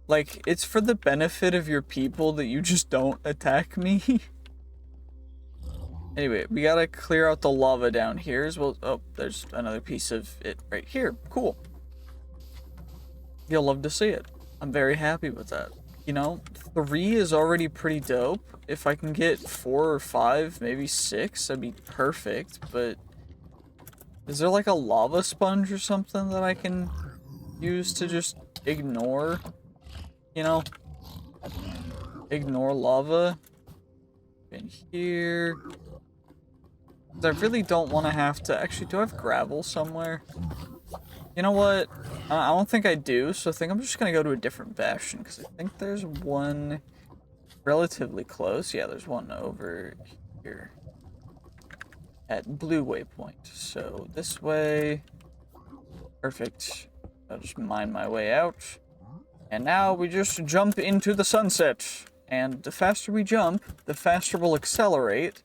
like, it's for the benefit of your people that you just don't attack me. Anyway, we gotta clear out the lava down here as well. Oh, there's another piece of it right here. Cool. You'll love to see it. I'm very happy with that. You know, 3 is already pretty dope. If I can get 4 or 5, maybe 6, that'd be perfect, but is there like a lava sponge or something that I can use to just ignore? You know? Ignore lava. In here. I really don't want to have to... Actually, do I have gravel somewhere? You know what? I don't think I do, so I think I'm just going to go to a different bastion, because I think there's one relatively close. Yeah, there's one over here. At blue waypoint. So this way. Perfect. I'll just mine my way out. And now we just jump into the sunset. And the faster we jump, the faster we'll accelerate.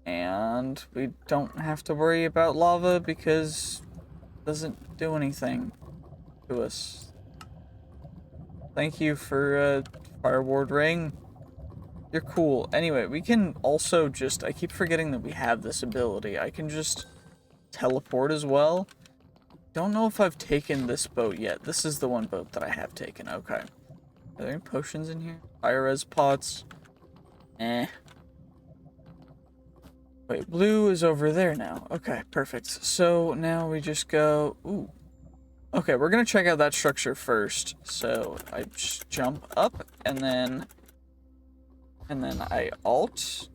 And we don't have to worry about lava because it doesn't do anything to us. Thank you for Fire Ward Ring. You're cool. Anyway, we can also just... I keep forgetting that we have this ability. I can just teleport as well. Don't know if I've taken this boat yet. This is the one boat that I have taken. Okay. Are there any potions in here? Fire res pots. Eh. Wait, blue is over there now. Okay, perfect. So now we just go... Ooh. Okay, we're gonna check out that structure first. So I just jump up and then I alt.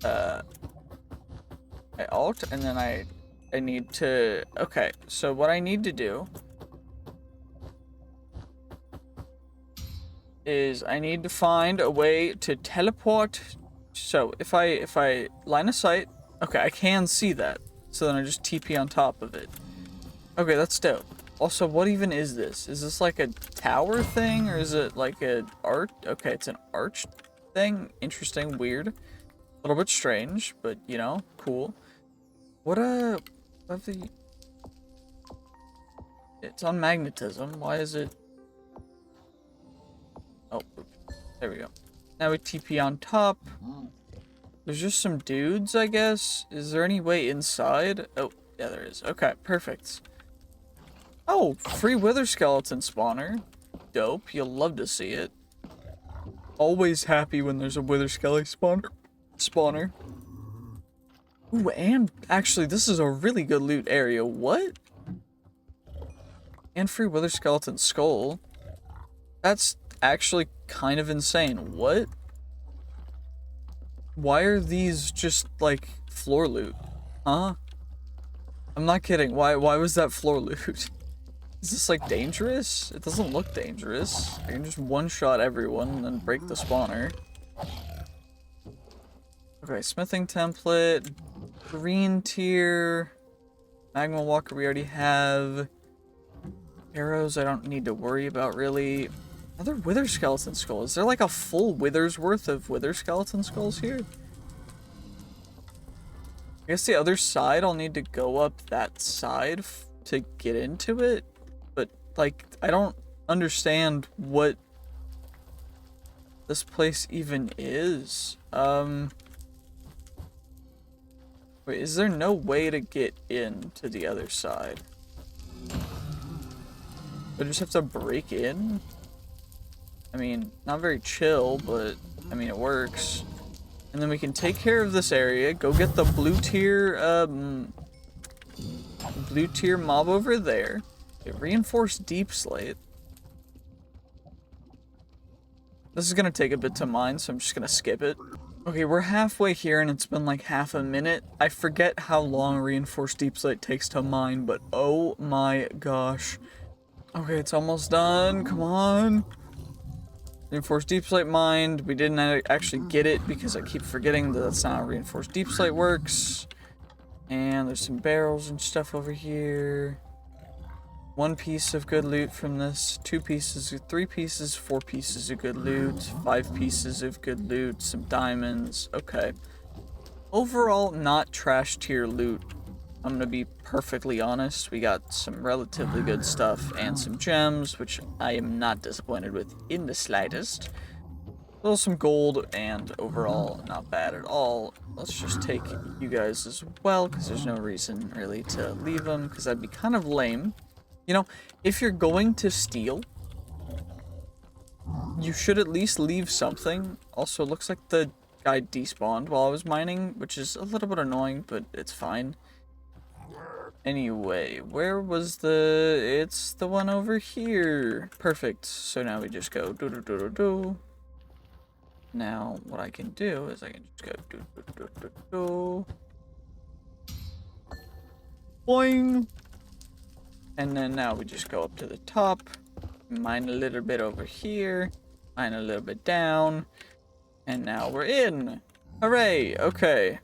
I alt and then I need to... Okay, so what I need to do is I need to find a way to teleport. So if I line of sight, okay, I can see that. So then I just TP on top of it. Okay, that's dope. Also, what even is this? Is this like a tower thing or is it like a arch? Okay, it's an arch thing. Interesting, weird. A little bit strange, but you know, cool. What the... It's on magnetism. Why is it... Oh, oops. There we go. Now we TP on top. There's just some dudes, I guess. Is there any way inside? Oh, yeah, there is. Okay, perfect. Oh, free wither skeleton spawner. Dope. You'll love to see it. Always happy when there's a wither skeleton spawner. Ooh, and actually, this is a really good loot area. What? And free wither skeleton skull. That's actually kind of insane. What? Why are these just like floor loot? Huh? I'm not kidding. Why was that floor loot? Is this like dangerous? It doesn't look dangerous. I can just one-shot everyone and then break the spawner. Okay, smithing template, green tier, magma walker we already have. Arrows I don't need to worry about really. Another wither skeleton skull. Is there like a full wither's worth of wither skeleton skulls here? I guess the other side I'll need to go up that side to get into it. But like I don't understand what this place even is. Wait, is there no way to get in to the other side? I just have to break in? I mean, not very chill, but I mean, it works. And then we can take care of this area, go get the blue tier mob over there. Get reinforced deep slate. This is gonna take a bit to mine, so I'm just gonna skip it. Okay, we're halfway here and it's been like half a minute. I forget how long reinforced deep slate takes to mine, but oh my gosh. Okay, it's almost done. Come on. Reinforced deep slate mined. We didn't actually get it because I keep forgetting that that's not how reinforced deep slate works. And there's some barrels and stuff over here. 1 piece of good loot from this. 2 pieces, 3 pieces, 4 pieces of good loot. 5 pieces of good loot. Some diamonds. Okay. Overall, not trash tier loot. I'm gonna be perfectly honest. We got some relatively good stuff and some gems, which I am not disappointed with in the slightest. Well, some gold and overall not bad at all. Let's just take you guys as well, because there's no reason really to leave them, because that'd be kind of lame. You know, if you're going to steal, you should at least leave something. Also, it looks like the guy despawned while I was mining, which is a little bit annoying, but it's fine. Anyway, where was the... It's the one over here. Perfect. So now we just go do-do-do-do-do. Now, what I can do is I can just go do-do-do-do-do. Boing! And then now we just go up to the top. Mine a little bit over here. Mine a little bit down. And now we're in! Hooray! Okay.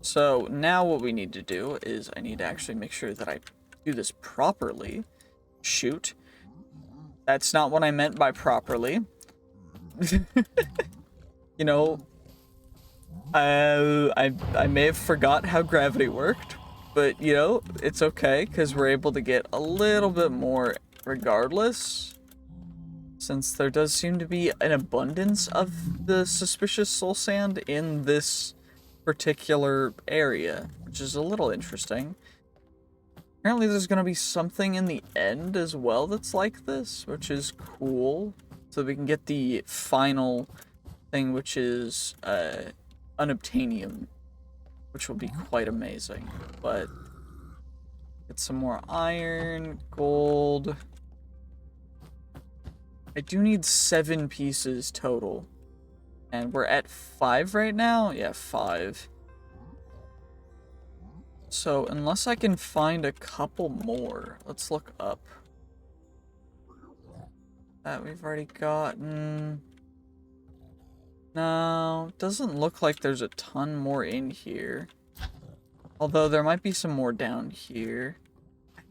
So now what we need to do is I need to actually make sure that I do this properly. Shoot. That's not what I meant by properly. You know, I may have forgot how gravity worked, but you know, it's okay because we're able to get a little bit more regardless. Since there does seem to be an abundance of the suspicious soul sand in this particular area, which is a little interesting. Apparently there's going to be something in the end as well that's like this, which is cool. So we can get the final thing, which is unobtainium, which will be quite amazing. But get some more iron, gold. I do need 7 pieces total. And we're at 5 right now? Yeah, 5. So, unless I can find a couple more, let's look up. That we've already gotten. No, doesn't look like there's a ton more in here. Although there might be some more down here.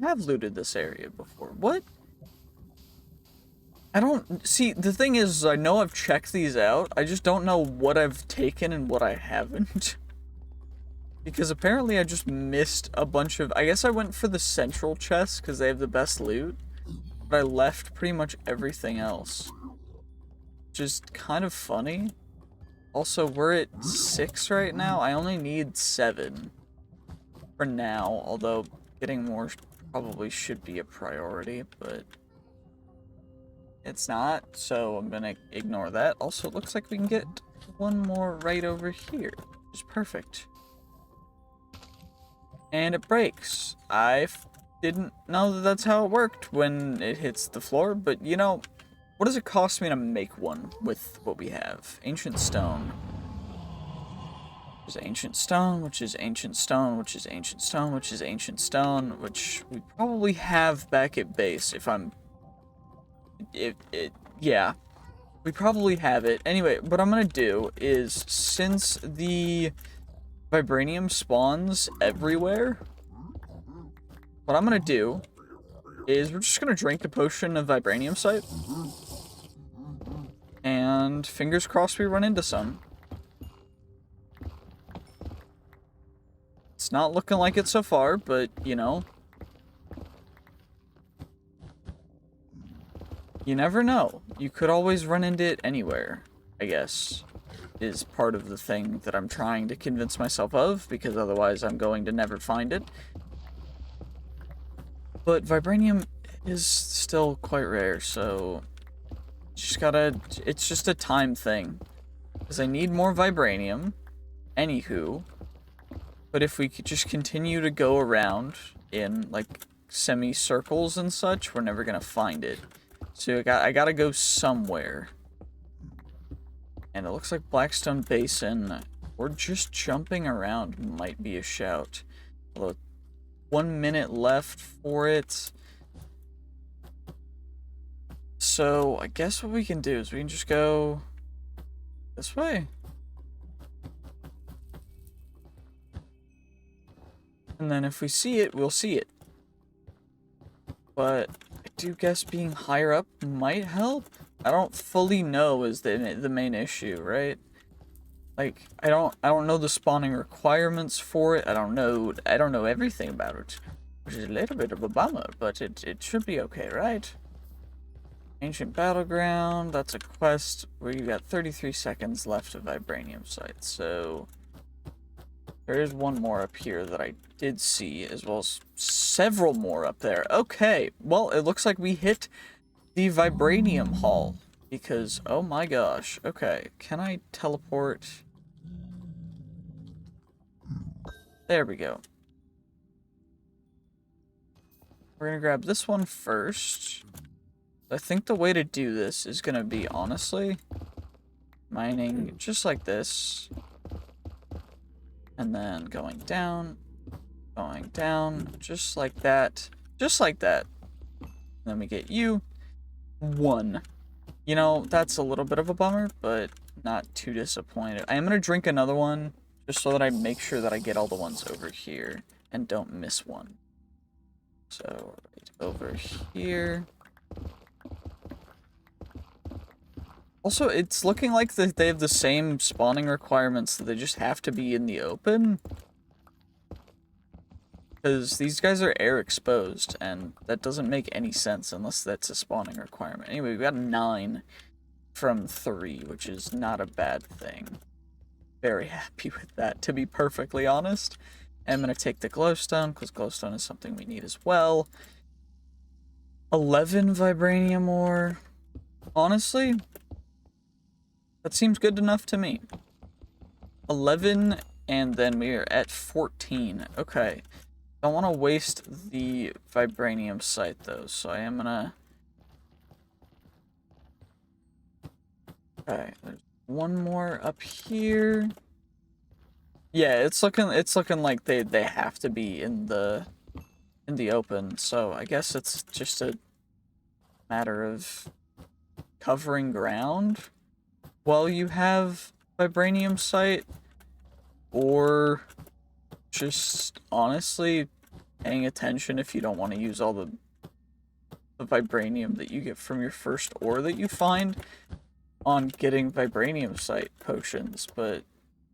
I have looted this area before. What? I don't... See, the thing is, I know I've checked these out. I just don't know what I've taken and what I haven't. Because apparently I just missed a bunch of... I guess I went for the central chest because they have the best loot. But I left pretty much everything else. Which is kind of funny. Also, we're at 6 right now. I only need 7. For now. Although, getting more probably should be a priority, but... it's not, so I'm gonna ignore that. Also, it looks like we can get one more right over here, which is perfect. And it breaks. I didn't know that that's how it worked when it hits the floor, but you know, what does it cost me to make one with what we have? Ancient stone. Which is ancient stone, which is ancient stone, which is ancient stone, which is ancient stone, which we probably have back at base if I'm... yeah. We probably have it. Anyway, what I'm gonna do is, since the Vibranium spawns everywhere, what I'm gonna do is we're just gonna drink a potion of Vibranium site. And fingers crossed we run into some. It's not looking like it so far, but, you know. You never know. You could always run into it anywhere, I guess, is part of the thing that I'm trying to convince myself of, because otherwise I'm going to never find it. But Vibranium is still quite rare, so just gotta, it's just a time thing. Because I need more Vibranium. Anywho. But if we could just continue to go around in, like, semicircles and such, we're never gonna find it. So I gotta go somewhere. And it looks like Blackstone Basin, or just jumping around might be a shout. Although, 1 minute left for it. So, I guess what we can do is we can just go this way. And then if we see it, we'll see it. But I do guess being higher up might help. I don't fully know is the main issue, right? Like, I don't know the spawning requirements for it. I don't know everything about it, which is a little bit of a bummer, but it should be okay, right? Ancient battleground, that's a quest where you got 33 seconds left of Vibranium site, so there is one more up here that I did see, as well as several more up there. Okay, well, it looks like we hit the Vibranium Hall, because, oh my gosh. Okay, can I teleport? There we go. We're gonna grab this one first. I think the way to do this is gonna be, honestly, mining just like this. And then going down, just like that, just like that. And then we get you. 1. You know, that's a little bit of a bummer, but not too disappointed. I am going to drink another one, just so that I make sure that I get all the ones over here, and don't miss one. So, right over here. Also, it's looking like they have the same spawning requirements, that they just have to be in the open. Because these guys are air exposed, and that doesn't make any sense unless that's a spawning requirement. Anyway, we got 9 from 3, which is not a bad thing. Very happy with that, to be perfectly honest. I'm going to take the glowstone, because glowstone is something we need as well. 11 vibranium ore. Honestly, that seems good enough to me. 11, and then we are at 14. Okay. Don't want to waste the Vibranium site, though, so I am gonna... Okay, there's one more up here. Yeah, it's looking like they have to be in the open, so I guess it's just a matter of covering ground while you have Vibranium site, or just honestly paying attention if you don't want to use all the Vibranium that you get from your first ore that you find on getting Vibranium site potions. But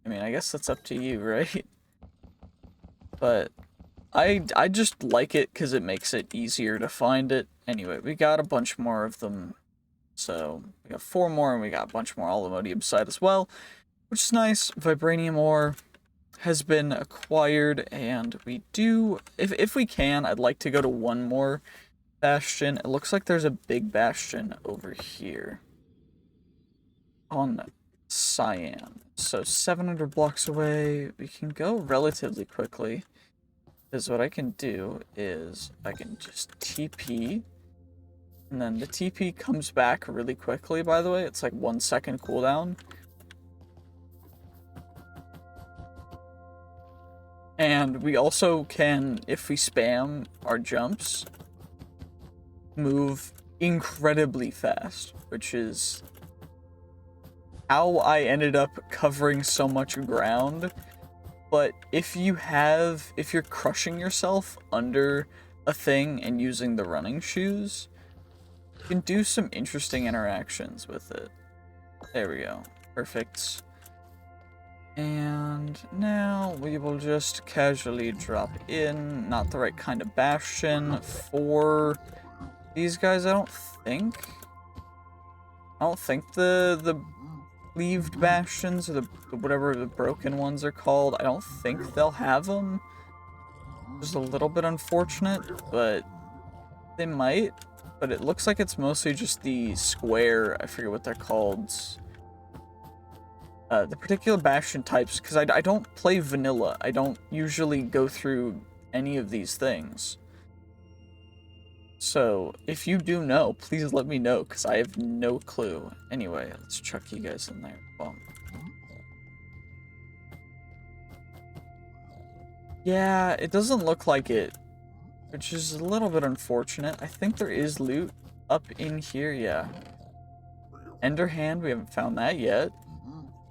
I mean, I guess that's up to you, right? But I just like it because it makes it easier to find it. Anyway, we got a bunch more of them. So we got 4 more, and we got a bunch more Aluminium site as well, which is nice. Vibranium ore has been acquired, and we do, if we can, I'd like to go to one more bastion. It looks like there's a big bastion over here on Cyan. So 700 blocks away. We can go relatively quickly, because what I can do is I can just TP, and then the TP comes back really quickly, by the way. It's like 1 second cooldown. And we also can, if we spam our jumps, move incredibly fast, which is how I ended up covering so much ground. But if you're crushing yourself under a thing and using the running shoes, you can do some interesting interactions with it. There we go. Perfect. And now we will just casually drop in. Not the right kind of bastion for these guys, I don't think. I don't think the leaved bastions, or the whatever the broken ones are called, I don't think they'll have them. Just a little bit unfortunate, but they might. But it looks like it's mostly just the square, I forget what they're called. The particular bastion types, because I don't play vanilla. I don't usually go through any of these things. So, if you do know, please let me know, because I have no clue. Anyway, let's chuck you guys in there. Well, yeah, it doesn't look like it, which is a little bit unfortunate. I think there is loot up in here, yeah. Ender hand, we haven't found that yet.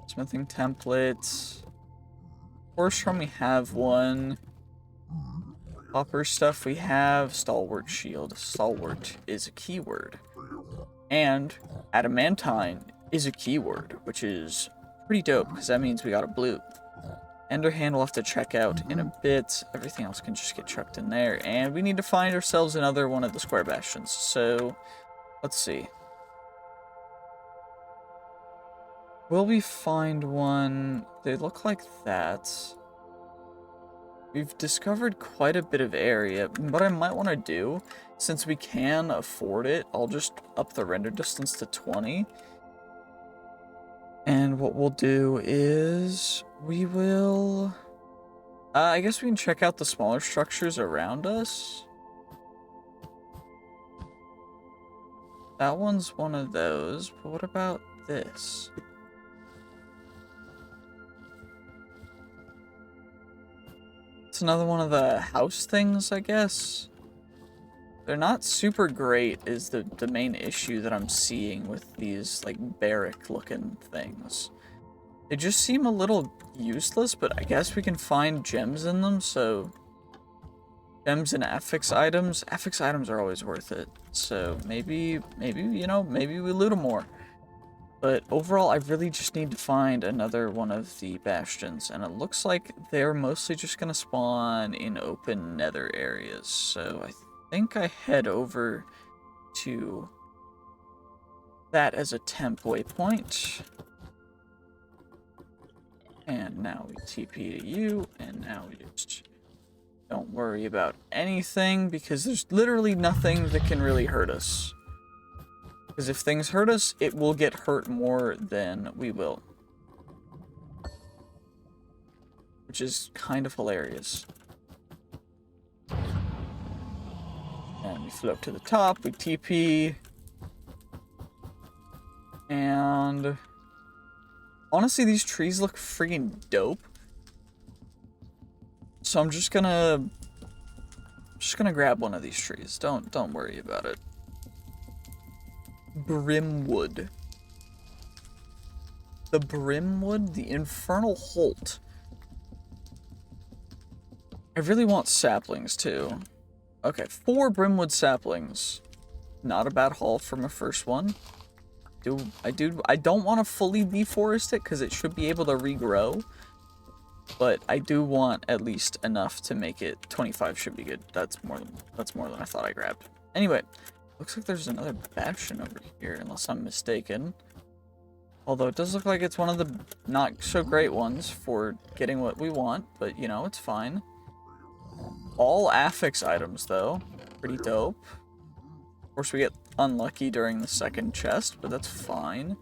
Smithing templates. Horse from, we have one. Hopper stuff we have. Stalwart shield. Stalwart is a keyword. And adamantine is a keyword, which is pretty dope, because that means we got a blue. Ender hand we'll have to check out in a bit. Everything else can just get chucked in there. And we need to find ourselves another one of the square bastions. So, let's see. Will we find one? They look like that. We've discovered quite a bit of area. What I might want to do, since we can afford it, I'll just up the render distance to 20. And what we'll do is we will... I guess we can check out the smaller structures around us. That one's one of those, but what about this? It's another one of the house things, I guess. They're not super great is the main issue that I'm seeing with these, like, barrack-looking things. They just seem a little useless, but I guess we can find gems in them, so... Gems and affix items. Affix items are always worth it. So, maybe, you know, maybe we loot them more. But overall, I really just need to find another one of the bastions, and it looks like they're mostly just gonna spawn in open nether areas. So I think I head over to that as a temp waypoint. And now we TP to you, and now we just don't worry about anything, because there's literally nothing that can really hurt us. Because if things hurt us, it will get hurt more than we will. Which is kind of hilarious. And we float to the top, we TP. And... honestly, these trees look freaking dope. So I'm just gonna grab one of these trees. Don't worry about it. Brimwood. The Brimwood? The Infernal Holt. I really want saplings, too. Okay, 4 Brimwood saplings. Not a bad haul from a first one. I don't want to fully deforest it, because it should be able to regrow. But I do want at least enough to make it 25 should be good. That's more than I thought I grabbed. Anyway. Looks like there's another bastion over here, unless I'm mistaken. Although it does look like it's one of the not so great ones for getting what we want, but you know, it's fine. All affix items, though. Pretty dope. Of course, we get unlucky during the second chest, but that's fine.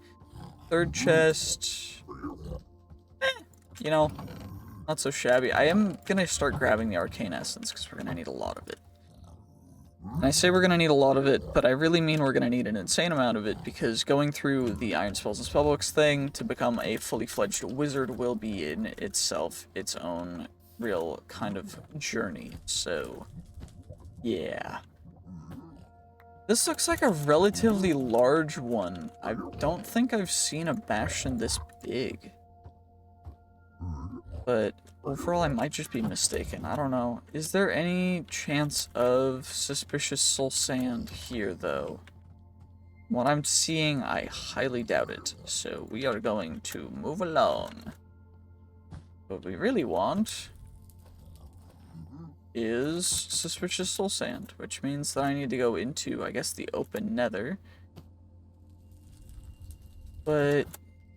Third chest... you know, not so shabby. I am gonna start grabbing the arcane essence, because we're gonna need a lot of it. And I say we're going to need a lot of it, but I really mean we're going to need an insane amount of it, because going through the Iron Spells and Spellbooks thing to become a fully fledged wizard will be in itself its own real kind of journey, so yeah. This looks like a relatively large one. I don't think I've seen a bastion this big. But overall, I might just be mistaken. I don't know. Is there any chance of suspicious soul sand here, though? What I'm seeing, I highly doubt it. So we are going to move along. What we really want is suspicious soul sand, which means that I need to go into, I guess, the open nether. But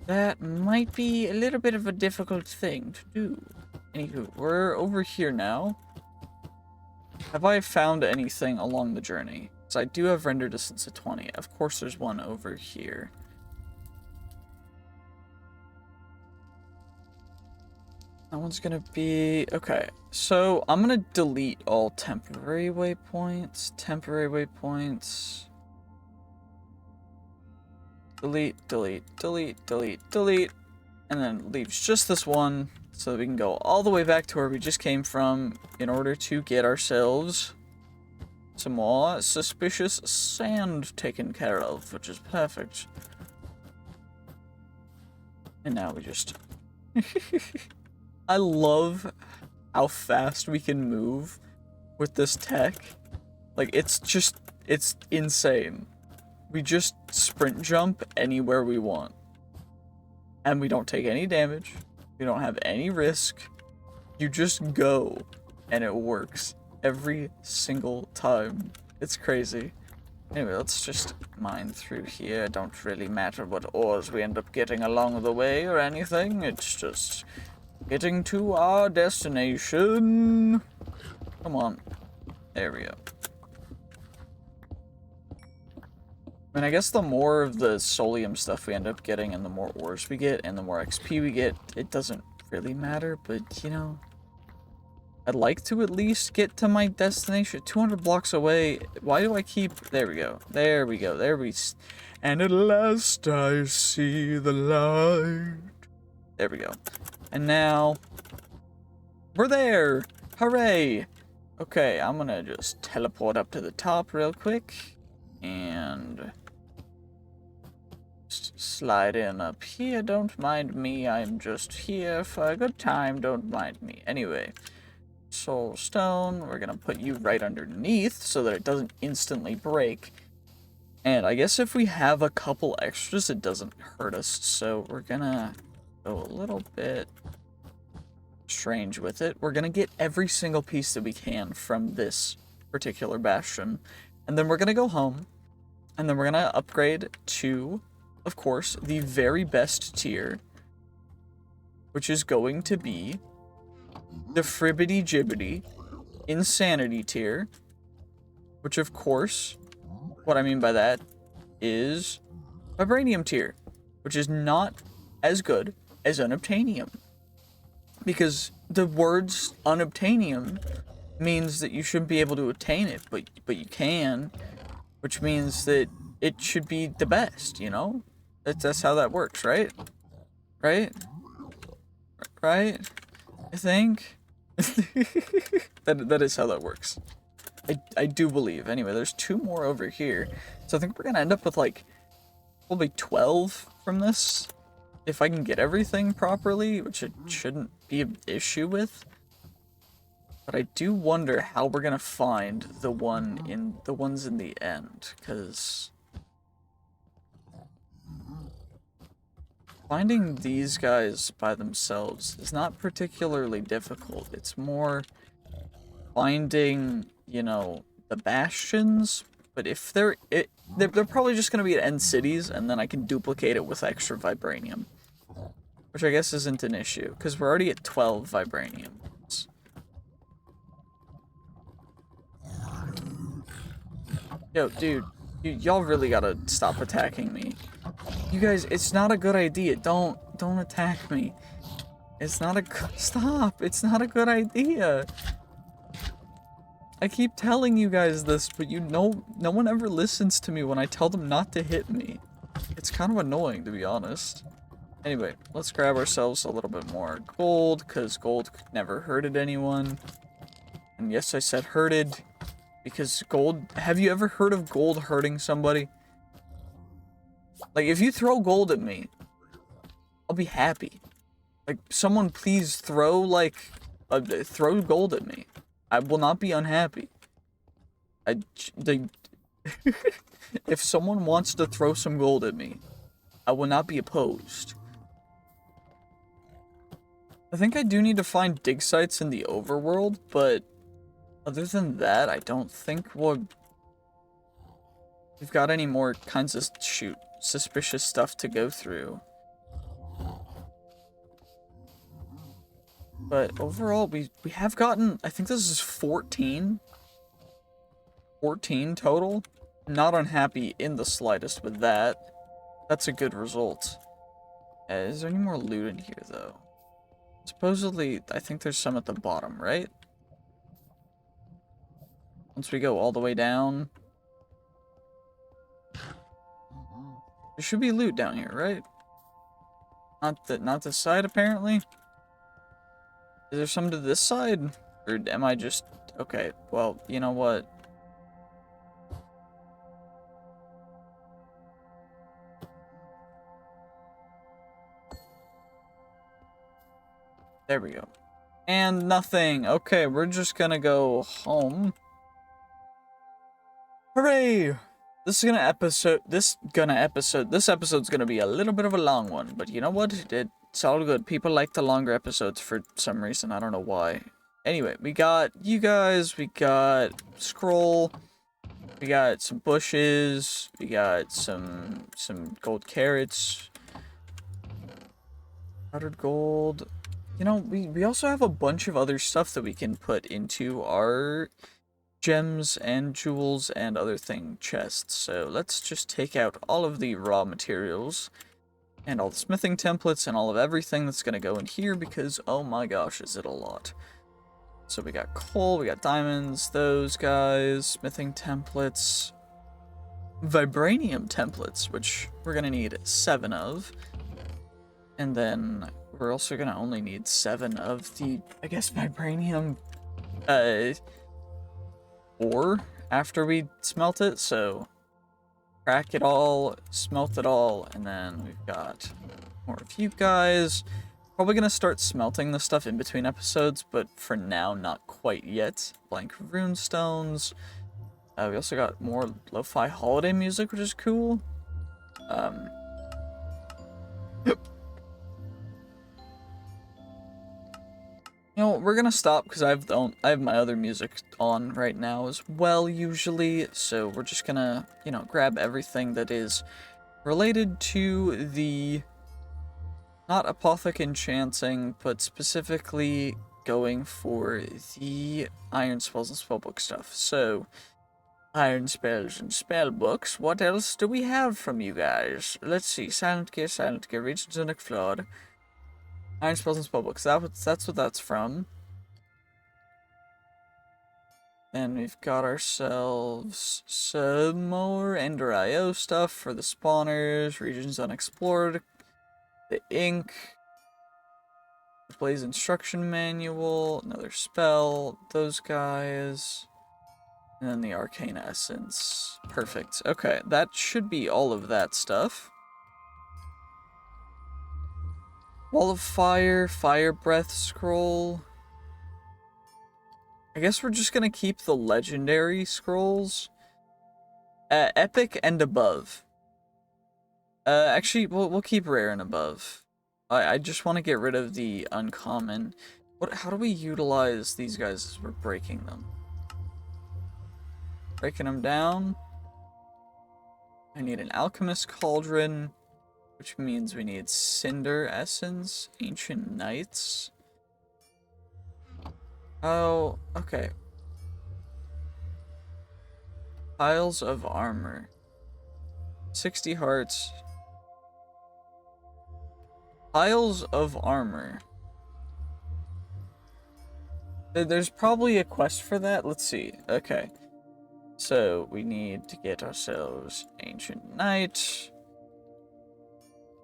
that might be a little bit of a difficult thing to do. Anywho, we're over here now. Have I found anything along the journey? Because I do have render distance at 20. Of course there's one over here. That one's gonna be... Okay, so I'm gonna delete all temporary waypoints. Delete, delete, delete, delete, delete. And then leaves just this one so that we can go all the way back to where we just came from in order to get ourselves some more suspicious sand taken care of, which is perfect. And now we just... I love how fast we can move with this tech. Like, it's insane. We just sprint jump anywhere we want. And we don't take any damage. We don't have any risk. You just go, and it works every single time. It's crazy. Anyway, let's just mine through here. Don't really matter what ores we end up getting along the way or anything. It's just getting to our destination. Come on. There we go. I mean, I guess the more of the Solium stuff we end up getting and the more ores we get and the more XP we get, it doesn't really matter, but, you know, I'd like to at least get to my destination. 200 blocks away. Why do I keep... There we go. There we go. And at last I see the light. There we go. And now, we're there! Hooray! Okay, I'm gonna just teleport up to the top real quick. And just slide in up here. Don't mind me, I'm just here for a good time. Don't mind me. Anyway, soul stone, we're gonna put you right underneath so that it doesn't instantly break. And I guess if we have a couple extras, it doesn't hurt us. So we're gonna go a little bit strange with it. We're gonna get every single piece that we can from this particular bastion. And then we're gonna go home. And then we're gonna upgrade to, of course, the very best tier, which is going to be the Fribbity Jibbity Insanity tier, which, of course, what I mean by that is Vibranium tier, which is not as good as Unobtainium. Because the words Unobtainium means that you shouldn't be able to attain it, but you can, which means that it should be the best, you know? That's how that works, right? Right? Right? I think? that is how that works. I do believe. Anyway, there's 2 more over here. So I think we're gonna end up with, like, probably 12 from this. If I can get everything properly, which it shouldn't be an issue with. But I do wonder how we're gonna find the ones in the end, because finding these guys by themselves is not particularly difficult. It's more finding, you know, the bastions. But if they're probably just gonna be at end cities, and then I can duplicate it with extra vibranium, which I guess isn't an issue because we're already at 12 vibranium. Yo, dude, y'all really gotta stop attacking me. You guys, it's not a good idea. Don't attack me. It's not a stop. It's not a good idea. I keep telling you guys this, but no one ever listens to me when I tell them not to hit me. It's kind of annoying, to be honest. Anyway, let's grab ourselves a little bit more gold, because gold never hurted anyone. And yes, I said hurted, because gold... Have you ever heard of gold hurting somebody? Like, if you throw gold at me, I'll be happy. Like, someone please throw, like, throw gold at me. I will not be unhappy. If someone wants to throw some gold at me, I will not be opposed. I think I do need to find dig sites in the overworld, but other than that, I don't think we've got any more kinds of, suspicious stuff to go through. But overall, we have gotten, I think this is 14 total. Not unhappy in the slightest with that. That's a good result. Is there any more loot in here, though? Supposedly, I think there's some at the bottom, right? Once we go all the way down. There should be loot down here, right? Not this side, apparently. Is there some to this side? Or am I just... Okay, well, you know what? There we go. And nothing. Okay, we're just gonna go home. Hooray! This episode's gonna be a little bit of a long one, but you know what? It's all good. People like the longer episodes for some reason. I don't know why. Anyway, we got you guys, we got scroll, we got some bushes, we got some gold carrots, powdered gold. You know, we also have a bunch of other stuff that we can put into our gems and jewels and other thing chests. So let's just take out all of the raw materials and all the smithing templates and all of everything that's going to go in here because, oh my gosh, is it a lot. So we got coal, we got diamonds, those guys, smithing templates, Vibranium templates, which we're going to need 7 of. And then we're also going to only need 7 of the, I guess, Vibranium ore after we smelt it. So crack it all, smelt it all, and then we've got more of you guys. Probably going to start smelting the stuff in between episodes, but for now, not quite yet. Blank rune stones. We also got more lo-fi holiday music, which is cool. You know, we're gonna stop because I have my other music on right now as well usually, so we're just gonna, you know, grab everything that is related to the not apothec enchanting, but specifically going for the iron spells and spellbook stuff. So iron spells and spellbooks. What else do we have from you guys? Let's see. Silent Gear, Regions Unexplored. Iron spells and spellbooks. That's what that's from. And we've got ourselves some more Ender IO stuff for the spawners, regions unexplored, the ink, the Blaze instruction manual, another spell, those guys, and then the arcane essence. Perfect. Okay, that should be all of that stuff. Wall of Fire, Fire Breath Scroll. I guess we're just gonna keep the legendary scrolls. Epic and above. Actually, we'll keep rare and above. I just want to get rid of the uncommon. How do we utilize these guys as we're breaking them? Breaking them down. I need an alchemist cauldron, which means we need cinder essence, ancient knights. Oh, okay. Piles of armor. 60 hearts. Piles of armor. There's probably a quest for that. Let's see. Okay. So we need to get ourselves Ancient Knight.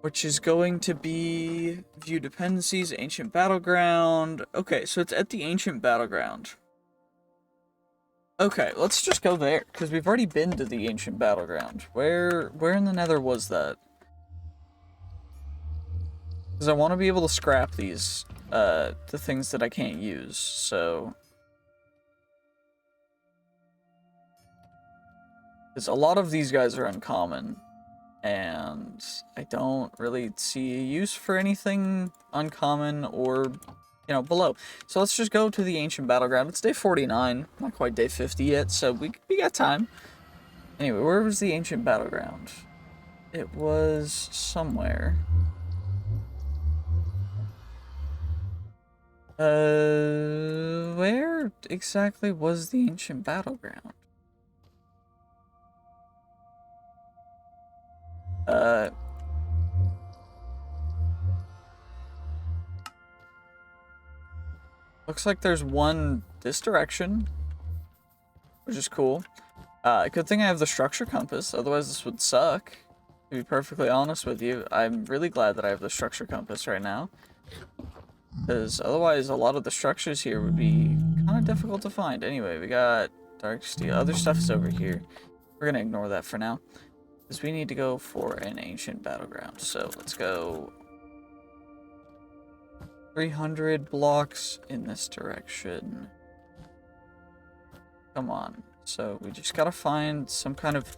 which is going to be view dependencies, ancient battleground. Okay, so it's at the ancient battleground. Okay, let's just go there, because we've already been to the ancient battleground. Where in the Nether was that? Because I want to be able to scrap these, the things that I can't use, so... Because a lot of these guys are uncommon, and I don't really see a use for anything uncommon or... you know, below. So let's just go to the ancient battleground. It's day 49, not quite day 50 yet, so we got time. Anyway, where was the ancient battleground? It was somewhere. Where exactly was the ancient battleground? Looks like there's one this direction, which is cool. Good thing I have the structure compass, otherwise this would suck. To be perfectly honest with you, I'm really glad that I have the structure compass right now. Because otherwise a lot of the structures here would be kind of difficult to find. Anyway, we got dark steel. Other stuff is over here. We're going to ignore that for now. Because we need to go for an ancient battleground. So let's go 300 blocks in this direction. Come on. So we just gotta find some kind of...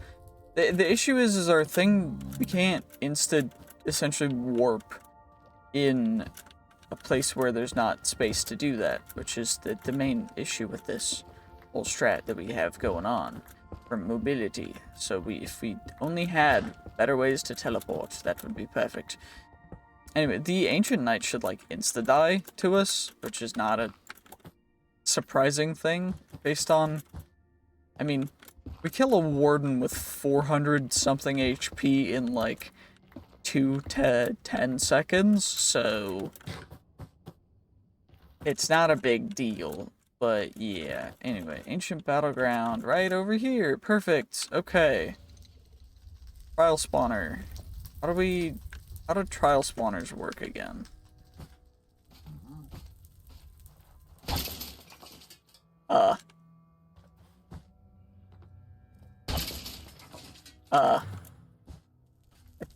The issue is our thing, we can't essentially warp in a place where there's not space to do that, which is the main issue with this whole strat that we have going on for mobility. So if we only had better ways to teleport, that would be perfect. Anyway, the Ancient Knight should, like, insta-die to us, which is not a surprising thing, based on... I mean, we kill a warden with 400-something HP in, like, 2 to 10 seconds, so... it's not a big deal, but yeah. Anyway, Ancient Battleground, right over here. Perfect. Okay. Trial Spawner. How do trial spawners work again? I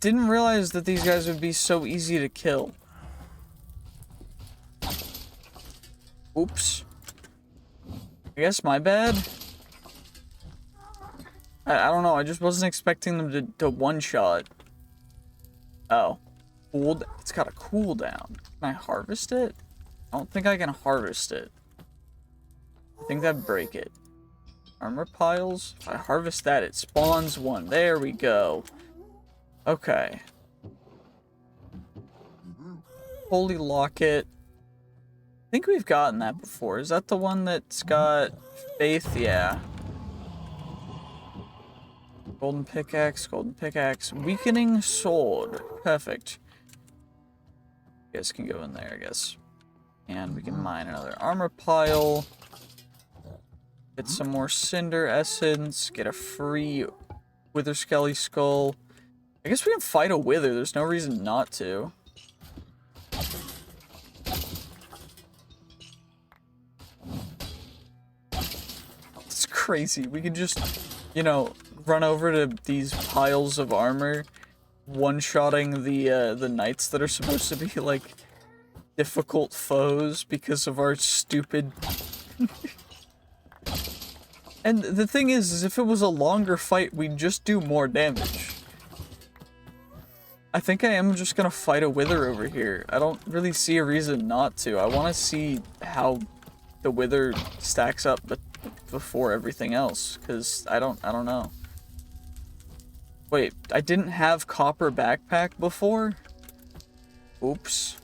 didn't realize that these guys would be so easy to kill. Oops. I guess my bad? I don't know, I just wasn't expecting them to one-shot. Oh. It's got a cooldown. Can I harvest it? I don't think I can harvest it. I think that'd break it. Armor piles? If I harvest that, it spawns one. There we go. Okay. Holy Locket. I think we've gotten that before. Is that the one that's got faith? Yeah. Golden pickaxe, weakening sword. Perfect. You guys can go in there, I guess. And we can mine another armor pile. Get some more cinder essence. Get a free wither skelly skull. I guess we can fight a wither. There's no reason not to. It's crazy. We can just, you know, run over to these piles of armor, one-shotting the knights that are supposed to be, like, difficult foes because of our stupid... And the thing is if it was a longer fight, we'd just do more damage. I think I am just gonna fight a wither over here. I don't really see a reason not to. I want to see how the wither stacks up before everything else, because I don't know. Wait, I didn't have copper backpack before? Oops.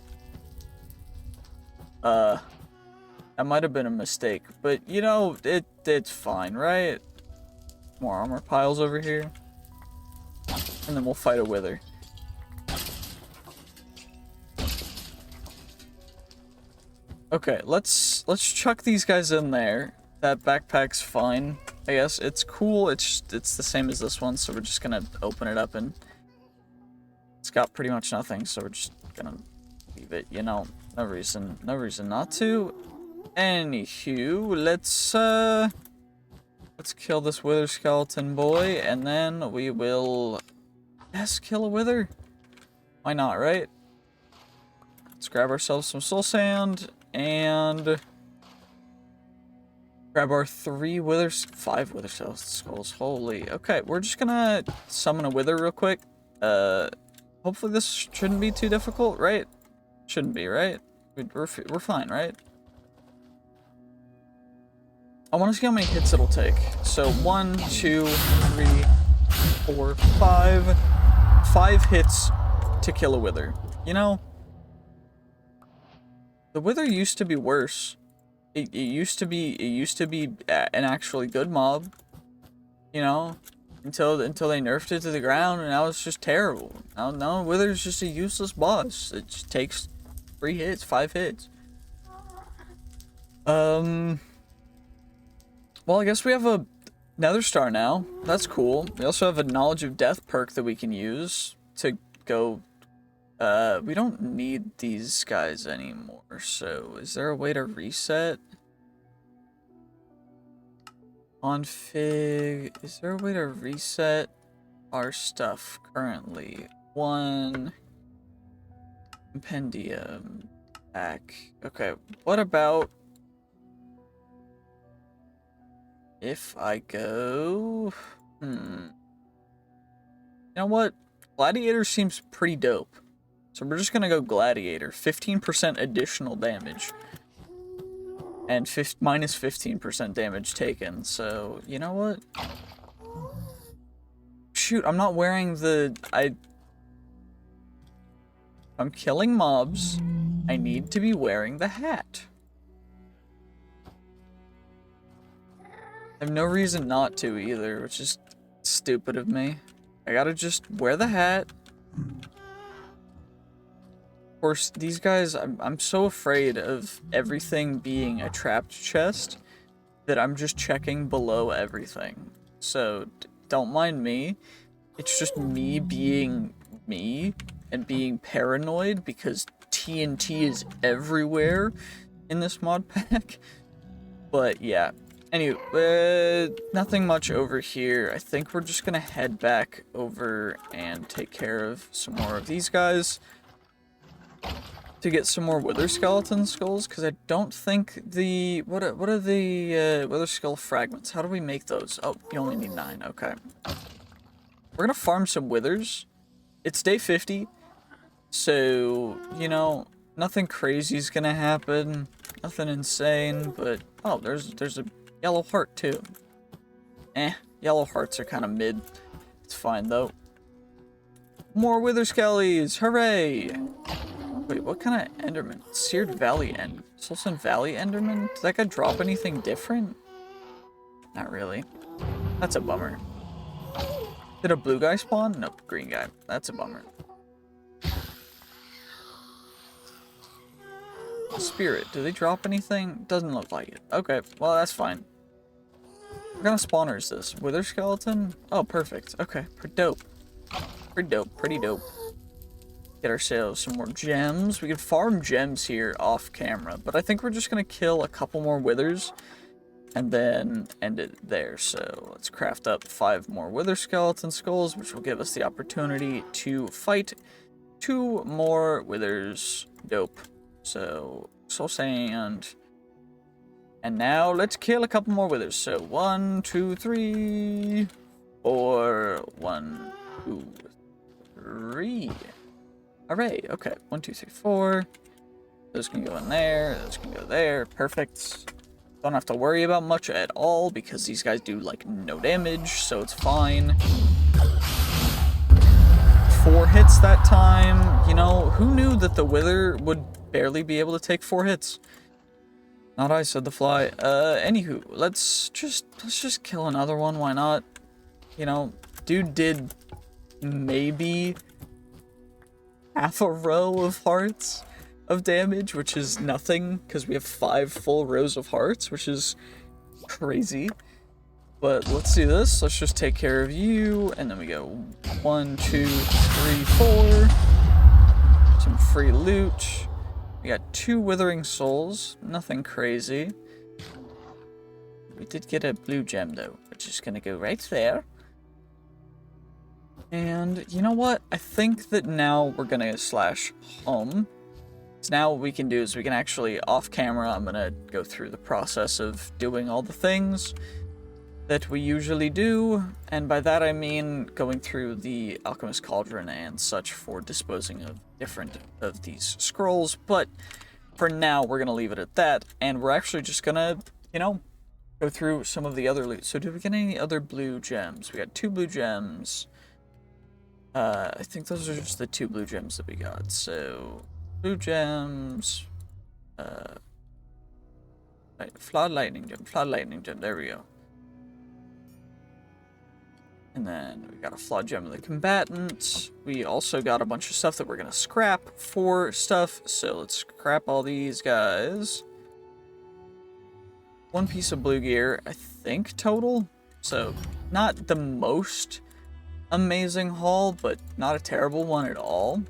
That might have been a mistake, but you know, it's fine, right? More armor piles over here. And then we'll fight a wither. Okay, let's chuck these guys in there. That backpack's fine. I guess it's cool. It's the same as this one, so we're just gonna open it up and It's got pretty much nothing, so we're just gonna leave it, you know. No reason not to. Anywho, let's kill this wither skeleton boy, and then we will, yes, kill a wither. Why not, right? Let's grab ourselves some soul sand, and grab our 5 wither skulls. Holy, okay, we're just gonna summon a wither real quick. Hopefully this shouldn't be too difficult, right? Shouldn't be, right? We're fine, right? I want to see how many hits it'll take. So 1, 2, 3, 4, 5. 5 hits to kill a wither. You know, the wither used to be worse. It used to be an actually good mob. You know, until they nerfed it to the ground, and now it's just terrible. Now wither's just a useless boss. It just takes 3 hits, 5 hits. Well, I guess we have a Nether Star now. That's cool. We also have a Knowledge of Death perk that we can use to go... we don't need these guys anymore, so is there a way to reset? Config... Is there a way to reset our stuff currently? 1... Compendium... Back... Okay, what about... if I go... You know what? Gladiator seems pretty dope. So we're just gonna go Gladiator. 15% additional damage. And minus 15% damage taken. So, you know what? Shoot, I'm not wearing the... I'm killing mobs. I need to be wearing the hat. I have no reason not to either, which is stupid of me. I gotta just wear the hat. Of course, these guys, I'm so afraid of everything being a trapped chest that I'm just checking below everything. So, don't mind me. It's just me being me and being paranoid because TNT is everywhere in this mod pack. But yeah. Anyway, nothing much over here. I think we're just gonna head back over and take care of some more of these guys to get some more wither skeleton skulls, because I don't think the... What are the wither skull fragments? How do we make those? Oh, you only need 9, okay. We're gonna farm some withers. It's day 50, so, you know, nothing crazy is gonna happen. Nothing insane, but... Oh, there's a... yellow heart, too. Yellow hearts are kind of mid. It's fine, though. More wither skellies! Hooray! Wait, what kind of enderman? Seared Valley End. Solson Valley Enderman? Did that guy drop anything different? Not really. That's a bummer. Did a blue guy spawn? Nope, green guy. That's a bummer. Spirit, do they drop anything? Doesn't look like it. Okay, well, that's fine. What kind of spawner is this? Wither skeleton? Oh, perfect. Okay, pretty dope. Pretty dope. Get ourselves some more gems. We can farm gems here off camera, but I think we're just gonna kill a couple more withers and then end it there. So let's craft up 5 more wither skeleton skulls, which will give us the opportunity to fight 2 more withers. Dope. So, soul sand. And now let's kill a couple more withers. So 1, 2, 3, 4. 1, 2, 3. Hooray. Okay. 1, 2, 3, 4. Those can go in there. Those can go there. Perfect. Don't have to worry about much at all because these guys do like no damage, so it's fine. 4 hits that time. You know, who knew that the wither would barely be able to take 4 hits? Not I, said the fly. Anywho, let's just kill another one. Why not? You know, dude did maybe half a row of hearts of damage, which is nothing because we have 5 full rows of hearts, which is crazy. But let's do this. Let's just take care of you, and then we go 1, 2, 3, 4. Some free loot. We got 2 withering souls. Nothing crazy. We did get a blue gem though, which is gonna go right there. And you know what? I think that now we're gonna slash home. So now what we can do is we can actually, off camera, I'm gonna go through the process of doing all the things that we usually do, and by that I mean going through the Alchemist Cauldron and such for disposing of different of these scrolls, but for now we're gonna leave it at that, and we're actually just gonna, you know, go through some of the other loot. So did we get any other blue gems? We got 2 blue gems. I think those are just the 2 blue gems that we got. So blue gems, right, flawed lightning gem, there we go. And then we got a flawed gem of the combatant. We also got a bunch of stuff that we're gonna scrap for stuff. So let's scrap all these guys. 1 piece of blue gear, I think, total. So not the most amazing haul, but not a terrible one at all.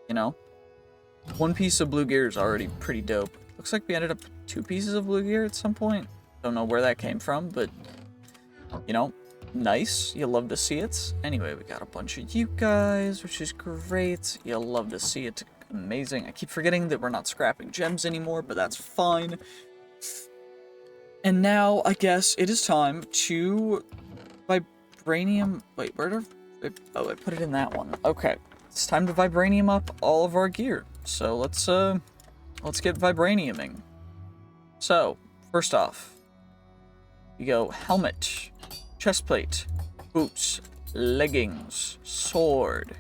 You know, 1 piece of blue gear is already pretty dope. Looks like we ended up with 2 pieces of blue gear at some point. Don't know where that came from, but you know, nice. You love to see it. Anyway, we got a bunch of you guys, which is great. You'll love to see it. Amazing. I keep forgetting that we're not scrapping gems anymore, but that's fine. And now, I guess, it is time to Vibranium. Wait, where did I put it in that one. Okay. It's time to Vibranium up all of our gear. So let's get Vibraniuming. So, first off, you go helmet, chestplate, boots, leggings, sword,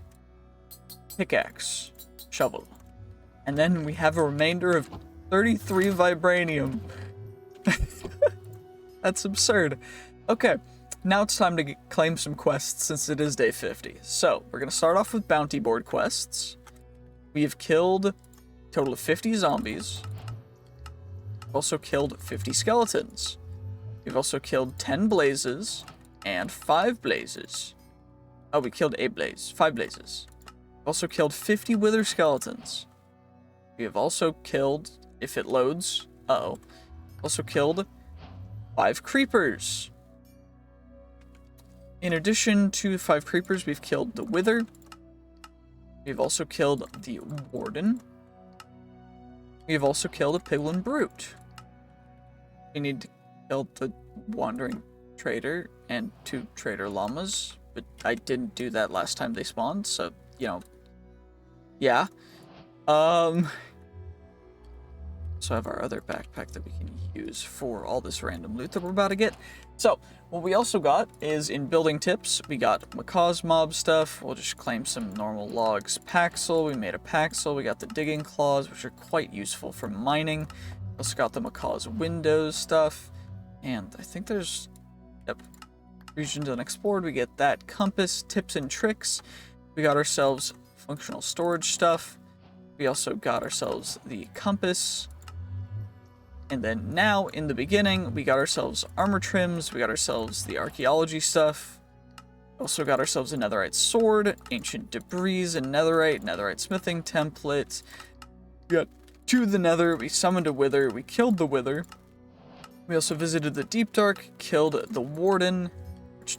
pickaxe, shovel. And then we have a remainder of 33 Vibranium. That's absurd. Okay, now it's time to claim some quests since it is day 50. So, we're going to start off with bounty board quests. We have killed a total of 50 zombies. We've also killed 50 skeletons. We've also killed 10 blazes and 5 blazes. Oh, we killed 5 blazes. We've also killed 50 wither skeletons. We have also killed, if it loads, also killed 5 creepers. In addition to 5 creepers, we've killed the wither. We've also killed the warden. We've also killed a piglin brute. We need to kill the wandering trader and 2 trader llamas, but I didn't do that last time they spawned, so, you know, yeah. So I have our other backpack that we can use for all this random loot that we're about to get. So, what we also got is, in building tips, we got Macaw's mob stuff. We'll just claim some normal logs. Paxel, we made a Paxel. We got the digging claws, which are quite useful for mining. Also got the Macaw's windows stuff. And I think there's, yep, regions unexplored. We get that compass, tips and tricks. We got ourselves functional storage stuff. We also got ourselves the compass. And then now, in the beginning, we got ourselves armor trims, we got ourselves the archaeology stuff, also got ourselves a netherite sword, ancient debris, and netherite smithing template. We got to the nether, we summoned a wither, we killed the wither. We also visited the deep dark, killed the warden, which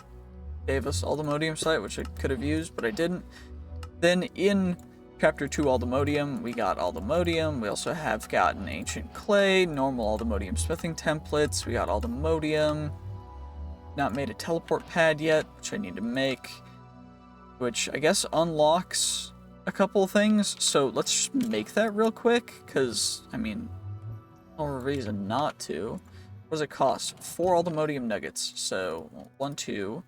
gave us Aldemodium site, which I could have used, but I didn't. Then in Chapter 2 Aldemodium, we got Aldemodium. We also have gotten ancient clay, normal Aldemodium smithing templates. We got Aldemodium. Not made a teleport pad yet, which I need to make, which I guess unlocks a couple of things. So let's just make that real quick, because, I mean, no reason not to. What does it cost? 4 Aldemodium nuggets. So 1, 2,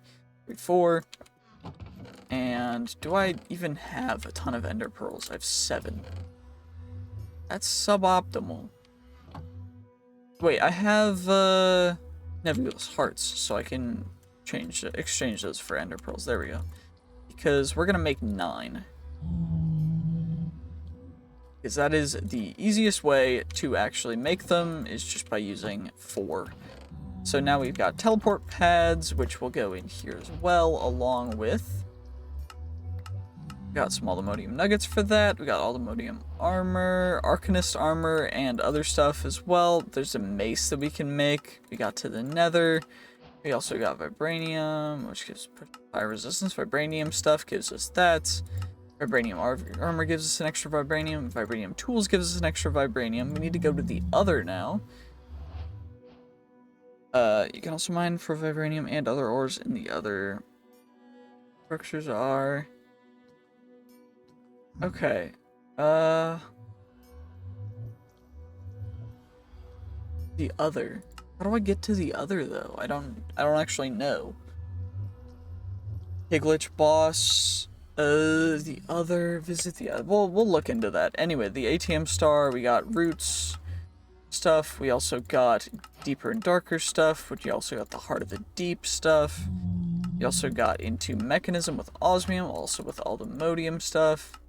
3, 4. And do I even have a ton of ender pearls? I have 7. That's suboptimal. Wait, I have nebulous hearts, so I can exchange those for ender pearls. There we go. Because we're gonna make 9. Because that is the easiest way to actually make them, is just by using 4. So now we've got teleport pads, which will go in here as well, along with... Got some aluminium nuggets for that. We got aluminium armor, arcanist armor, and other stuff as well. There's a mace that we can make. We got to the nether. We also got vibranium, which gives fire resistance. Vibranium stuff gives us that. Vibranium armor gives us an extra vibranium. Vibranium tools gives us an extra vibranium. We need to go to the other now. You can also mine for vibranium and other ores in the other. Structures are... Okay. The other. How do I get to the other though? I don't actually know. Piglich boss. The other. Visit the other. We'll look into that. Anyway, the ATM star. We got roots stuff. We also got deeper and darker stuff. Which you also got the heart of the deep stuff. You also got into mechanism with osmium. Also with aluminium stuff.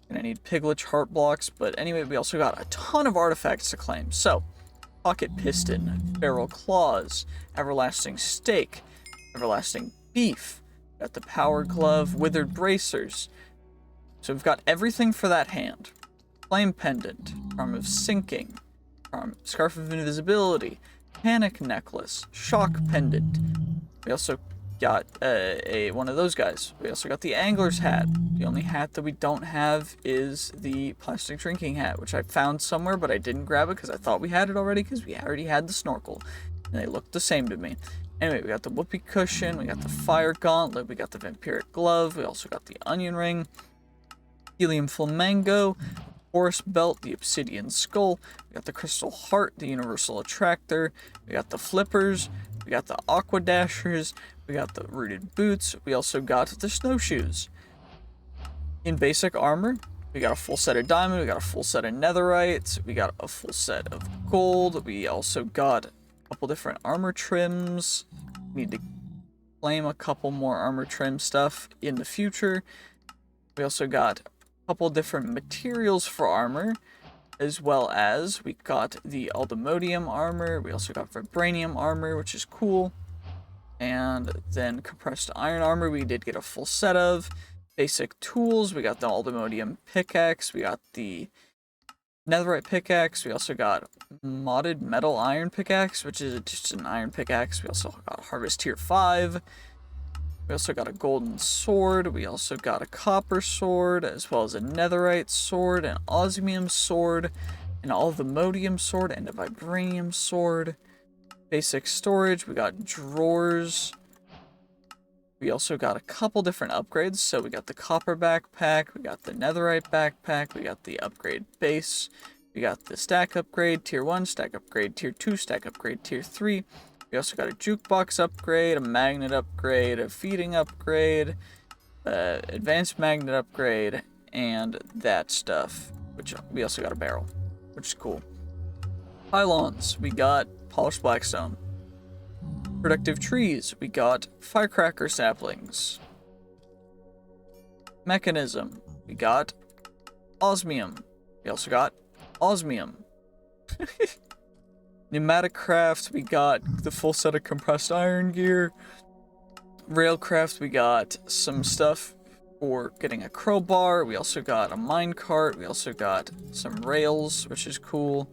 And I need Piglich heart blocks, but anyway, we also got a ton of artifacts to claim. So, pocket piston, feral claws, everlasting steak, everlasting beef, got the power glove, withered bracers. So we've got everything for that hand. Flame pendant, arm of sinking, scarf of invisibility, panic necklace, shock pendant. We also got one of those guys. We also got the angler's hat. The only hat that we don't have is the plastic drinking hat, which I found somewhere, but I didn't grab it because I thought we had it already because we already had the snorkel. And they looked the same to me. Anyway, we got the whoopee cushion, we got the fire gauntlet, we got the vampiric glove, we also got the onion ring, helium flamingo, forest belt, the obsidian skull, we got the crystal heart, the universal attractor, we got the flippers, we got the aqua dashers, we got the rooted boots, we also got the snowshoes. In basic armor, we got a full set of diamond, we got a full set of netherite, we got a full set of gold, we also got a couple different armor trims. We need to claim a couple more armor trim stuff in the future. We also got a couple different materials for armor, as well as we got the aluminium armor, we also got vibranium armor, which is cool. And then compressed iron armor, we did get a full set of. Basic tools, we got the aluminium pickaxe, we got the netherite pickaxe, we also got modded metal iron pickaxe, which is just an iron pickaxe. We also got harvest tier 5. We also got a golden sword, we also got a copper sword, as well as a netherite sword, an osmium sword, an aluminium sword, and a vibranium sword. Basic storage, we got drawers. We also got a couple different upgrades. So we got the copper backpack, we got the netherite backpack, we got the upgrade base, we got the stack upgrade, tier 1, stack upgrade, tier 2, stack upgrade, tier 3. We also got a jukebox upgrade, a magnet upgrade, a feeding upgrade, advanced magnet upgrade, and that stuff. Which we also got a barrel, which is cool. Pylons, we got polished blackstone. Productive trees, we got firecracker saplings. Mechanism, we got osmium. We also got osmium. Pneumatic craft, we got the full set of compressed iron gear. Railcraft, we got some stuff for getting a crowbar. We also got a minecart. We also got some rails, which is cool.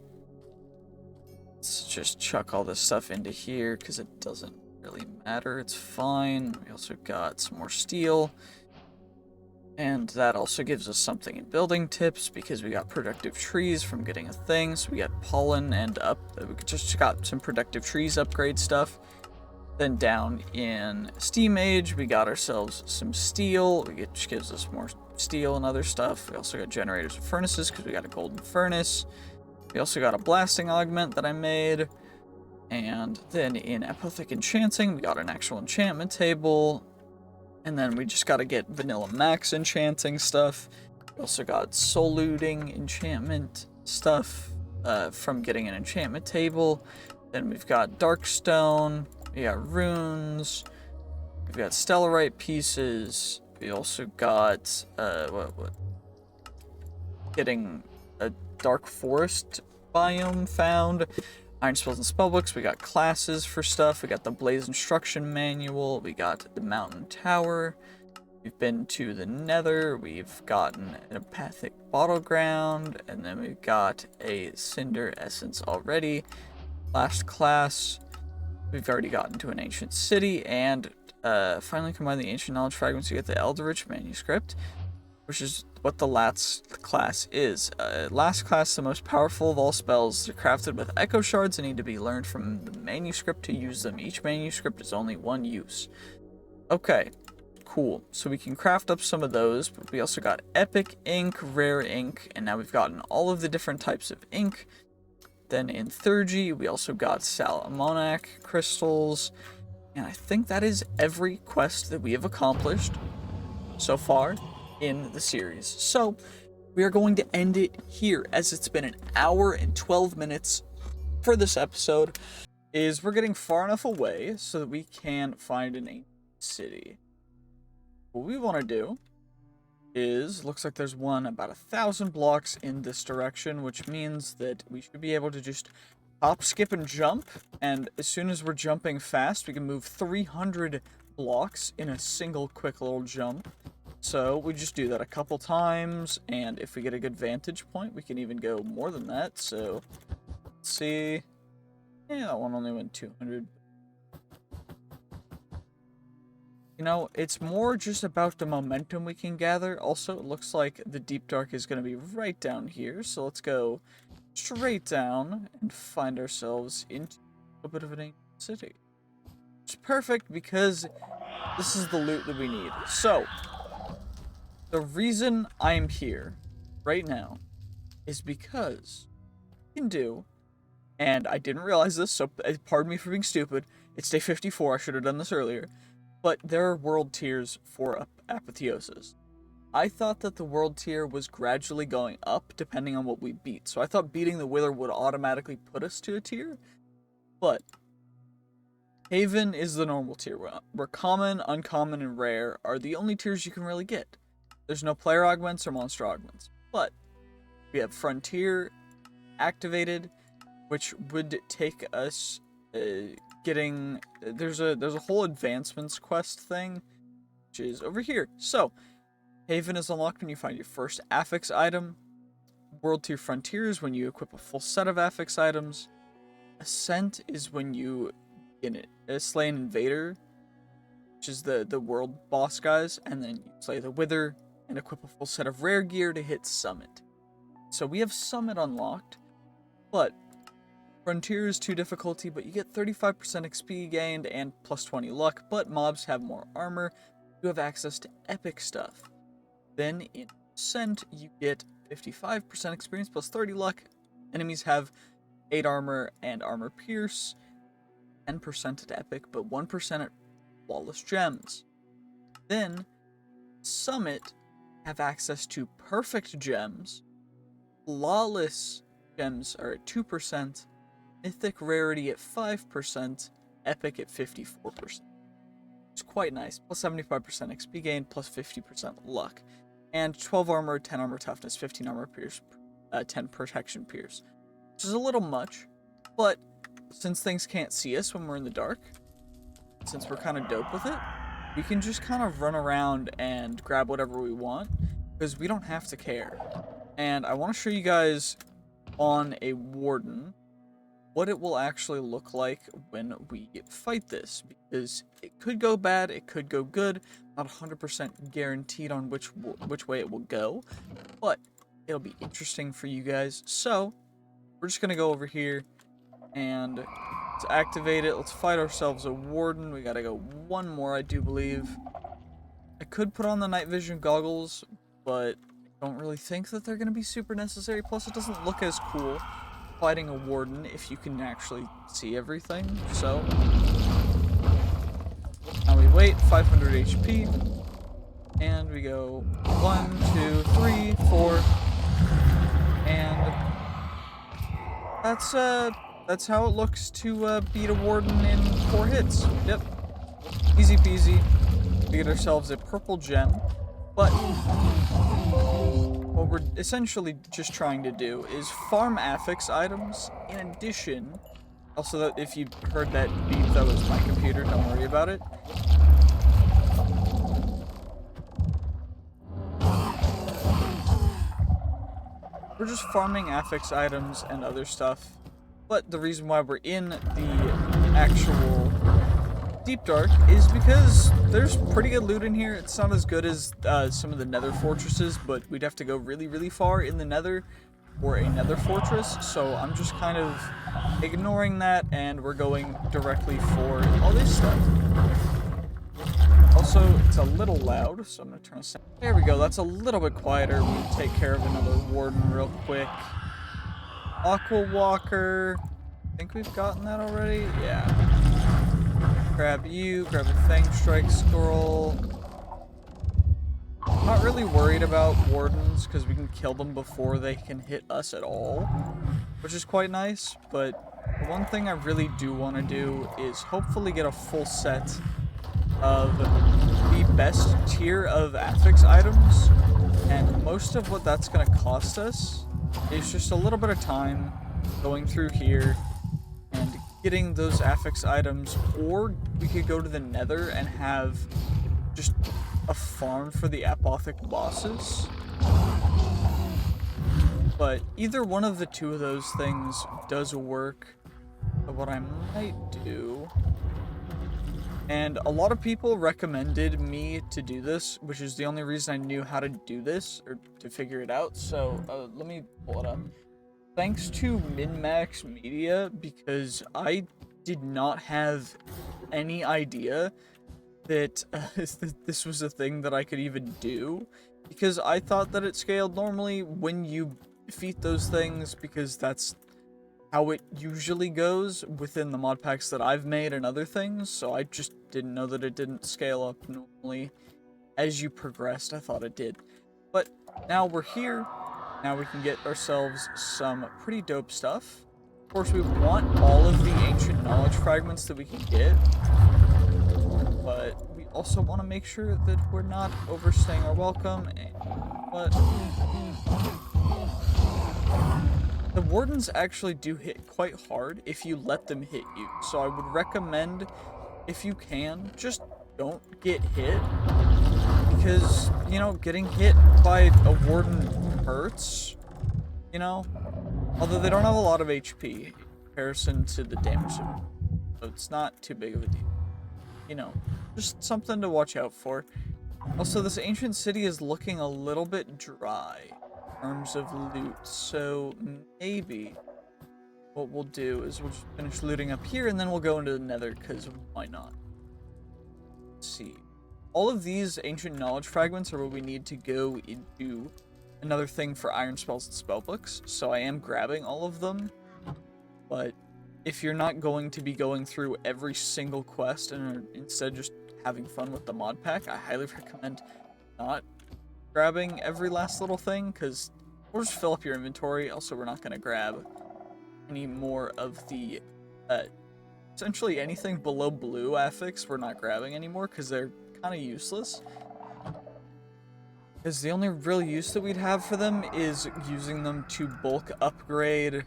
Let's just chuck all this stuff into here because it doesn't really matter. It's fine. We also got some more steel. And that also gives us something in building tips because we got productive trees from getting a thing. So we got pollen and we just got some productive trees upgrade stuff. Then down in Steam Age, we got ourselves some steel, which gives us more steel and other stuff. We also got generators and furnaces because we got a golden furnace. We also got a blasting augment that I made. And then in Apotheosis Enchanting, we got an actual enchantment table. And then we just got to get vanilla max enchanting stuff. We also got soul looting enchantment stuff from getting an enchantment table. Then we've got darkstone. We got runes. We've got stellarite pieces. We also got getting a dark forest biome found. Iron spells and spellbooks. We got classes for stuff. We got the Blaze instruction manual. We got the mountain tower. We've been to the Nether. We've gotten an apathic battleground, and then we've got a cinder essence already. Last class, we've already gotten to an ancient city, and finally combine the ancient knowledge fragments to get the Eldritch manuscript, which is what the last class is. Last class, the most powerful of all spells. They're crafted with echo shards and need to be learned from the manuscript to use them. Each manuscript is only one use. Okay, cool. So we can craft up some of those, but we also got epic ink, rare ink, and now we've gotten all of the different types of ink. Then in Thurgy, we also got Salamonac crystals, and I think that is every quest that we have accomplished so far in the series. So we are going to end it here, as it's been an hour and 12 minutes for this episode. We're getting far enough away so that we can find an ancient city. What we want to do is, looks like there's one about 1,000 blocks in this direction, which means that we should be able to just hop, skip, and jump, and as soon as we're jumping fast, we can move 300 blocks in a single quick little jump. So we just do that a couple times, and if we get a good vantage point, we can even go more than that. So let's see. Yeah, that one only went 200. You know, it's more just about the momentum we can gather. Also, it looks like the Deep Dark is going to be right down here. So let's go straight down and find ourselves into a bit of an ancient city. It's perfect because this is the loot that we need. So, the reason I'm here right now is because we can do, and I didn't realize this, so pardon me for being stupid. It's day 54. I should have done this earlier. But there are world tiers for apotheosis. I thought that the world tier was gradually going up depending on what we beat. So I thought beating the Wither would automatically put us to a tier. But Haven is the normal tier, where common, uncommon, and rare are the only tiers you can really get. There's no player augments or monster augments. But we have Frontier activated, which would take us getting, there's a whole advancements quest thing, which is over here. So Haven is unlocked when you find your first affix item. World tier Frontier is when you equip a full set of affix items. Ascent is when you slay an invader, which is the world boss guys, and then you slay the Wither and equip a full set of rare gear to hit Summit. So we have Summit unlocked, but Frontier is 2 difficulty, but you get 35% XP gained and plus 20 luck, but mobs have more armor. You have access to epic stuff. Then in Ascent, you get 55% experience plus 30 luck. Enemies have 8 armor and armor pierce, 10% at epic, but 1% at flawless gems. Then Summit have access to perfect gems. Flawless gems are at 2%. Mythic rarity at 5%, epic at 54%. It's quite nice. Plus 75% XP gain, plus 50% luck. And 12 armor, 10 armor toughness, 15 armor pierce, 10 protection pierce. Which is a little much, but since things can't see us when we're in the dark, since we're kind of dope with it, we can just kind of run around and grab whatever we want, because we don't have to care. And I want to show you guys on a warden what it will actually look like when we fight this, because it could go bad, it could go good, not 100% guaranteed on which way it will go, but it'll be interesting for you guys. So we're just gonna go over here and let's activate it. Let's fight ourselves a warden. We gotta go one more, I do believe. I could put on the night vision goggles, but I don't really think that they're gonna be super necessary. Plus it doesn't look as cool fighting a warden if you can actually see everything. So now we wait, 500 HP, and we go 1, 2, 3, 4, and that's how it looks to beat a warden in 4 hits. Yep, easy peasy. We get ourselves a purple gem, but what we're essentially just trying to do is farm affix items in addition Also, that if you heard that beep, that was my computer. Don't worry about it. We're just farming affix items and other stuff. But the reason why we're in the actual Deep Dark is because there's pretty good loot in here. It's not as good as some of the Nether fortresses, but we'd have to go really, really far in the Nether for a Nether fortress. So I'm just kind of ignoring that, and we're going directly for all this stuff. Also, it's a little loud, so I'm going to turn this down. There we go, that's a little bit quieter. We'll take care of another warden real quick. Aqua Walker. I think we've gotten that already? Yeah. Grab you, grab a Fang Strike Scroll. I'm not really worried about wardens, because we can kill them before they can hit us at all, which is quite nice, but the one thing I really do want to do is hopefully get a full set of the best tier of affix items, and most of what that's going to cost us is just a little bit of time going through here and getting those affix items, or we could go to the Nether and have just a farm for the apothic bosses. But either one of the two of those things does work. So what I might do, and a lot of people recommended me to do this, which is the only reason I knew how to do this, or to figure it out, so let me pull it up. Thanks to MinMax Media, because I did not have any idea that this was a thing that I could even do, because I thought that it scaled normally when you defeat those things, because that's how it usually goes within the mod packs that I've made and other things, so I just didn't know that it didn't scale up normally as you progressed. I thought it did. But now we're here. Now we can get ourselves some pretty dope stuff. Of course, we want all of the ancient knowledge fragments that we can get, but we also want to make sure that we're not overstaying our welcome. But the wardens actually do hit quite hard if you let them hit you. So I would recommend, if you can, just don't get hit. Because, you know, getting hit by a warden hurts, you know? Although they don't have a lot of HP in comparison to the damage. So it's not too big of a deal. You know, just something to watch out for. Also, this ancient city is looking a little bit dry in terms of loot, so maybe what we'll do is we'll just finish looting up here, and then we'll go into the Nether, because why not? Let's see. All of these ancient knowledge fragments are what we need to go into another thing for iron spells and spellbooks, so I am grabbing all of them, but if you're not going to be going through every single quest and are instead just having fun with the mod pack, I highly recommend not grabbing every last little thing, because we'll just fill up your inventory. Also, we're not going to grab any more of the essentially anything below blue affix we're not grabbing anymore, because they're kind of useless. Because the only real use that we'd have for them is using them to bulk upgrade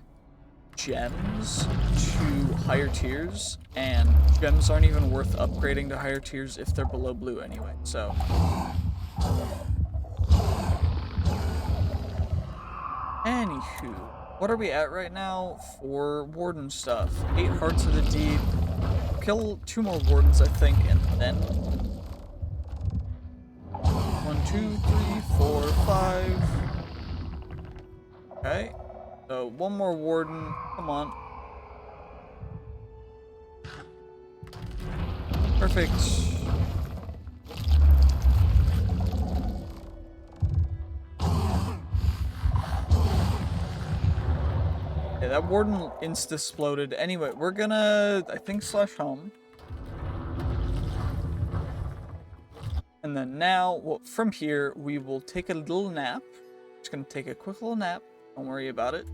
gems to higher tiers, and gems aren't even worth upgrading to higher tiers if they're below blue anyway, so anywho, what are we at right now for warden stuff? 8 hearts of the deep. Kill 2 more wardens, I think, and then 1, 2, 3, 4, 5. Okay, so 1 more warden. Come on. Perfect. Yeah, that warden insta-sploded. Anyway, we're gonna, I think, slash home. And then now, well, from here, we will take a little nap. Just gonna take a quick little nap. Don't worry about it.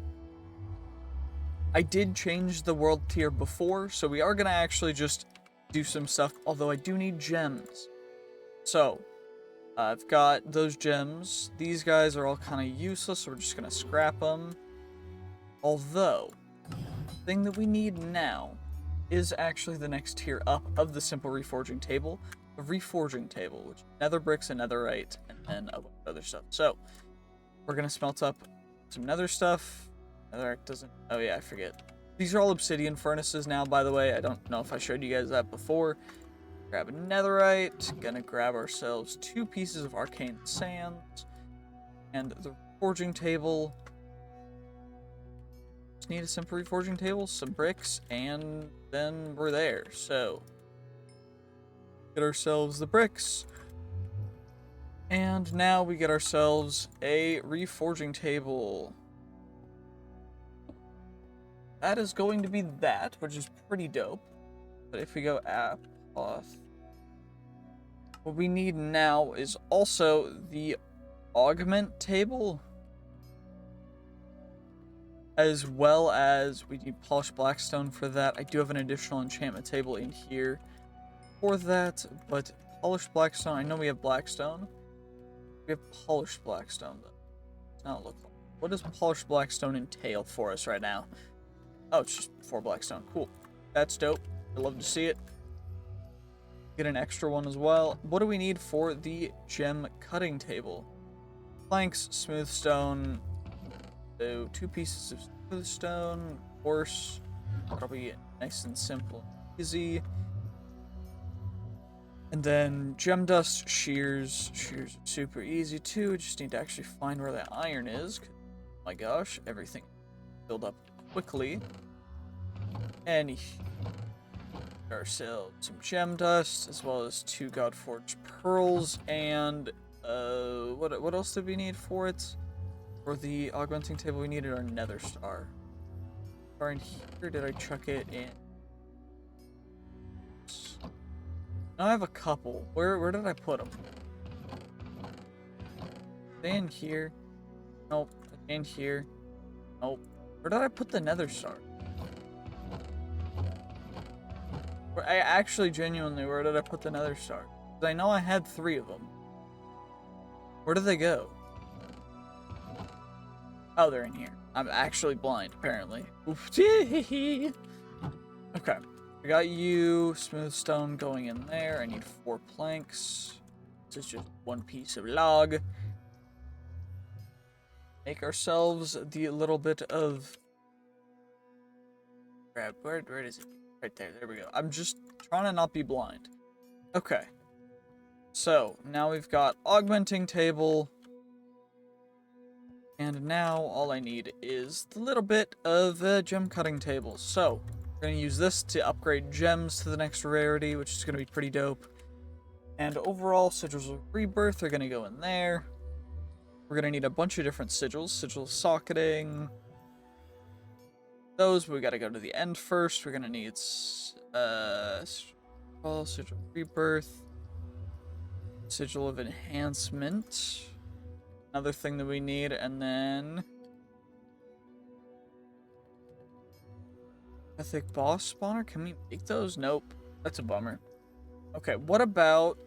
I did change the world tier before, so we are gonna actually just do some stuff, although I do need gems. So, I've got those gems. These guys are all kind of useless, so we're just gonna scrap them. Although, thing that we need now is actually the next tier up of the simple reforging table. The reforging table, which is nether bricks and netherite, and then a bunch of other stuff. So, we're gonna smelt up some nether stuff. Netherite doesn't... Oh yeah, I forget. These are all obsidian furnaces now, by the way. I don't know if I showed you guys that before. Grab a netherite. Gonna grab ourselves 2 pieces of arcane sand. And the forging table. Just need a simple reforging table, some bricks, and then we're there. So, get ourselves the bricks. And now we get ourselves a reforging table. That is going to be that, which is pretty dope. But if we go what we need now is also the augment table. As well as we need polished blackstone for that. I do have an additional enchantment table in here for that, but polished blackstone, I know we have blackstone. We have polished blackstone, though. Does not look like. What does polished blackstone entail for us right now? Oh, it's just 4 blackstone. Cool. That's dope. I love to see it. Get an extra one as well. What do we need for the gem cutting table? Planks, smooth stone. So 2 pieces of smooth stone. Of course. Probably nice and simple and easy. And then gem dust, shears. Shears are super easy too. Just need to actually find where that iron is. Oh my gosh, everything filled up quickly. And ourselves some gem dust, as well as 2 Godforged pearls, and what else did we need for it? For the augmenting table, we needed our nether star. Or in here, did I chuck it in? Now I have a couple. Where did I put them? Are they in here? Nope. In here? Nope. Where did I put the nether star? I actually genuinely, where did I put the nether star? Because I know I had 3 of them. Where did they go? Oh, they're in here. I'm actually blind, apparently. Oof. Okay. I got you. Smooth stone going in there. I need 4 planks. This is just 1 piece of log. Make ourselves the little bit of... Grab, where is it? Right there, there we go. I'm just trying to not be blind. Okay. So, now we've got augmenting table. And now all I need is the little bit of a gem cutting table. So, we're going to use this to upgrade gems to the next rarity, which is going to be pretty dope. And overall, sigils of rebirth are going to go in there. We're going to need a bunch of different sigils. Sigil of socketing. Those, but we got to go to the end first. We're going to need sigil of rebirth. Sigil of enhancement. Another thing that we need, and then... Mythic boss spawner? Can we make those? Nope. That's a bummer. Okay, what about...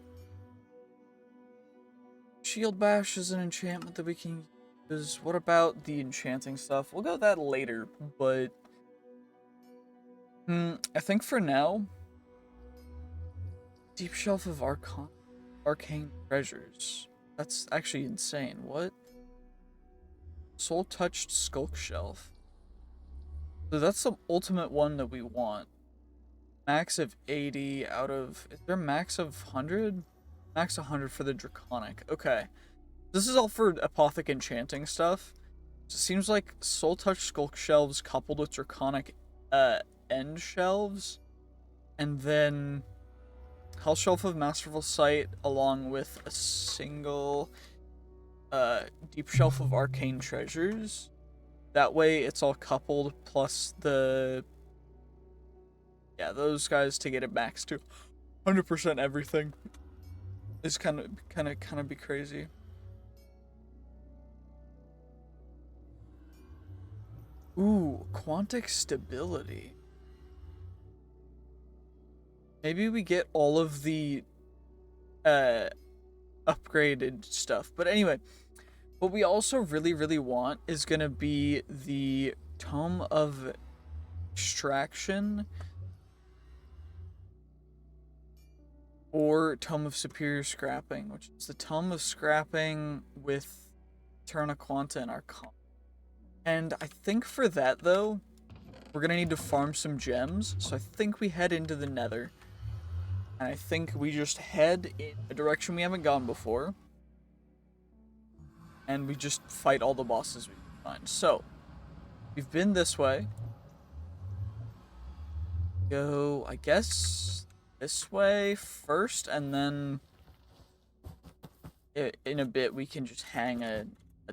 Shield Bash is an enchantment that we can use. What about the enchanting stuff? We'll go with that later, but... I think for now... Deep Shelf of Arcane Treasures. That's actually insane. What? Soul Touched Skulk Shelf. So that's the ultimate one that we want. Max of 80 out of... Is there max of 100? Max 100 for the Draconic. Okay. This is all for Apothic enchanting stuff. So it seems like Soul Touched Skulk Shelves coupled with Draconic end shelves. And then... Hell Shelf of Masterful Sight, along with a single Deep Shelf of Arcane Treasures. That way it's all coupled, plus the... Yeah, those guys to get it max to 100% everything. Is kind of be crazy. Ooh, Quantic Stability. Maybe we get all of the upgraded stuff. But anyway, what we also really want is going to be the Tome of extraction or Tome of Superior Scrapping, which is the Tome of Scrapping with Eterna Quanta and Arcana. And I think for that, though, we're going to need to farm some gems, so I think we head into the Nether. And I think we just head in a direction we haven't gone before. And we just fight all the bosses we can find. So, we've been this way. Go, I guess, this way first, and then in a bit we can just hang a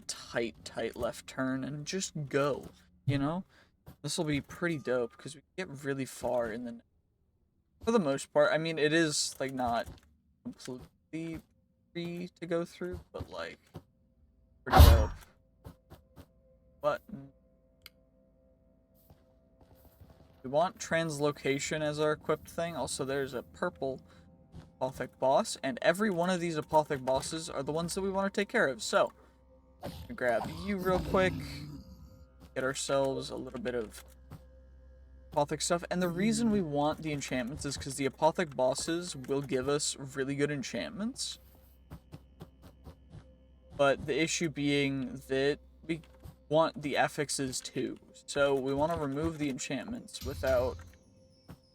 tight left turn and just go, you know? This will be pretty dope, because we get really far in the... For the most part, I mean, it is, like, not completely free to go through, but, like, pretty dope. Button. We want translocation as our equipped thing. Also, there's a purple apothec boss, and every one of these apothec bosses are the ones that we want to take care of. So, grab you real quick, get ourselves a little bit of apothec stuff. And the reason we want the enchantments is because the apothec bosses will give us really good enchantments. But the issue being that we want the affixes too. So we want to remove the enchantments without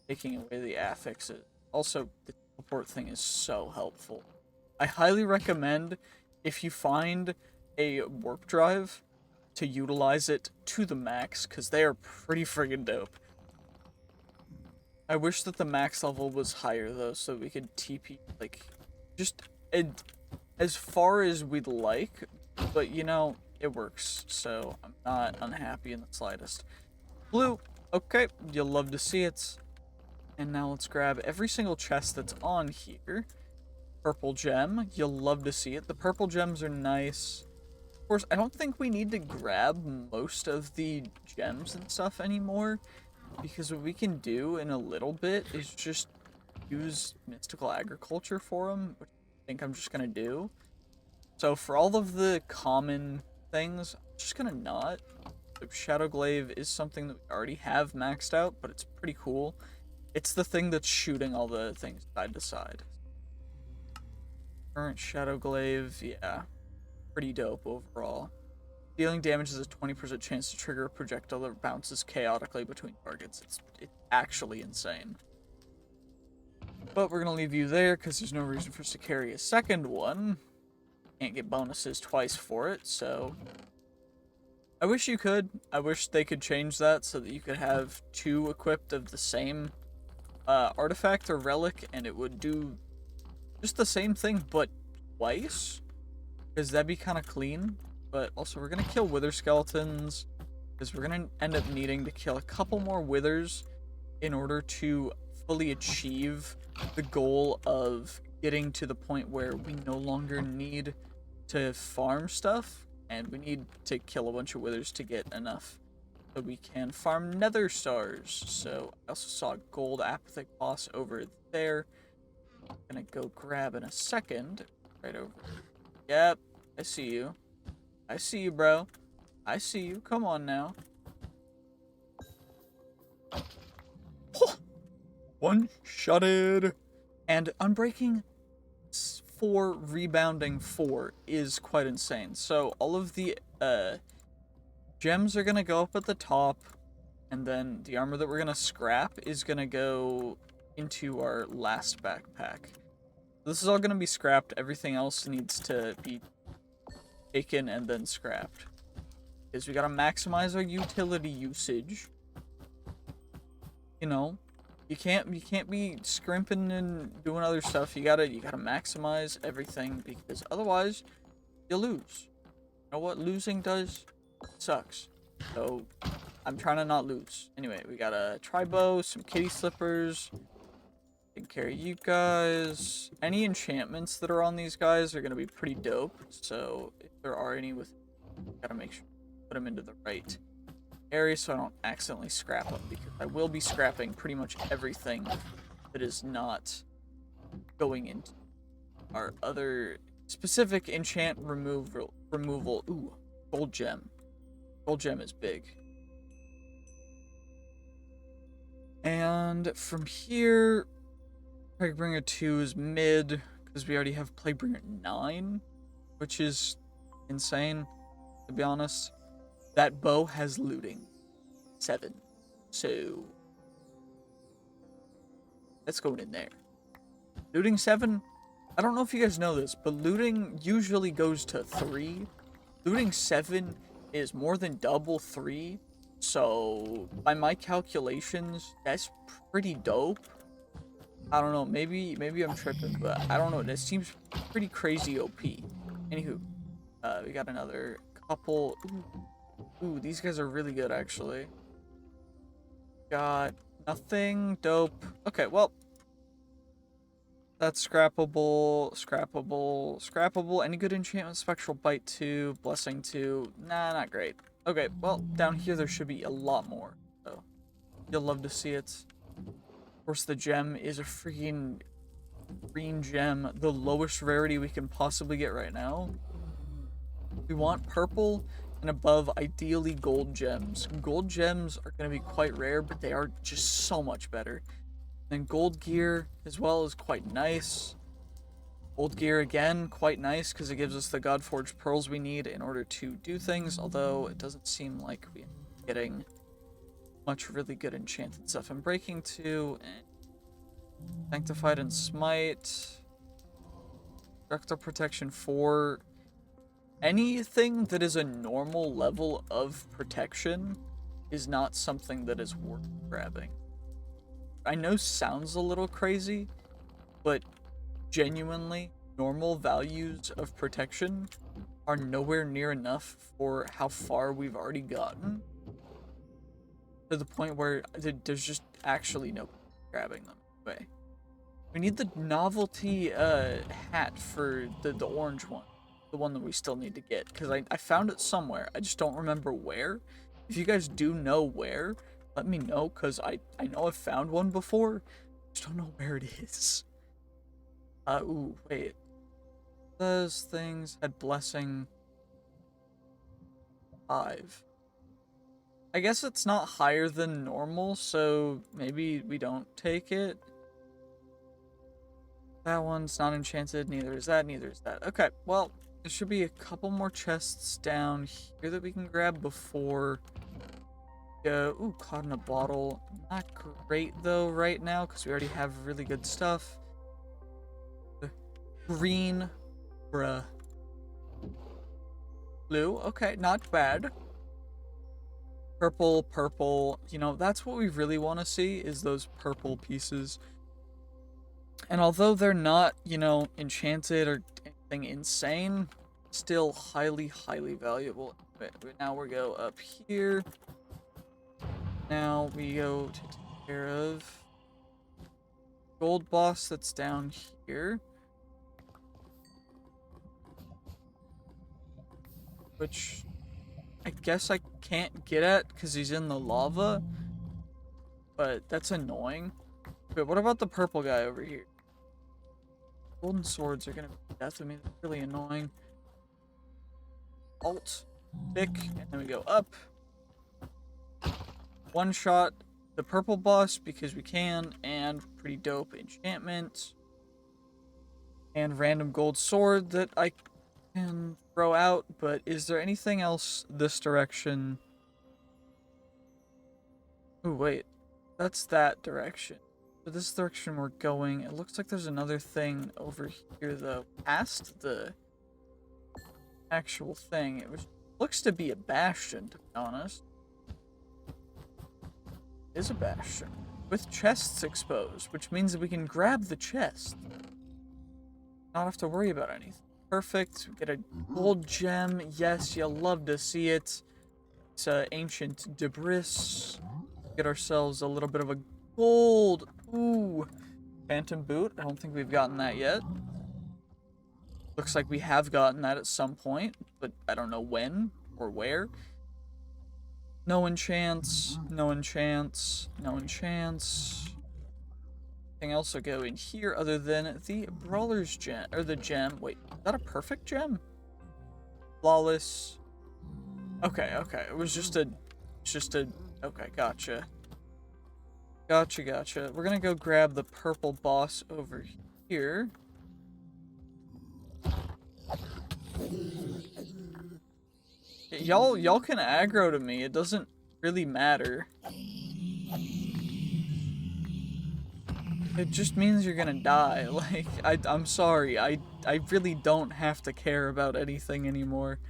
taking away the affixes. Also, the teleport thing is so helpful. I highly recommend, if you find a warp drive, to utilize it to the max, because they are pretty friggin' dope. I wish that the max level was higher, though, so we could TP, like, just as far as we'd like, but, you know, it works, so I'm not unhappy in the slightest. Blue, okay, you'll love to see it. And now let's grab every single chest that's on here. Purple gem, you'll love to see it. The purple gems are nice. Of course, I don't think we need to grab most of the gems and stuff anymore, because what we can do in a little bit is just use mystical agriculture for them, which I think I'm just gonna do. So for all of the common things, I'm just gonna not. The Shadow Glaive is something that we already have maxed out, but it's pretty cool. It's the thing that's shooting all the things side to side. Current Shadow Glaive, yeah. Pretty dope overall. Dealing damage is a 20% chance to trigger a projectile that bounces chaotically between targets. It's actually insane. But we're going to leave you there because there's no reason for us to carry a second one. Can't get bonuses twice for it, so... I wish you could. I wish they could change that so that you could have two equipped of the same artifact or relic, and it would do just the same thing, but twice. Because that'd be kind of clean. But also, we're going to kill wither skeletons, because we're going to end up needing to kill a couple more withers in order to fully achieve the goal of getting to the point where we no longer need to farm stuff, and we need to kill a bunch of withers to get enough so we can farm nether stars. So I also saw a gold apothec boss over there. I'm gonna go grab in a second. Right over. Yep, I see you. I see you, bro. I see you. Come on now. One-shotted. And Unbreaking 4, Rebounding 4 is quite insane. So all of the gems are going to go up at the top, and then the armor that we're going to scrap is going to go into our last backpack. This is all going to be scrapped. Everything else needs to be taken and then scrapped, because we got to maximize our utility usage. You know, you can't be scrimping and doing other stuff. You gotta maximize everything, because otherwise you lose. You know what losing does? It sucks. So I'm trying to not lose. Anyway, we got a tri-bow, some kitty slippers. Take care of you guys. Any enchantments that are on these guys are gonna be pretty dope. So if there are any, gotta make sure to put them into the right area so I don't accidentally scrap them, because I will be scrapping pretty much everything that is not going into our other specific enchant removal. Ooh, gold gem. Gold gem is big. And from here, Plaguebringer 2 is mid, because we already have Plaguebringer 9, which is insane, to be honest. That bow has looting 7, so let's go in there. Looting 7, I don't know if you guys know this, but looting usually goes to 3. Looting 7 is more than double 3, so by my calculations, that's pretty dope. I don't know, maybe I'm tripping, but I don't know, that seems pretty crazy OP. Anywho, we got another couple. Ooh, these guys are really good, actually. Got nothing dope. Okay, well, that's scrappable, scrappable, scrappable. Any good enchantment? Spectral Bite 2, Blessing 2. Nah, not great. Okay, well, down here there should be a lot more, so you'll love to see it. Of course, the gem is a freaking green gem, the lowest rarity we can possibly get right now. We want purple and above, ideally gold gems. Gold gems are going to be quite rare, but they are just so much better. And gold gear as well is quite nice. Gold gear again, quite nice because it gives us the Godforged pearls we need in order to do things, although it doesn't seem like we're getting much really good enchanted stuff. And Breaking 2 and Sanctified and Smite. Projectile Protection 4. Anything that is a normal level of protection is not something that is worth grabbing. I know sounds a little crazy, but genuinely, normal values of protection are nowhere near enough for how far we've already gotten. To the point where there's just actually no grabbing them away. We need the novelty hat for the orange one. The one that we still need to get. Because I found it somewhere. I just don't remember where. If you guys do know where, let me know, because I know I've found one before. I just don't know where it is. Ooh, wait. Those things had Blessing 5. I guess it's not higher than normal, so maybe we don't take it. That one's not enchanted, neither is that, neither is that. Okay, well, there should be a couple more chests down here that we can grab before... Ooh, caught in a bottle. Not great, though, right now, because we already have really good stuff. Green. Bruh. Blue. Okay, not bad. Purple, purple. You know, that's what we really want to see, is those purple pieces. And although they're not, you know, enchanted or anything insane, still highly, highly valuable. But now we go up here. Now we go to take care of gold boss that's down here. Which I guess I can't get at because he's in the lava. But that's annoying. But what about the purple guy over here? Golden swords are gonna be death of me. That's really annoying. Alt, pick, and then we go up. One shot the purple boss because we can, and pretty dope enchantment. And random gold sword that I can throw out, but is there anything else this direction? Oh wait, that's that direction. So this direction we're going, it looks like there's another thing over here though, past the actual thing. It looks to be a bastion, to be honest. It is a bastion with chests exposed, which means that we can grab the chest. Not have to worry about anything. Perfect. We get a gold gem. Yes, you'll love to see it. It's ancient debris. Get ourselves a little bit of a gold. Ooh. Phantom boot. I don't think we've gotten that yet. Looks like we have gotten that at some point, but I don't know when or where. No enchants. No enchants. No enchants. Anything else will go in here other than the brawler's gem, or the gem. Wait, is that a perfect gem? Flawless. Okay, okay. It was just a, okay, gotcha. Gotcha, gotcha. We're gonna go grab the purple boss over here. Y'all can aggro to me. It doesn't really matter. It just means you're gonna die. Like, I'm sorry. I really don't have to care about anything anymore.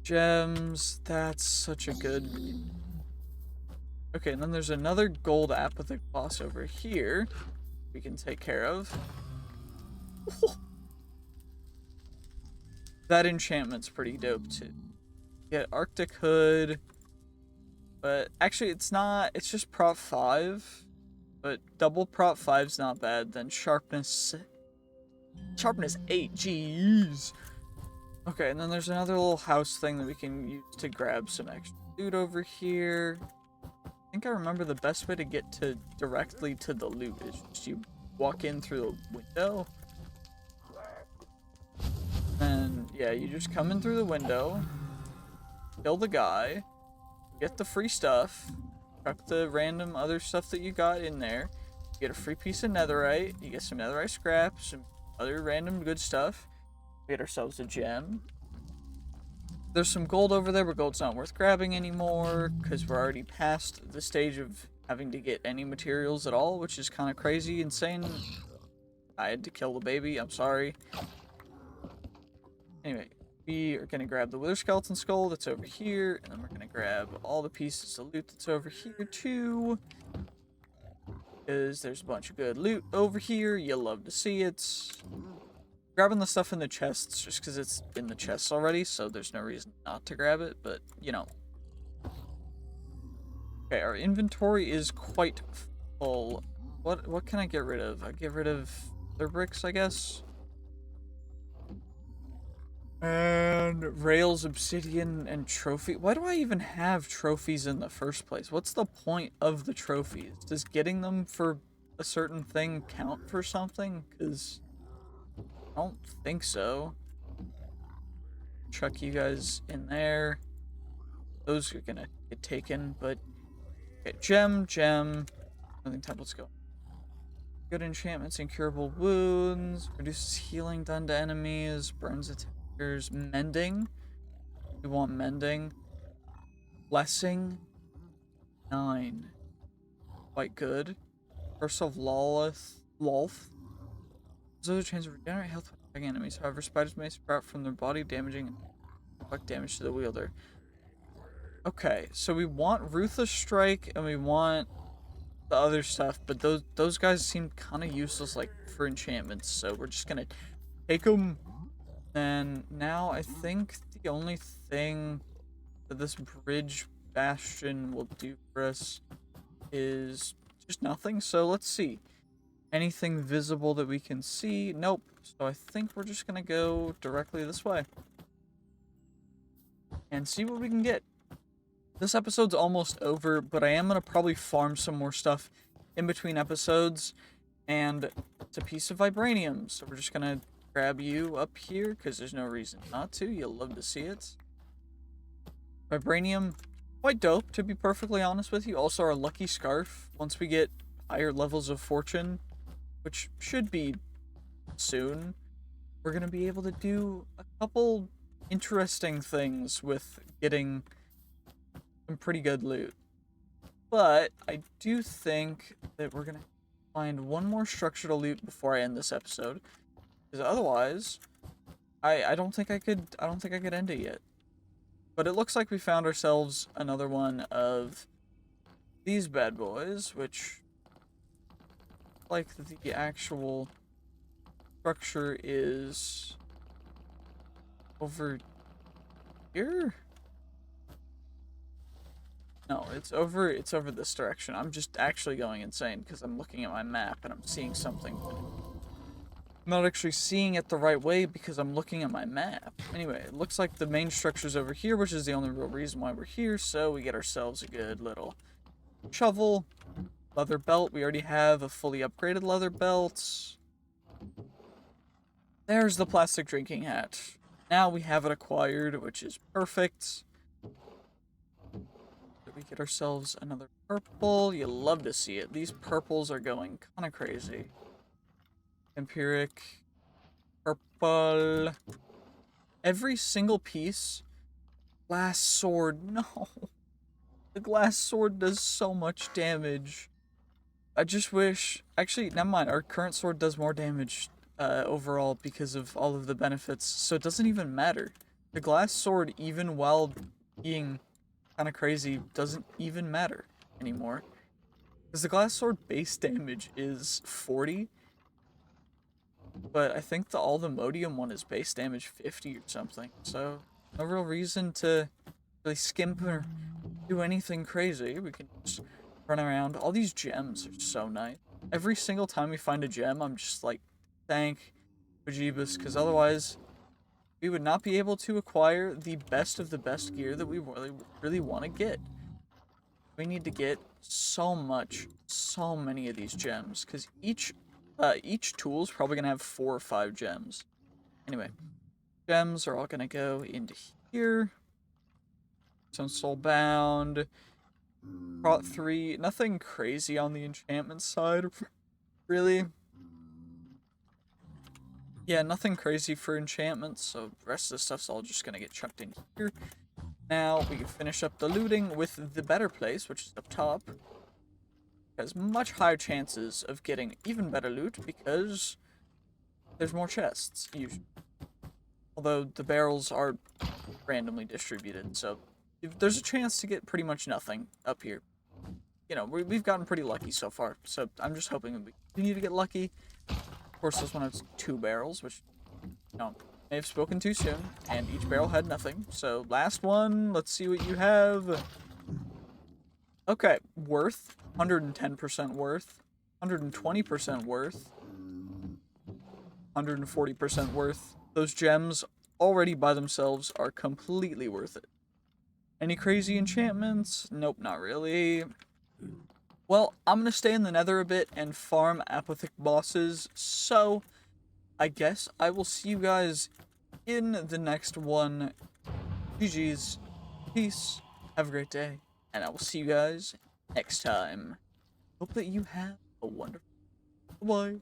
Gems, that's such a good... Okay, and then there's another gold apathic boss over here we can take care of. That enchantment's pretty dope too. Get Arctic Hood, but actually it's not, it's just prop 5, but double prop 5's not bad. Then sharpness 8, jeez. Okay, and then there's another little house thing that we can use to grab some extra loot over here. I think I remember the best way to get directly to the loot is just you walk in through the window. And yeah, you just come in through the window, kill the guy, get the free stuff, chuck the random other stuff that you got in there, you get a free piece of netherite, you get some netherite scraps, some other random good stuff, we get ourselves a gem. There's some gold over there, but gold's not worth grabbing anymore, because we're already past the stage of having to get any materials at all, which is kind of crazy, insane. I had to kill the baby, I'm sorry. Anyway, we are going to grab the wither skeleton skull that's over here, and then we're going to grab all the pieces of loot that's over here too. Because there's a bunch of good loot over here, you'll love to see it. Grabbing the stuff in the chests just because it's in the chests already, so there's no reason not to grab it, but, you know. Okay, our inventory is quite full. What can I get rid of? I get rid of their bricks, I guess. And rails, obsidian, and trophy. Why do I even have trophies in the first place? What's the point of the trophies? Does getting them for a certain thing count for something? Because I don't think so. Chuck you guys in there. Those are gonna get taken, but okay, gem. Nothing time, let's go. Good enchantments, incurable wounds, reduces healing done to enemies, burns attackers, mending. We want mending. Blessing. 9. Quite good. Curse of Lolth. There's a chance to regenerate health when attacking enemies. However, spiders may sprout from their body, damaging and inflict damage to the wielder. Okay, so we want Ruthless Strike and we want the other stuff, but those guys seem kind of useless, like, for enchantments, so we're just gonna take them. And now I think the only thing that this bridge bastion will do for us is just nothing, so let's see. Anything visible that we can see? Nope. So I think we're just gonna go directly this way and see what we can get. This episode's almost over, but I am gonna probably farm some more stuff in between episodes, and it's a piece of Vibranium, so we're just gonna grab you up here, because there's no reason not to. You'll love to see it. Vibranium, quite dope, to be perfectly honest with you. Also our lucky scarf, once we get higher levels of fortune, which should be soon, we're gonna be able to do a couple interesting things with getting some pretty good loot. But I do think that we're gonna find one more structure to loot before I end this episode, because otherwise I don't think I could end it yet. But it looks like we found ourselves another one of these bad boys, which, like, the actual structure is over here? No, it's over this direction. I'm just actually going insane because I'm looking at my map and I'm seeing something. I'm not actually seeing it the right way because I'm looking at my map. Anyway, it looks like the main structure's over here, which is the only real reason why we're here, so we get ourselves a good little shovel. Leather belt, we already have a fully upgraded leather belt. There's the plastic drinking hat. Now we have it acquired, which is perfect. We get ourselves another purple. You love to see it. These purples are going kind of crazy. Empiric. Purple. Every single piece. Glass sword. No. The glass sword does so much damage. I just wish... Actually, never mind. Our current sword does more damage overall because of all of the benefits. So it doesn't even matter. The glass sword, even while being kind of crazy, doesn't even matter anymore. Because the glass sword base damage is 40. But I think all the modium one is base damage 50 or something. So no real reason to really skimp or do anything crazy. We can just run around. All these gems are so nice. Every single time we find a gem, I'm just like, thank Bejeebus, because otherwise we would not be able to acquire the best of the best gear that we really want to get. We need to get so many of these gems, because each tool is probably going to have 4 or 5 gems. Anyway, gems are all going to go into here. Some soulbound. Prot 3, nothing crazy on the enchantment side, really. Yeah, nothing crazy for enchantments, so the rest of the stuff's all just gonna get chucked in here. Now, we can finish up the looting with the better place, which is up top. It has much higher chances of getting even better loot because there's more chests, usually. Although the barrels are randomly distributed, so there's a chance to get pretty much nothing up here. You know, we've gotten pretty lucky so far, so I'm just hoping we continue to get lucky. Of course, this one has 2 barrels, which, you know, may have spoken too soon, and each barrel had nothing. So, last one, let's see what you have. Okay, worth, 110% worth, 120% worth, 140% worth. Those gems already by themselves are completely worth it. Any crazy enchantments? Nope, not really. Well, I'm gonna stay in the Nether a bit and farm apotheosis bosses, so I guess I will see you guys in the next one. GG's, peace, have a great day, and I will see you guys next time. Hope that you have a wonderful... Bye.